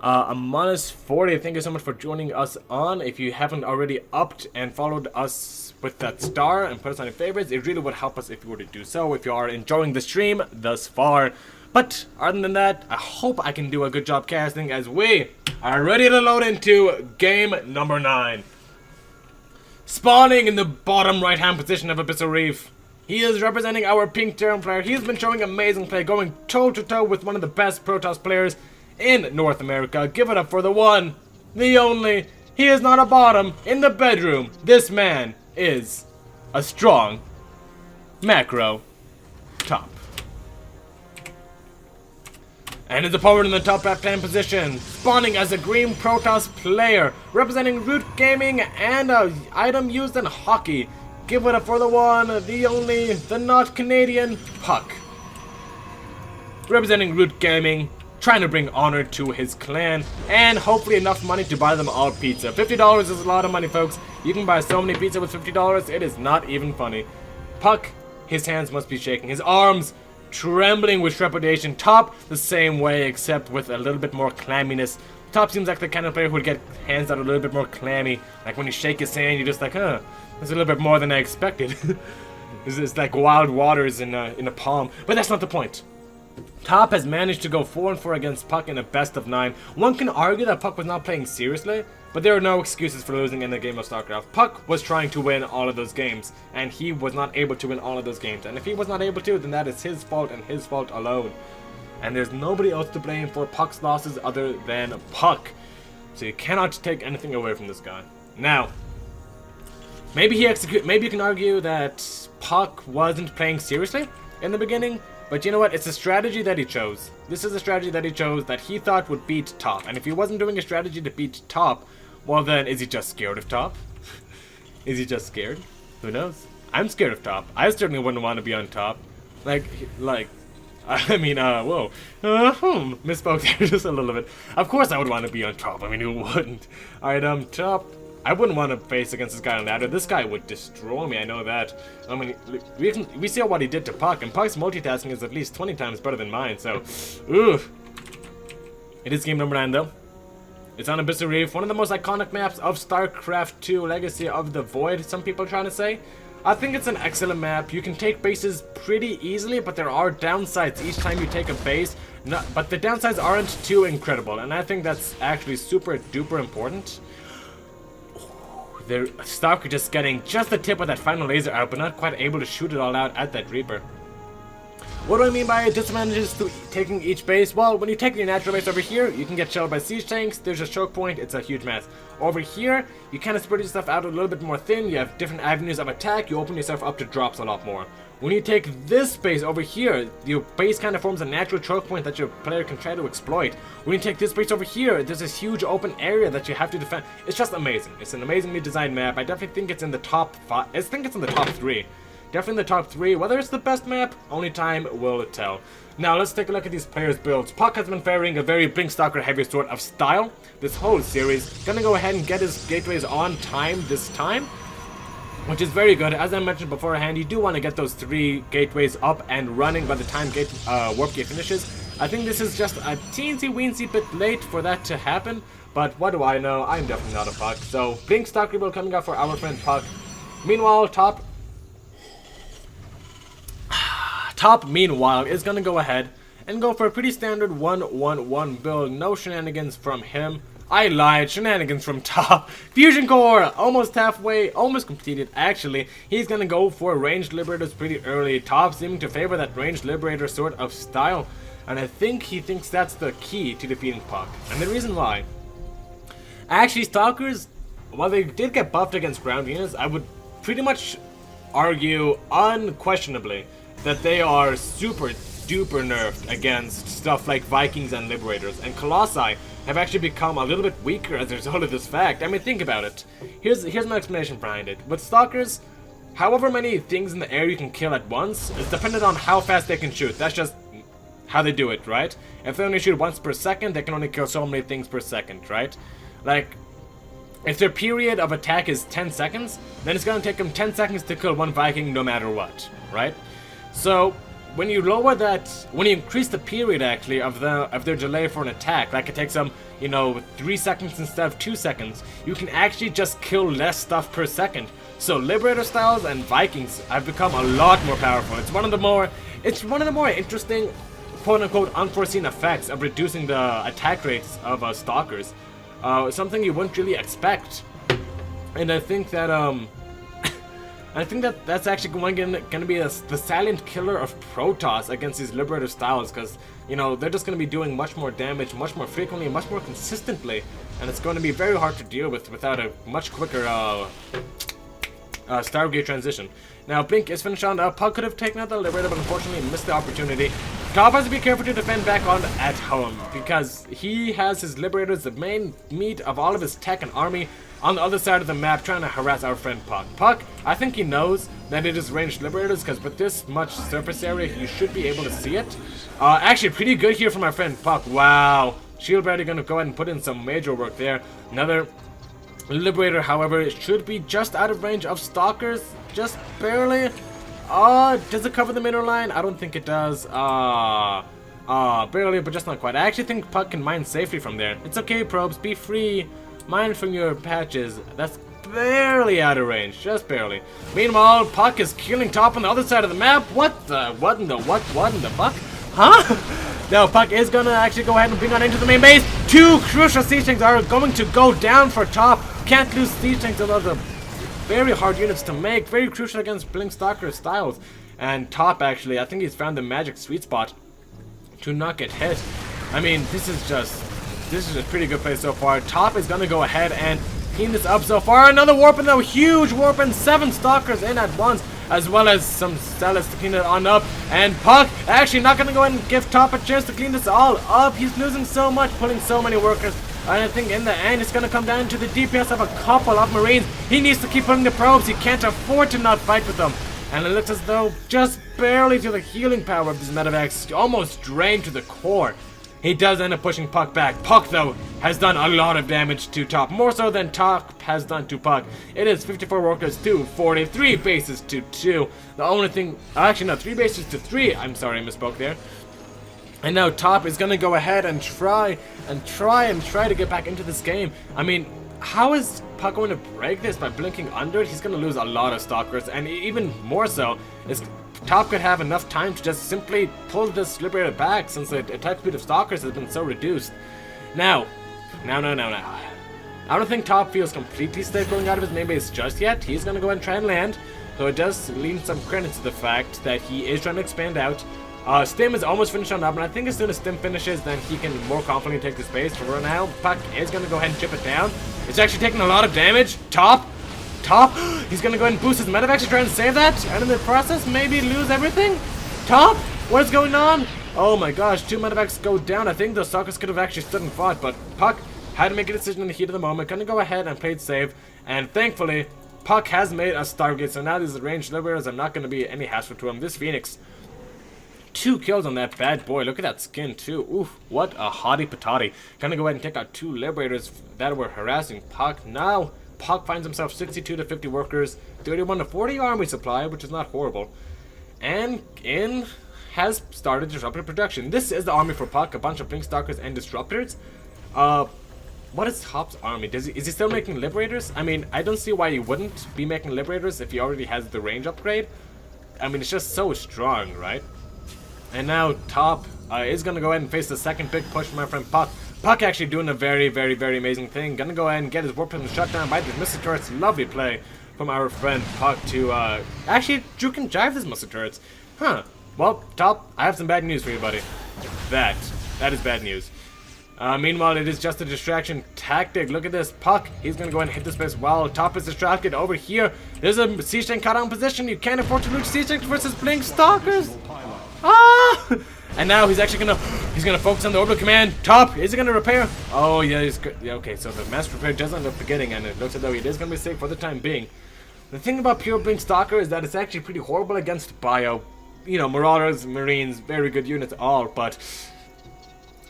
Amonis40, thank you so much for joining us on. If you haven't already upped and followed us with that star and put us on your favorites, it really would help us if you were to do so, if you are enjoying the stream thus far. But other than that, I hope I can do a good job casting as we are ready to load into game number 9. Spawning in the bottom right hand position of Abyssal Reef, he is representing our pink Terran player. He has been showing amazing play, going toe to toe with one of the best Protoss players in North America. Give it up for the one, the only. He is not a bottom in the bedroom. This man is a strong macro top. And his opponent in the top left-hand position, spawning as a green Protoss player, representing Root Gaming and an item used in hockey. Give it up for the one, the only, the not Canadian, puCK. Representing Root Gaming, trying to bring honor to his clan, and hopefully enough money to buy them all pizza. $50 is a lot of money, folks. You can buy so many pizza with $50, it is not even funny. puCK, his hands must be shaking, his arms trembling with trepidation. Top, the same way, except with a little bit more clamminess. Top seems like the kind of player who would get hands that are a little bit more clammy. Like when you shake his hand, you're just like, huh, that's a little bit more than I expected. It's like wild waters in a palm. But that's not the point. Top has managed to go 4-4 against puCK in a best of 9. One can argue that puCK was not playing seriously, but there are no excuses for losing in a game of StarCraft. puCK was trying to win all of those games, and he was not able to win all of those games. And if he was not able to, then that is his fault and his fault alone. And there's nobody else to blame for puCK's losses other than puCK. So you cannot take anything away from this guy. Now, maybe you can argue that puCK wasn't playing seriously in the beginning. But you know what? It's a strategy that he chose. This is a strategy that he chose that he thought would beat top. And if he wasn't doing a strategy to beat top, well then, is he just scared of top? Is he just scared? Who knows? I'm scared of top. I certainly wouldn't want to be on top. I mean, whoa. Misspoke there just a little bit. Of course I would want to be on top. I mean, who wouldn't? Alright, top. I wouldn't want to face against this guy on ladder. This guy would destroy me, I know that. I mean, we see what he did to puCK, and puCK's multitasking is at least 20 times better than mine, so... Oof. It is game number 9, though. It's on Abyssal Reef, one of the most iconic maps of StarCraft 2 Legacy of the Void, some people are trying to say. I think it's an excellent map. You can take bases pretty easily, but there are downsides each time you take a base. But the downsides aren't too incredible, and I think that's actually super duper important. The Stalker just getting just the tip of that final laser out, but not quite able to shoot it all out at that Reaper. What do I mean by disadvantages to taking each base? Well, when you take your natural base over here, you can get shelled by siege tanks. There's a choke point. It's a huge mess. Over here, you kind of spread yourself out a little bit more thin. You have different avenues of attack. You open yourself up to drops a lot more. When you take this base over here, your base kind of forms a natural choke point that your player can try to exploit. When you take this base over here, there's this huge open area that you have to defend. It's just amazing. It's an amazingly designed map. I definitely think it's in the top 5. I think it's in the top 3. Definitely in the top 3. Whether it's the best map, only time will tell. Now let's take a look at these players' builds. puCK has been faring a very Blinkstalker heavy sort of style this whole series. Gonna go ahead and get his gateways on time this time, which is very good. As I mentioned beforehand, you do want to get those 3 gateways up and running by the time warp gate finishes. I think this is just a teensy-weensy bit late for that to happen, but what do I know? I'm definitely not a puCK. So, Blinkstalker build coming out for our friend puCK. Meanwhile, Top, meanwhile, is going to go ahead and go for a pretty standard 1-1-1 build. No shenanigans from him. I lied, shenanigans from Top. Fusion Core, almost halfway, almost completed actually. He's gonna go for ranged liberators pretty early. Top seeming to favor that ranged liberator sort of style, and I think he thinks that's the key to defeating puCK. And the reason why, actually Stalkers, while they did get buffed against ground units, I would pretty much argue unquestionably that they are super duper nerfed against stuff like Vikings and Liberators, and Colossi have actually become a little bit weaker as a result of this fact. I mean, think about it. Here's my explanation behind it. With Stalkers, however many things in the air you can kill at once is dependent on how fast they can shoot. That's just how they do it, right? If they only shoot once per second, they can only kill so many things per second, right? Like, if their period of attack is 10 seconds, then it's gonna take them 10 seconds to kill one Viking no matter what, right? So, when you lower that, when you increase the period actually of their delay for an attack, like it takes them, you know, 3 seconds instead of 2 seconds, you can actually just kill less stuff per second. So Liberator styles and Vikings have become a lot more powerful. It's one of the more interesting, quote unquote, unforeseen effects of reducing the attack rates of Stalkers. Something you wouldn't really expect. And I think that that's actually going to be the silent killer of Protoss against these Liberator styles, because, you know, they're just going to be doing much more damage, much more frequently, much more consistently, and it's going to be very hard to deal with without a much quicker Stargate transition. Now, Blink is finished on. puCK could have taken out the Liberator, but unfortunately missed the opportunity. Top has to be careful to defend back on at home, because he has his Liberators, the main meat of all of his tech and army, on the other side of the map trying to harass our friend puCK. puCK, I think he knows that it is ranged Liberators, because with this much surface area, you should be able to see it. Actually, pretty good here from our friend puCK. Wow. Shield Ready going to go ahead and put in some major work there. Another Liberator, however, should be just out of range of Stalkers. Just barely. Does it cover the middle line? I don't think it does. Barely, but just not quite. I actually think puCK can mine safely from there. It's okay, probes. Be free. Mine from your patches. That's barely out of range, just barely. Meanwhile, puCK is killing top on the other side of the map. What in the fuck? Huh? Now, puCK is gonna actually go ahead and bring on into the main base. Two crucial siege tanks are going to go down for top. Can't lose siege tanks, those are very hard units to make. Very crucial against Blink Stalker styles. And top, actually, I think he's found the magic sweet spot to not get hit. I mean, this is a pretty good play so far. Top is gonna go ahead and clean this up so far. Another warp and a huge warp and 7 stalkers in at once, as well as some zealots to clean it on up. And puCK actually not gonna go ahead and give top a chance to clean this all up. He's losing so much, pulling so many workers. And I think in the end it's gonna come down to the DPS of a couple of Marines. He needs to keep putting the probes. He can't afford to not fight with them. And it looks as though just barely to the healing power of this medevacs, almost drained to the core. He does end up pushing puCK back. puCK, though, has done a lot of damage to top, more so than top has done to puCK. It is 54 workers to 43 bases to 2. The only thing, actually no, 3 bases to 3. I'm sorry, I misspoke there. And now top is gonna go ahead and try to get back into this game. I mean, how is puCK going to break this? By blinking under it? He's going to lose a lot of stalkers, and even more so, is top could have enough time to just simply pull this Liberator back, since the attack speed of stalkers has been so reduced. Now. I don't think top feels completely safe going out of his main base just yet. He's going to go ahead and try and land, though it does lean some credit to the fact that he is trying to expand out. Stim is almost finished on up, and I think as soon as Stim finishes, then he can more confidently take the space. For right now, puCK is going to go ahead and chip it down. It's actually taking a lot of damage. Top, he's going to go ahead and boost his medevacs to try and save that, and in the process, maybe lose everything. Top, what is going on? Oh my gosh, 2 medevacs go down. I think those stalkers could have actually stood and fought, but puCK had to make a decision in the heat of the moment. Going to go ahead and play it safe, and thankfully, puCK has made a Stargate, so now these ranged liberators are not going to be any hassle to him. This Phoenix, 2 kills on that bad boy. Look at that skin too. Oof, what a hottie patati. Gonna go ahead and take out 2 liberators that were harassing puCK. Now puCK finds himself 62 to 50 workers, 31 to 40 army supply, which is not horrible. And in has started disruptor production. This is the army for puCK, a bunch of Blink Stalkers and disruptors. What is Top's army? Is he still making liberators? I mean, I don't see why he wouldn't be making liberators if he already has the range upgrade. I mean, it's just so strong, right? And now top is going to go ahead and face the second big push from my friend puCK. puCK actually doing a very amazing thing. Going to go ahead and get his warp prism shut down by these missile turrets. Lovely play from our friend puCK to actually juke and jive these missile turrets. Huh. Well, top, I have some bad news for you, buddy. That is bad news. Meanwhile, it is just a distraction tactic. Look at this. puCK, he's going to go ahead and hit this place while top is distracted. Over here, there's a siege tank caught on position. You can't afford to lose siege tanks versus Blink Stalkers. Ah! And now he's actually gonna focus on the orbital command. Top, is he gonna repair? Oh yeah, yeah, okay, so the mass repair does end up beginning, and it looks as though it is gonna be safe for the time being. The thing about pure Blink Stalker is that it's actually pretty horrible against bio. You know, Marauders, Marines, very good units all, but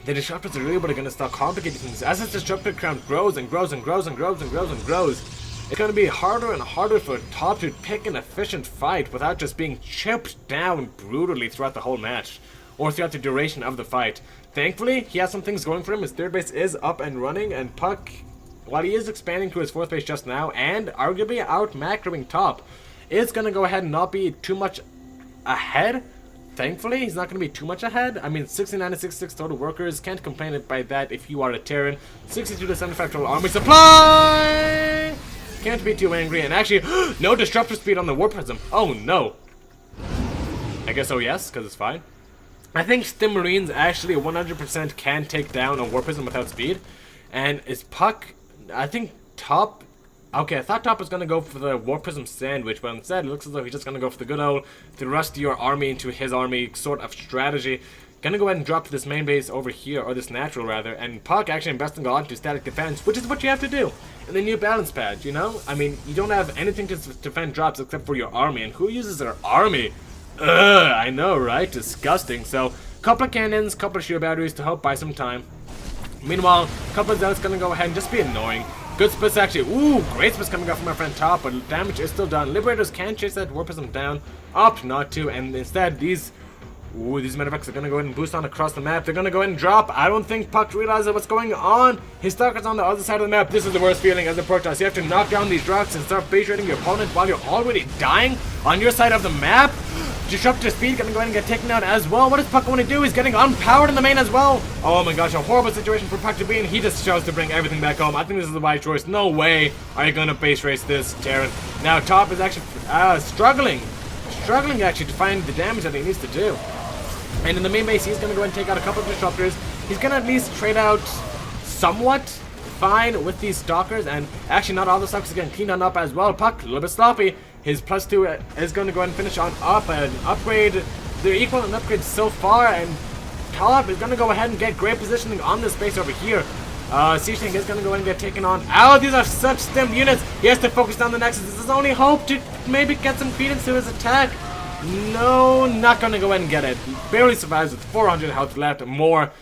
the disruptors are really gonna start complicating things. As this disruptor count grows and grows and grows and grows and grows and grows, it's going to be harder and harder for top to pick an efficient fight without just being chipped down brutally throughout the whole match, or throughout the duration of the fight. Thankfully, he has some things going for him. His 3rd base is up and running, and puCK, while he is expanding to his 4th base just now, and arguably out-macroing top, is going to go ahead and not be too much ahead. Thankfully, he's not going to be too much ahead. I mean, 69 to 66 total workers. Can't complain by that if you are a Terran. 62 to 75 total army supply! Can't be too angry, and actually, no disruptor speed on the warp prism. Oh no. I guess oh yes, because it's fine. I think Stim Marines actually 100% can take down a warp prism without speed. And is puCK, I think top, okay, I thought top was going to go for the warp prism sandwich, but instead it looks as though he's just going to go for the good old thrust your army into his army sort of strategy. Gonna go ahead and drop to this main base over here, or this natural rather, and puCK actually investing a lot into static defense, which is what you have to do in the new balance patch, you know? I mean, you don't have anything to defend drops except for your army, and who uses their army? Ugh, I know, right? Disgusting. So, couple of cannons, couple of shear batteries to help buy some time. Meanwhile, couple of zealots gonna go ahead and just be annoying. Good splits actually. Ooh, great splits coming out from my friend top, but damage is still done. Liberators can chase that warp prism down. Opt not to, and instead these Ooh, these medevacs are gonna go ahead and boost on across the map. They're gonna go ahead and drop. I don't think puCK realizes what's going on. His stalker's on the other side of the map. This is the worst feeling as a Protoss. You have to knock down these rocks and start base raiding your opponent while you're already dying on your side of the map. Disruptor speed gonna go ahead and get taken down as well. What does puCK want to do? He's getting unpowered in the main as well. Oh my gosh, a horrible situation for puCK to be in. He just chose to bring everything back home. I think this is the right choice. No way are you gonna base race this, Terran. Now Top is actually struggling actually to find the damage that he needs to do. And in the main base, he's going to go ahead and take out a couple of disruptors. He's going to at least trade out somewhat fine with these stalkers. And actually, not all the stalkers are getting cleaned on up as well. puCK, a little bit sloppy. His +2 is going to go ahead and finish on up and upgrade. They're equal in upgrades so far. And Top is going to go ahead and get great positioning on this base over here. Siege-Tank is going to go ahead and get taken on. Ow, these are such stemmed units. He has to focus down the Nexus. This is his only hope to maybe get some credence to his attack. No, not going to go ahead and get it. Barely survives with 400 health left. More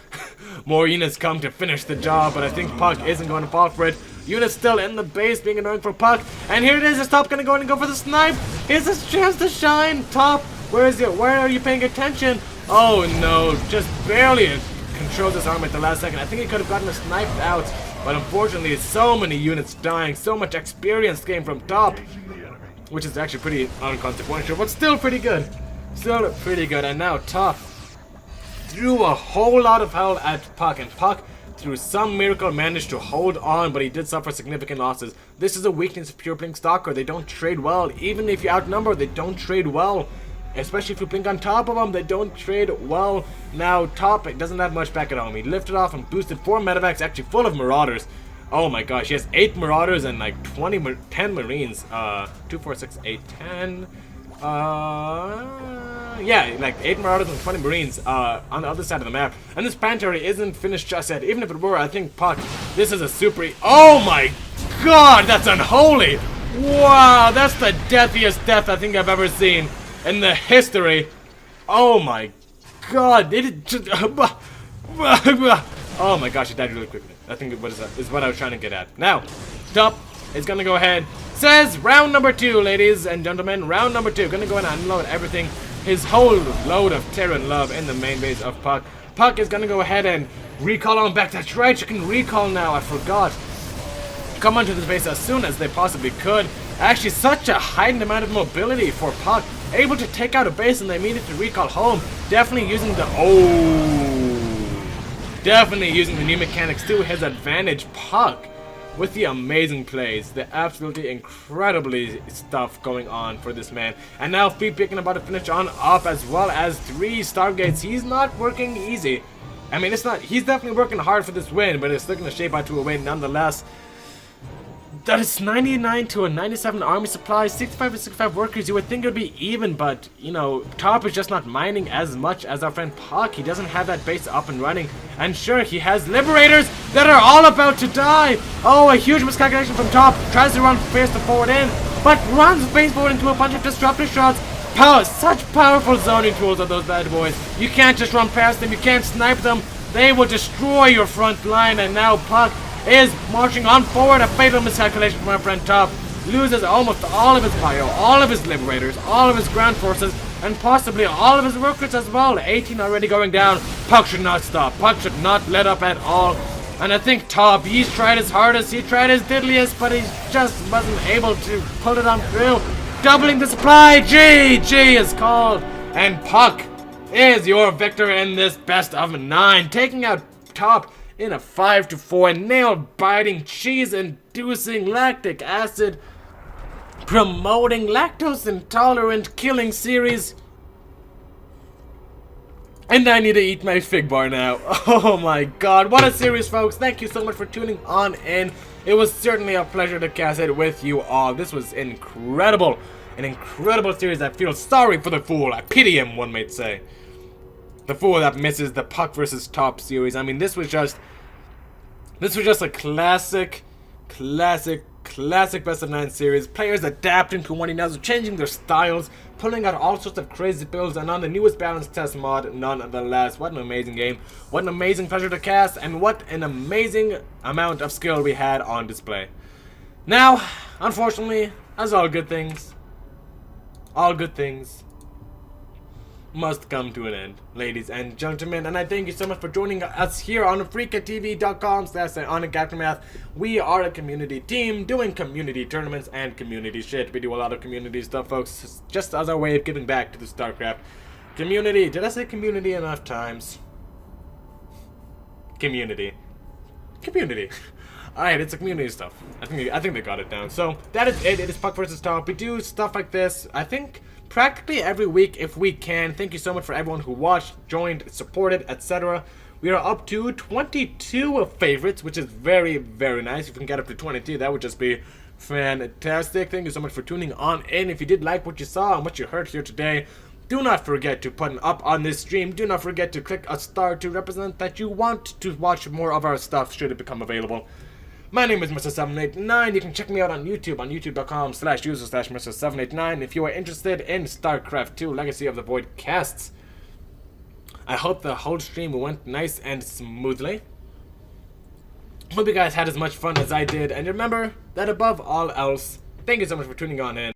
units come to finish the job, but I think puCK isn't going to fall for it. Units still in the base being annoying for puCK. And here it is. Is Top going to go ahead and go for the snipe? Here's his chance to shine. Top, where is it? Where are you paying attention? Oh no, just barely controls his arm at the last second. I think he could have gotten a sniped out, but unfortunately so many units dying, so much experience came from Top, which is actually pretty unconsequential, but still pretty good. Still pretty good. And now Top threw a whole lot of hell at puCK, and puCK through some miracle managed to hold on, but he did suffer significant losses. This is a weakness of pure blink stalker. They don't trade well. Even if you outnumber, they don't trade well. Especially if you blink on top of them, they don't trade well. Now, Top doesn't have much back at home. He lifted off and boosted 4 medevacs, actually full of Marauders. Oh my gosh, he has 8 Marauders and like 10 Marines. 2, 4, 6, 8, 10. Yeah, like 8 Marauders and 20 Marines on the other side of the map. And this Panther isn't finished just yet. Even if it were, I think puCK, this is a super... Oh my god, that's unholy! Wow, that's the deathiest death I think I've ever seen in the history. Oh my god, it just... Oh my gosh, it died really quickly. I think is what I was trying to get at. Now, Top is gonna go ahead. Says round number 2, ladies and gentlemen. Round number 2. Gonna go ahead and unload everything. His whole load of Terran love in the main base of puCK. puCK is gonna go ahead and recall on back. That's right, you can recall now. I forgot. Come onto this base as soon as they possibly could. Actually, such a heightened amount of mobility for puCK. Able to take out a base and they immediately recall home. Definitely using the... Definitely using the new mechanics to his advantage. puCK with the amazing plays. The absolutely incredibly stuff going on for this man. And now picking about to finish on up as well as 3 Stargates. He's not working easy. I mean, it's not... He's definitely working hard for this win, but it's still going to shape out to a win nonetheless. That is 99 to a 97 army supply, 65 to 65 workers. You would think it would be even, but, you know, Top is just not mining as much as our friend puCK. He doesn't have that base up and running. And sure, he has Liberators that are all about to die. Oh, a huge miscalculation from Top. Tries to run base forward in, but runs base forward into a bunch of disruptor shots. Such powerful zoning tools are those bad boys. You can't just run past them. You can't snipe them. They will destroy your front line. And now puCK is marching on forward. A fatal miscalculation from our friend Top. Loses almost all of his bio, all of his Liberators, all of his ground forces, and possibly all of his workers as well. 18 already going down. puCK should not stop. puCK should not let up at all. And I think Top, he's tried his hardest, he tried his diddliest, but he just wasn't able to pull it on through. Doubling the supply. GG is called. And puCK is your victor in this best of 9. Taking out Top in a 5-4 nail-biting, cheese-inducing, lactic acid promoting, lactose-intolerant killing series. And I need to eat my fig bar now. Oh my god, what a series, folks. Thank you so much for tuning on in. It was certainly a pleasure to cast it with you all. This was incredible. An incredible series. I feel sorry for the fool. I pity him, one might say. The fool that misses the puCK versus Top series. I mean, this was just a classic best of 9 series. Players adapting to one another, changing their styles, pulling out all sorts of crazy builds, and on the newest balanced test mod, nonetheless. What an amazing game. What an amazing pleasure to cast, and what an amazing amount of skill we had on display. Now, unfortunately, as all good things, must come to an end, ladies and gentlemen, and I thank you so much for joining us here on freakatv.com/OnAcademyMath. We are a community team doing community tournaments and community shit. We do a lot of community stuff, folks, just as our way of giving back to the StarCraft community. Did I say community enough times? Community. Alright, it's a community stuff. I think they got it down. So that is it. It is puCK versus Top. We do stuff like this, I think, practically every week if we can. Thank you so much for everyone who watched, joined, supported, etc. We are up to 22 favorites, which is very, very nice. If we can get up to 22, that would just be fantastic. Thank you so much for tuning on in. If you did like what you saw and what you heard here today, do not forget to put an up on this stream. Do not forget to click a star to represent that you want to watch more of our stuff should it become available. My name is Mr.789. You can check me out on YouTube, on youtube.com/user/Mr.789 if you are interested in StarCraft 2 Legacy of the Void casts. I hope the whole stream went nice and smoothly. Hope you guys had as much fun as I did. And remember that above all else, thank you so much for tuning on in.